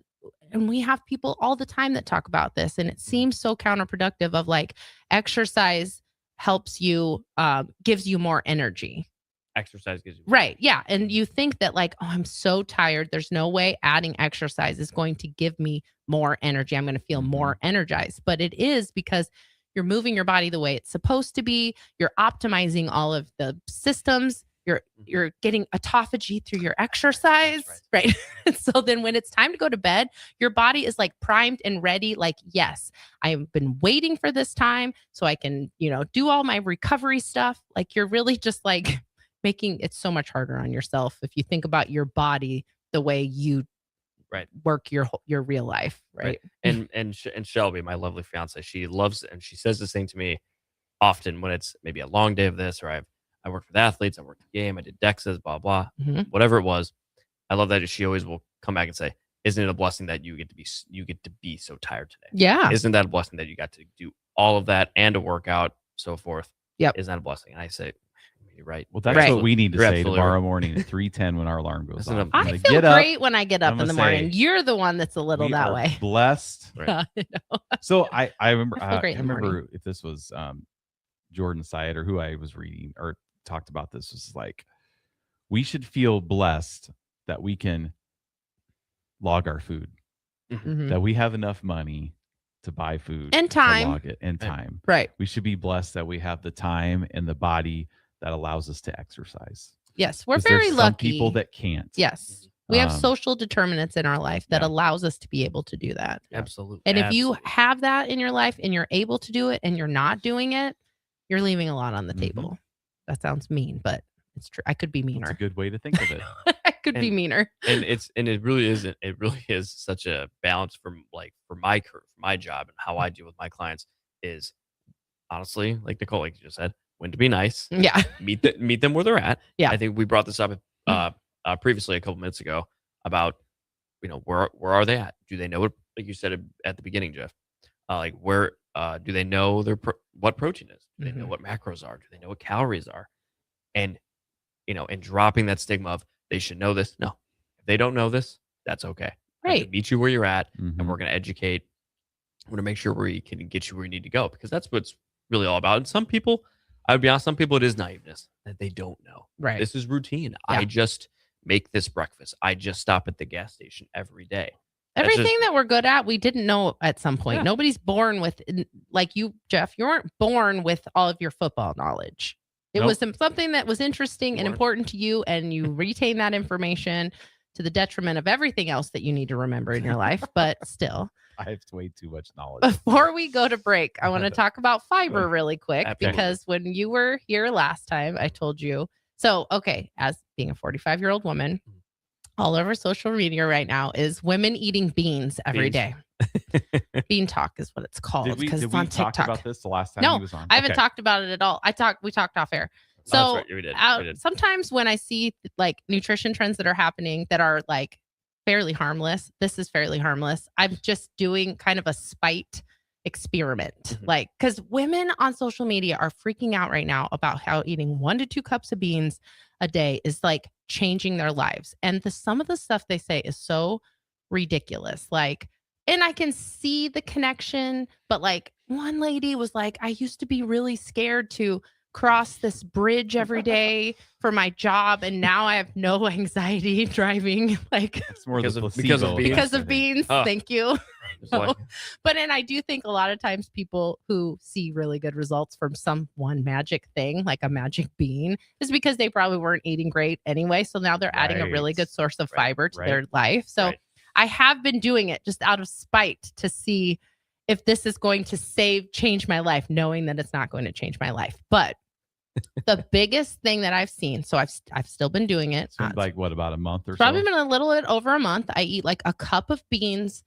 J: and we have people all the time that talk about this, and it seems so counterproductive of like exercise helps you, gives you more energy.
U: Exercise gives you
J: Right. Yeah. And you think that like, oh, I'm so tired. There's no way adding exercise is going to give me more energy. I'm going to feel more energized. But it is because you're moving your body the way it's supposed to be. You're optimizing all of the systems. you're getting autophagy through your exercise, right? So then when it's time to go to bed, your body is like primed and ready. Like, yes, I've been waiting for this time so I can, do all my recovery stuff. Like, you're really just like making it so much harder on yourself if you think about your body the way you work your real life, right?
U: And Shelby, my lovely fiance, she loves, and she says this thing to me often when it's maybe a long day of this, or I worked with athletes, I worked the game, I did DEXAs, blah blah, whatever it was. I love that she always will come back and say, "Isn't it a blessing that you get to be so tired today?
J: Yeah,
U: isn't that a blessing that you got to do all of that and to work out, so forth?
J: Yep,
U: isn't that a blessing?" And I say, "You're right."
H: Well, that's what we need to say tomorrow morning at 3:10 when our alarm goes off.
J: I feel great when I get up in the morning. You're the one that's a little that way.
H: Blessed.
J: Right.
H: So I remember. I
J: great in the
H: remember
J: morning.
H: if this was Jordan Syatt or who I was reading or talked about this, was like, we should feel blessed that we can log our food, that we have enough money to buy food
J: and time,
H: to log it, and time.
J: Right.
H: We should be blessed that we have the time and the body that allows us to exercise.
J: Yes, we're
H: 'Cause
J: very
H: there's
J: lucky.
H: Some people that can't.
J: Yes. We have social determinants in our life that allows us to be able to do that.
U: Absolutely.
J: And if you have that in your life and you're able to do it and you're not doing it, you're leaving a lot on the table. That sounds mean, but it's true. I could be meaner.
H: It's a good way to think of it.
J: I could be meaner.
U: And it really isn't. It really is such a balance for my job and how I deal with my clients is honestly, like Nicole, like you just said, when to be nice.
J: Yeah.
U: Meet them where they're at.
J: Yeah.
U: I think we brought this up previously a couple minutes ago about, where are they at? Do they know it? Like you said at the beginning, Jeff, like where, do they know what protein is? Do they know what macros are? Do they know what calories are? And, and dropping that stigma of they should know this. No, if they don't know this, that's okay.
J: Right.
U: Meet you where you're at, and we're going to educate. We're going to make sure we can get you where you need to go, because that's what's really all about. And some people, I would be honest, some people it is naiveness that they don't know.
J: Right.
U: This is routine.
J: Yeah.
U: I just make this breakfast. I just stop at the gas station every day.
J: Everything that we're good at, we didn't know at some point.
U: Yeah.
J: Nobody's born with, like you, Jeff, you weren't born with all of your football knowledge. It was something that was interesting and important to you, and you retain that information to the detriment of everything else that you need to remember in your life. But still,
H: I have way too much knowledge.
J: Before we go to break, I want to talk about fiber really quick, because when you were here last time, I told you. So, okay, as being a 45-year-old woman, all over social media right now is women eating beans every day. Bean talk is what it's called, because it's on TikTok.
H: Talk about this the last time he was on?
J: I haven't talked about it at all. We talked off air. So
U: that's right. We did.
J: Sometimes when I see like nutrition trends that are happening that are like fairly harmless, this is fairly harmless. I'm just doing kind of a spite experiment. Like, because women on social media are freaking out right now about how eating 1 to 2 cups of beans a day is like changing their lives. And some of the stuff they say is so ridiculous. Like, and I can see the connection, but like one lady was like, I used to be really scared to cross this bridge every day for my job, and now I have no anxiety driving. Like,
H: it's more because
J: of beans.
U: Oh.
J: Thank you. But and I do think a lot of times people who see really good results from some one magic thing, like a magic bean, is because they probably weren't eating great anyway. So now they're adding a really good source of fiber to their life. So I have been doing it just out of spite to see if this is going to change my life, knowing that it's not going to change my life. But the biggest thing that I've seen, so I've still been doing it.
H: Like what, about a month or so?
J: Probably been a little bit over a month. I eat like a cup of beans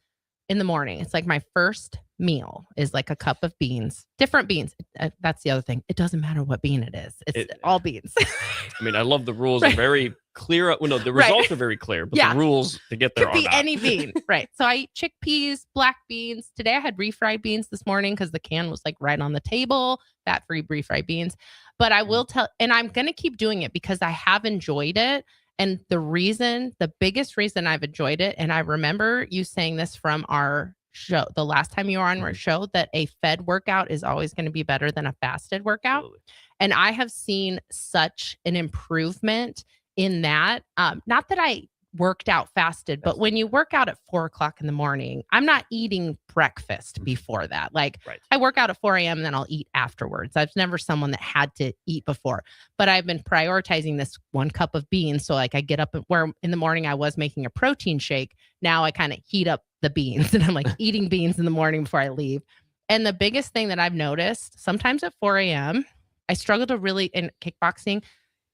J: in the morning. It's like my first meal is like a cup of beans, different beans. That's the other thing. It doesn't matter what bean it is. It's all beans.
U: I mean, I love the rules are very clear. Well, no, the results are very clear, but the rules to get there
J: could be any bean. Right. So I eat chickpeas, black beans. Today I had refried beans this morning because the can was like right on the table, fat-free refried beans. But I will tell, and I'm going to keep doing it because I have enjoyed it. And the biggest reason I've enjoyed it, and I remember you saying this from our show, the last time you were on our show, that a fed workout is always going to be better than a fasted workout. Absolutely. And I have seen such an improvement in that. Not that I worked out, fasted. But when you work out at 4:00 in the morning, I'm not eating breakfast before that. Like I work out at 4 a.m. and then I'll eat afterwards. I was never someone that had to eat before, but I've been prioritizing this 1 cup of beans. So like I get up where in the morning I was making a protein shake. Now I kind of heat up the beans and I'm like eating beans in the morning before I leave. And the biggest thing that I've noticed, sometimes at 4 a.m., I struggle to really, in kickboxing,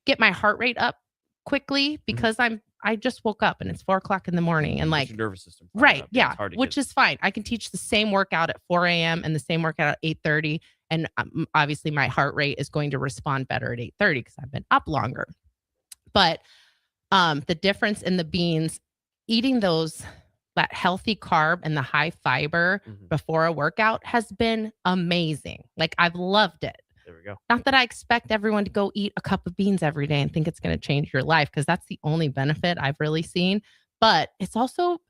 J: get my heart rate up quickly because I just woke up and it's 4:00 in the morning and like
U: your nervous system.
J: Right. Yeah. Which is fine. I can teach the same workout at 4 a.m. and the same workout at 8:30. And obviously my heart rate is going to respond better at 8:30 because I've been up longer. But the difference in the beans, eating that healthy carb and the high fiber before a workout has been amazing. Like I've loved it.
U: There we go.
J: Not that I expect everyone to go eat a cup of beans every day and think it's going to change your life, because that's the only benefit I've really seen. But it's also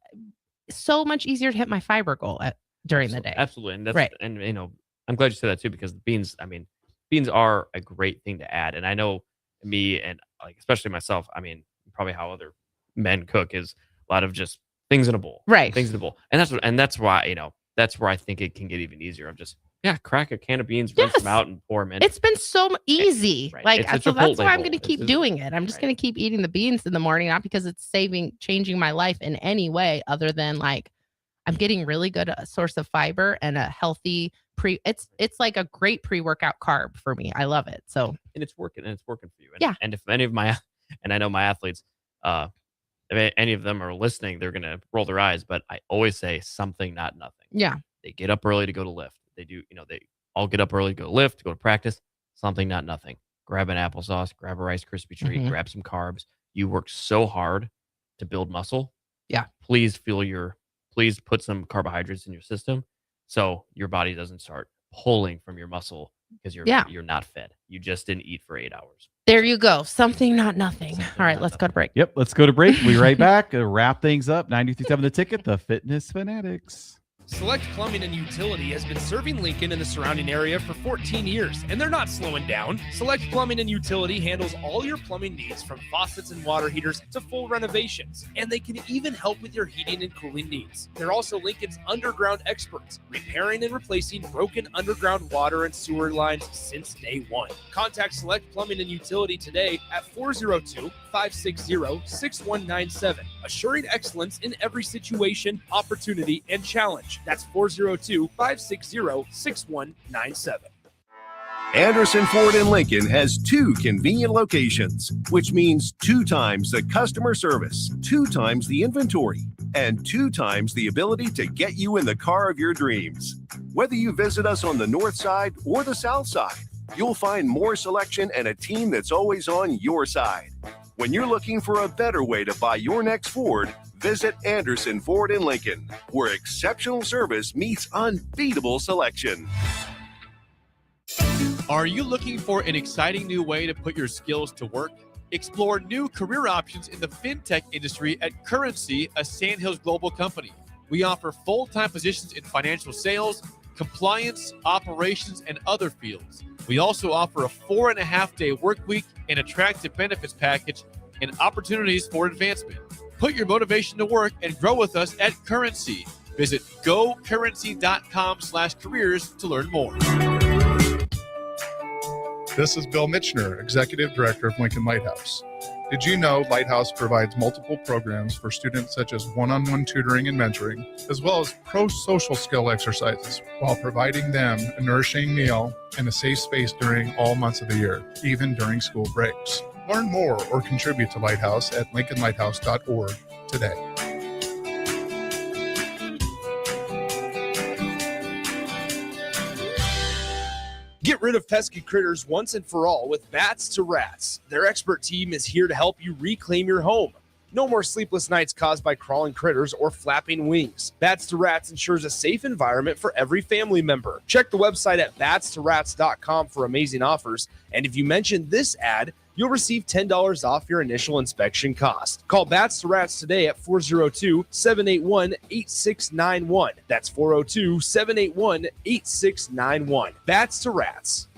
J: so much easier to hit my fiber goal during the day.
U: Absolutely. And that's
J: right.
U: And you know, I'm glad you said that too, because the beans, I mean, beans are a great thing to add. And I know me and like especially myself, I mean, probably how other men cook is a lot of just things in a bowl.
J: Right.
U: Things in a bowl. And that's why, you know, that's where I think it can get even easier of just crack a can of beans, rinse them out, and pour them in.
J: It's been so easy.
U: Right.
J: Like,
U: It's a
J: so that's
U: Chipotle
J: why I'm
U: bowl.
J: going to keep doing it. I'm just going to keep eating the beans in the morning, not because it's changing my life in any way other than like, I'm getting really good source of fiber and a healthy it's like a great pre-workout carb for me. I love it. So,
U: and it's working for you. And,
J: yeah.
U: And if any of and I know my athletes, if any of them are listening, they're going to roll their eyes, but I always say something, not nothing.
J: Yeah.
U: They get up early to go to lift. They do, you know, they all get up early to go to lift, go to practice, something, not nothing. Grab an applesauce, grab a Rice Krispie treat, grab some carbs. You work so hard to build muscle.
J: Yeah.
U: Please put some carbohydrates in your system so your body doesn't start pulling from your muscle because you're not fed. You just didn't eat for 8 hours.
J: There you go. Something, not nothing. All right, let's go to break.
H: Yep, let's go to break. We'll be right back. Wrap things up. 93.7 The Ticket, the Fitness Fanatics.
C: Select Plumbing and Utility has been serving Lincoln and the surrounding area for 14 years, and they're not slowing down. Select Plumbing and Utility handles all your plumbing needs, from faucets and water heaters to full renovations, and they can even help with your heating and cooling needs. They're also Lincoln's underground experts, repairing and replacing broken underground water and sewer lines since day one. Contact Select Plumbing and Utility today at 402-560-6197, assuring excellence in every situation, opportunity, and challenge. That's 402-560-6197.
F: Anderson Ford in Lincoln has 2 convenient locations, which means 2 times the customer service, 2 times the inventory, and 2 times the ability to get you in the car of your dreams. Whether you visit us on the north side or the south side, you'll find more selection and a team that's always on your side. When you're looking for a better way to buy your next Ford, visit Anderson Ford in Lincoln, where exceptional service meets unbeatable selection.
B: Are you looking for an exciting new way to put your skills to work? Explore new career options in the fintech industry at Currency, a Sandhills global company. We offer full-time positions in financial sales, compliance, operations, and other fields. We also offer a 4.5-day work week, an attractive benefits package, and opportunities for advancement. Put your motivation to work and grow with us at Currency. Visit gocurrency.com/careers to learn more.
L: This is Bill Mitchner, Executive Director of Lincoln Lighthouse. Did you know Lighthouse provides multiple programs for students such as one-on-one tutoring and mentoring, as well as pro-social skill exercises, while providing them a nourishing meal and a safe space during all months of the year, even during school breaks? Learn more or contribute to Lighthouse at lincolnlighthouse.org today.
C: Get rid of pesky critters once and for all with Bats to Rats. Their expert team is here to help you reclaim your home. No more sleepless nights caused by crawling critters or flapping wings. Bats to Rats ensures a safe environment for every family member. Check the website at batstorats.com for amazing offers. And if you mention this ad, you'll receive $10 off your initial inspection cost. Call Bats to Rats today at 402-781-8691. That's 402-781-8691. Bats to Rats.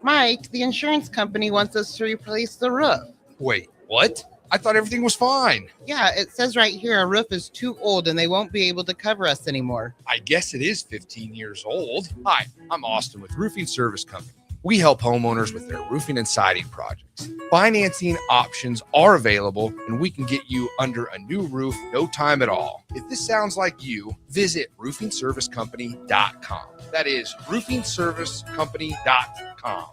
W: Mike, the insurance company wants us to replace the roof.
C: Wait, what? I thought everything was fine.
M: Yeah, it says right here our roof is too old and they won't be able to cover us anymore.
C: I guess it is 15 years old. Hi, I'm Austin with Roofing Service Company. We help homeowners with their roofing and siding projects. Financing options are available, and we can get you under a new roof no time at all. If this sounds like you, visit roofingservicecompany.com. That is roofingservicecompany.com.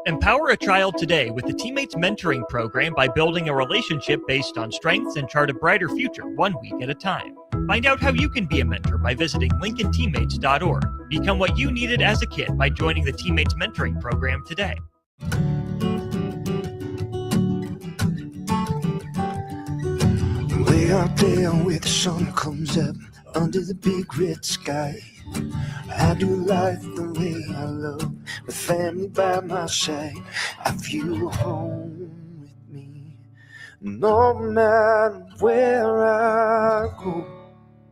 D: Empower a child today with the Teammates Mentoring Program by building a relationship based on strengths and chart a brighter future 1 week at a time. Find out how you can be a mentor by visiting LincolnTeammates.org. Become what you needed as a kid by joining the Teammates Mentoring Program today.
T: Way out there where the sun comes up under the big red sky, I do life the way I love, with family by my side. I feel home with me, no matter where I go.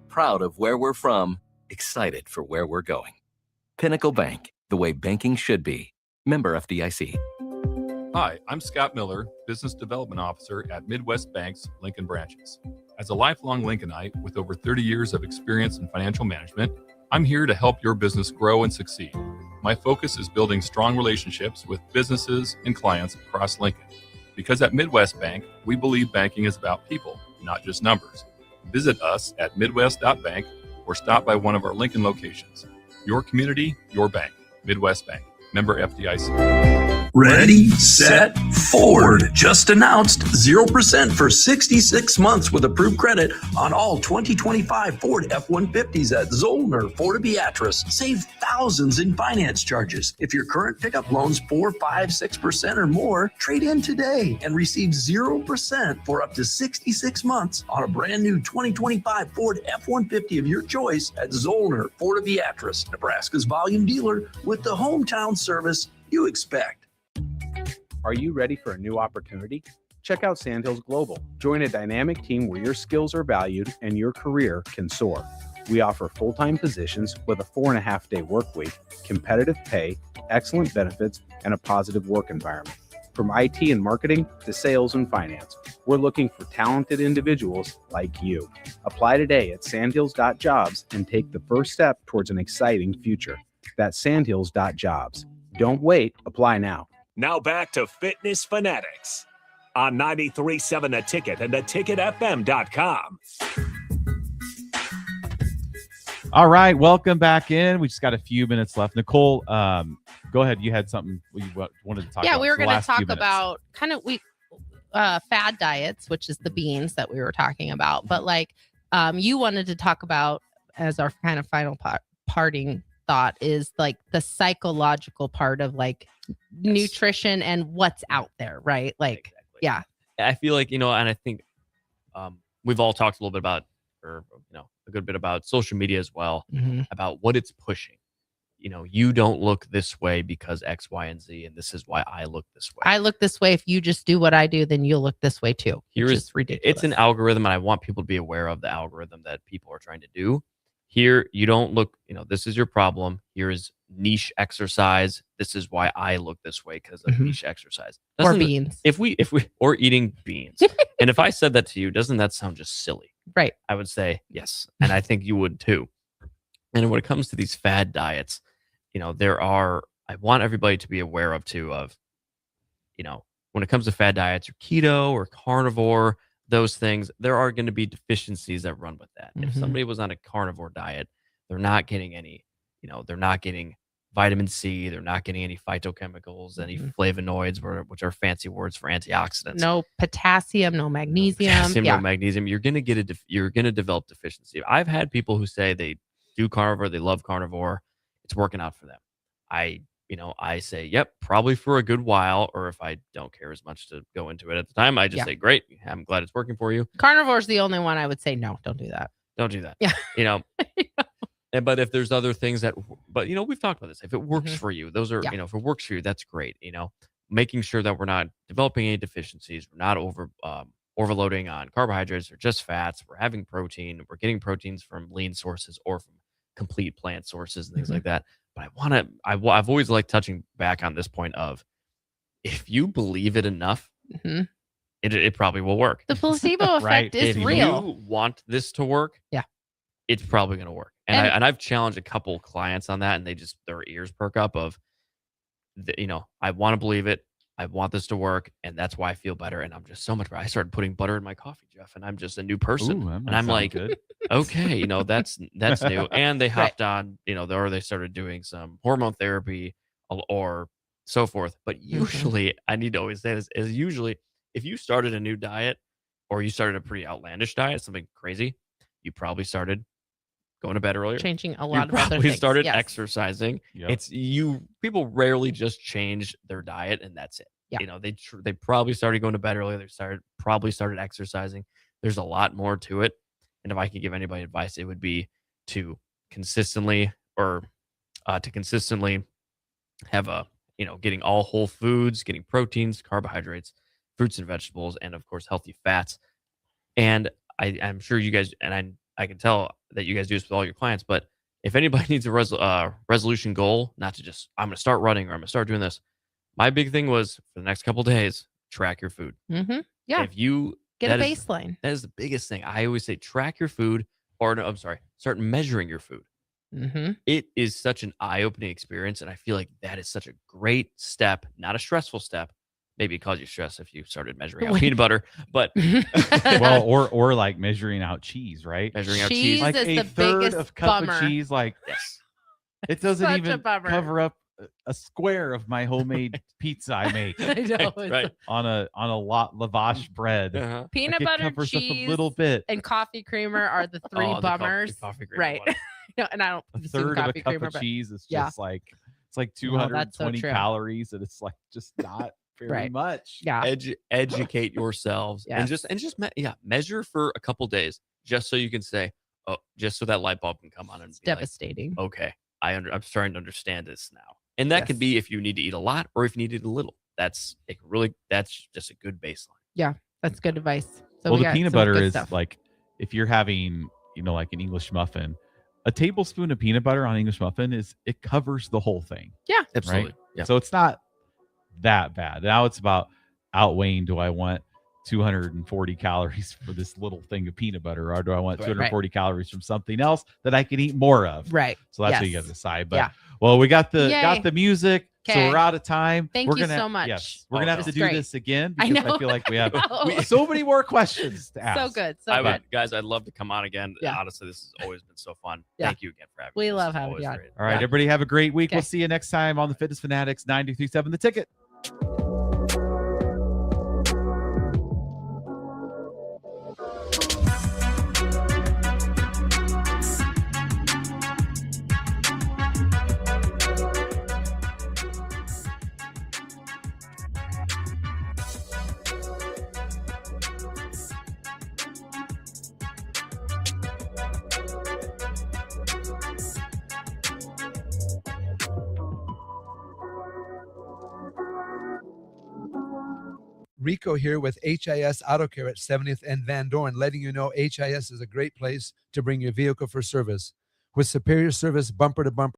N: Proud of where we're from, excited for where we're going. Pinnacle Bank, the way banking should be. Member FDIC.
W: Hi, I'm Scott Miller, Business Development Officer at Midwest Bank's Lincoln branches. As a lifelong Lincolnite with over 30 years of experience in financial management, I'm here to help your business grow and succeed. My focus is building strong relationships with businesses and clients across Lincoln. Because at Midwest Bank, we believe banking is about people, not just numbers. Visit us at midwest.bank or stop by one of our Lincoln locations. Your community, your bank. Midwest Bank. Member FDIC.
X: Ready, set, Ford just announced 0% for 66 months with approved credit on all 2025 Ford F-150s at Zollner, Fort Beatrice. Save thousands in finance charges. If your current pickup loan's 4, 5, 6% or more, trade in today and receive 0% for up to 66 months on a brand new 2025 Ford F-150 of your choice at Zollner, Fort Beatrice, Nebraska's volume dealer with the hometown service you expect.
Y: Are you ready for a new opportunity? Check out Sandhills Global. Join a dynamic team where your skills are valued and your career can soar. We offer full-time positions with a 4.5-day work week, competitive pay, excellent benefits, and a positive work environment. From IT and marketing to sales and finance, we're looking for talented individuals like you. Apply today at sandhills.jobs and take the first step towards an exciting future. That's sandhills.jobs. Don't wait. Apply now.
G: Now back to Fitness Fanatics on 93.7 The Ticket and theticketfm.com.
H: All right, welcome back in. We just got a few minutes left. Nicole, go ahead. You had something you wanted to talk about.
J: Yeah, we were
H: the
J: going to
H: last few
J: talk
H: minutes.
J: about kind of fad diets, which is the beans that we were talking about. But like you wanted to talk about as our kind of final parting thought is like the psychological part of like nutrition and what's out there, right? Like,
U: exactly.
J: Yeah.
U: I feel like, and I think we've all talked a little bit about, or, a good bit about social media as well, about what it's pushing. You don't look this way because X, Y, and Z, and this is why I look this way.
J: I look this way. If you just do what I do, then you'll look this way too.
U: Here is
J: ridiculous.
U: It's an algorithm, and I want people to be aware of the algorithm that people are trying to do. Here, you don't look, this is your problem. Here is niche exercise. This is why I look this way, because of niche exercise.
J: Or beans.
U: Or eating beans. And if I said that to you, doesn't that sound just silly?
J: Right.
U: I would say yes. And I think you would too. And when it comes to these fad diets, I want everybody to be aware of when it comes to fad diets or keto or carnivore, those things, there are going to be deficiencies that run with that. If somebody was on a carnivore diet, they're not getting any, they're not getting vitamin C, they're not getting any phytochemicals, any flavonoids, which are fancy words for antioxidants.
J: No potassium, no magnesium.
U: No magnesium. You're going to develop deficiency. I've had people who say they do carnivore, they love carnivore, it's working out for them. I say, yep, probably for a good while, or if I don't care as much to go into it at the time, I just say, great, I'm glad it's working for you.
J: Carnivore is the only one I would say, no, don't do that.
U: Don't do that.
J: Yeah.
U: But if there's other things we've talked about this. If it works for you, those are, if it works for you, that's great. Making sure that we're not developing any deficiencies, we're not overloading on carbohydrates or just fats. We're having protein. We're getting proteins from lean sources or from complete plant sources and things like that. But I've always liked touching back on this point of, if you believe it enough, it probably will work.
J: The placebo effect is
U: if
J: real.
U: you want this to work, it's probably going to work. And I've challenged a couple clients on that, and their ears perk up of, I want to believe it. I want this to work, and that's why I feel better. And I'm just so much better. I started putting butter in my coffee, Jeff, and I'm just a new person.
H: Ooh,
U: and I'm like,
H: good.
U: okay, that's new. And they hopped on, or they started doing some hormone therapy or so forth. But usually, I need to always say this, is usually if you started a new diet or you started a pretty outlandish diet, something crazy, you probably started going to bed earlier,
J: changing a lot of
U: probably
J: other things.
U: started
J: Yes.
U: exercising.
H: Yep.
U: People rarely just change their diet and that's it.
J: Yeah.
U: They probably started going to bed earlier. They probably started exercising. There's a lot more to it. And if I could give anybody advice, it would be to consistently have getting all whole foods, getting proteins, carbohydrates, fruits and vegetables, and of course healthy fats. And I'm sure you guys, and I can tell that you guys do this with all your clients, but if anybody needs a resolution goal, not to just, I'm going to start running or I'm going to start doing this. My big thing was for the next couple of days, track your food.
J: Mm-hmm. Yeah.
U: If you
J: get a baseline.
U: That is the biggest thing. I always say track your food, or no, I'm sorry, start measuring your food.
J: Mm-hmm.
U: It is such an eye-opening experience, and I feel like that is such a great step, not a stressful step. Maybe it cause you stress if you started measuring out peanut butter, but
H: well, or like measuring out cheese, right?
U: Measuring out cheese,
H: like
J: is
H: a
J: the
H: third
J: biggest
H: of cup
J: bummer.
H: of cheese, like
U: yes,
H: it doesn't
J: Such a
H: even
J: bummer.
H: cover up a square of my homemade pizza I make.
J: I know.
U: right.
H: on a lavash bread.
U: Uh-huh.
J: Peanut
H: Like, it
J: butter,
H: covers up
J: cheese,
H: a little bit.
J: and coffee creamer are the three
U: Oh, the
J: bummers.
U: coffee creamer
J: Right.
U: one.
J: No, and I don't
H: A
J: consume
H: third of a
J: coffee
H: cup
J: creamer,
H: of
J: but
H: cheese is
J: yeah.
H: just like it's like
J: No, that's so
H: 220
J: true.
H: calories, and it's like just not very
J: Right.
H: much.
J: Yeah.
U: Educate yourselves and
J: Yes.
U: just measure for a couple days just so you can say, oh, just so that light bulb can come on and
J: It's
U: be like,
J: devastating.
U: okay, I'm starting to understand this now. And that could
J: Yes.
U: be if you need to eat a lot or if you need to eat a little. That's just a good baseline.
J: Yeah, that's good advice. So
H: Well,
J: we
H: the
J: got
H: peanut
J: some
H: butter
J: good
H: is
J: stuff.
H: like if you're having, like an English muffin, a tablespoon of peanut butter on English muffin it covers the whole thing.
J: Yeah,
U: absolutely.
H: Right?
U: Yeah.
H: So it's not that bad. Now it's about outweighing, do I want 240 calories for this little thing of peanut butter, or do I want
U: Right.
H: 240 calories from something else that I can eat more of?
J: Right.
H: So that's what you
J: Yes.
H: got to decide. But
J: Yeah.
H: well, we got
J: Yay.
H: the music, so
J: Okay.
H: we're out of time.
J: Thank
H: we're
J: you
H: gonna,
J: so much.
H: Yes, we're gonna have
J: This
H: to
J: is
H: do
J: great.
H: this again
J: I
H: because I,
J: know.
H: feel like we have
J: know.
H: so many more questions to ask.
J: So good. So good.
U: Guys, I'd love to come on again.
J: Yeah.
U: Honestly, this has always been so fun.
J: Yeah.
U: Thank you again for having
J: We
U: me. This
J: love
U: is
J: having
U: always
J: you on.
U: great.
H: All right,
J: Yeah.
H: everybody have a great week.
J: Okay.
H: We'll see you next time on the Fitness Fanatics 93.7 The Ticket.
I: Rico here with HIS Auto Care at 70th and Van Dorn, letting you know HIS is a great place to bring your vehicle for service. With superior service, bumper to bumper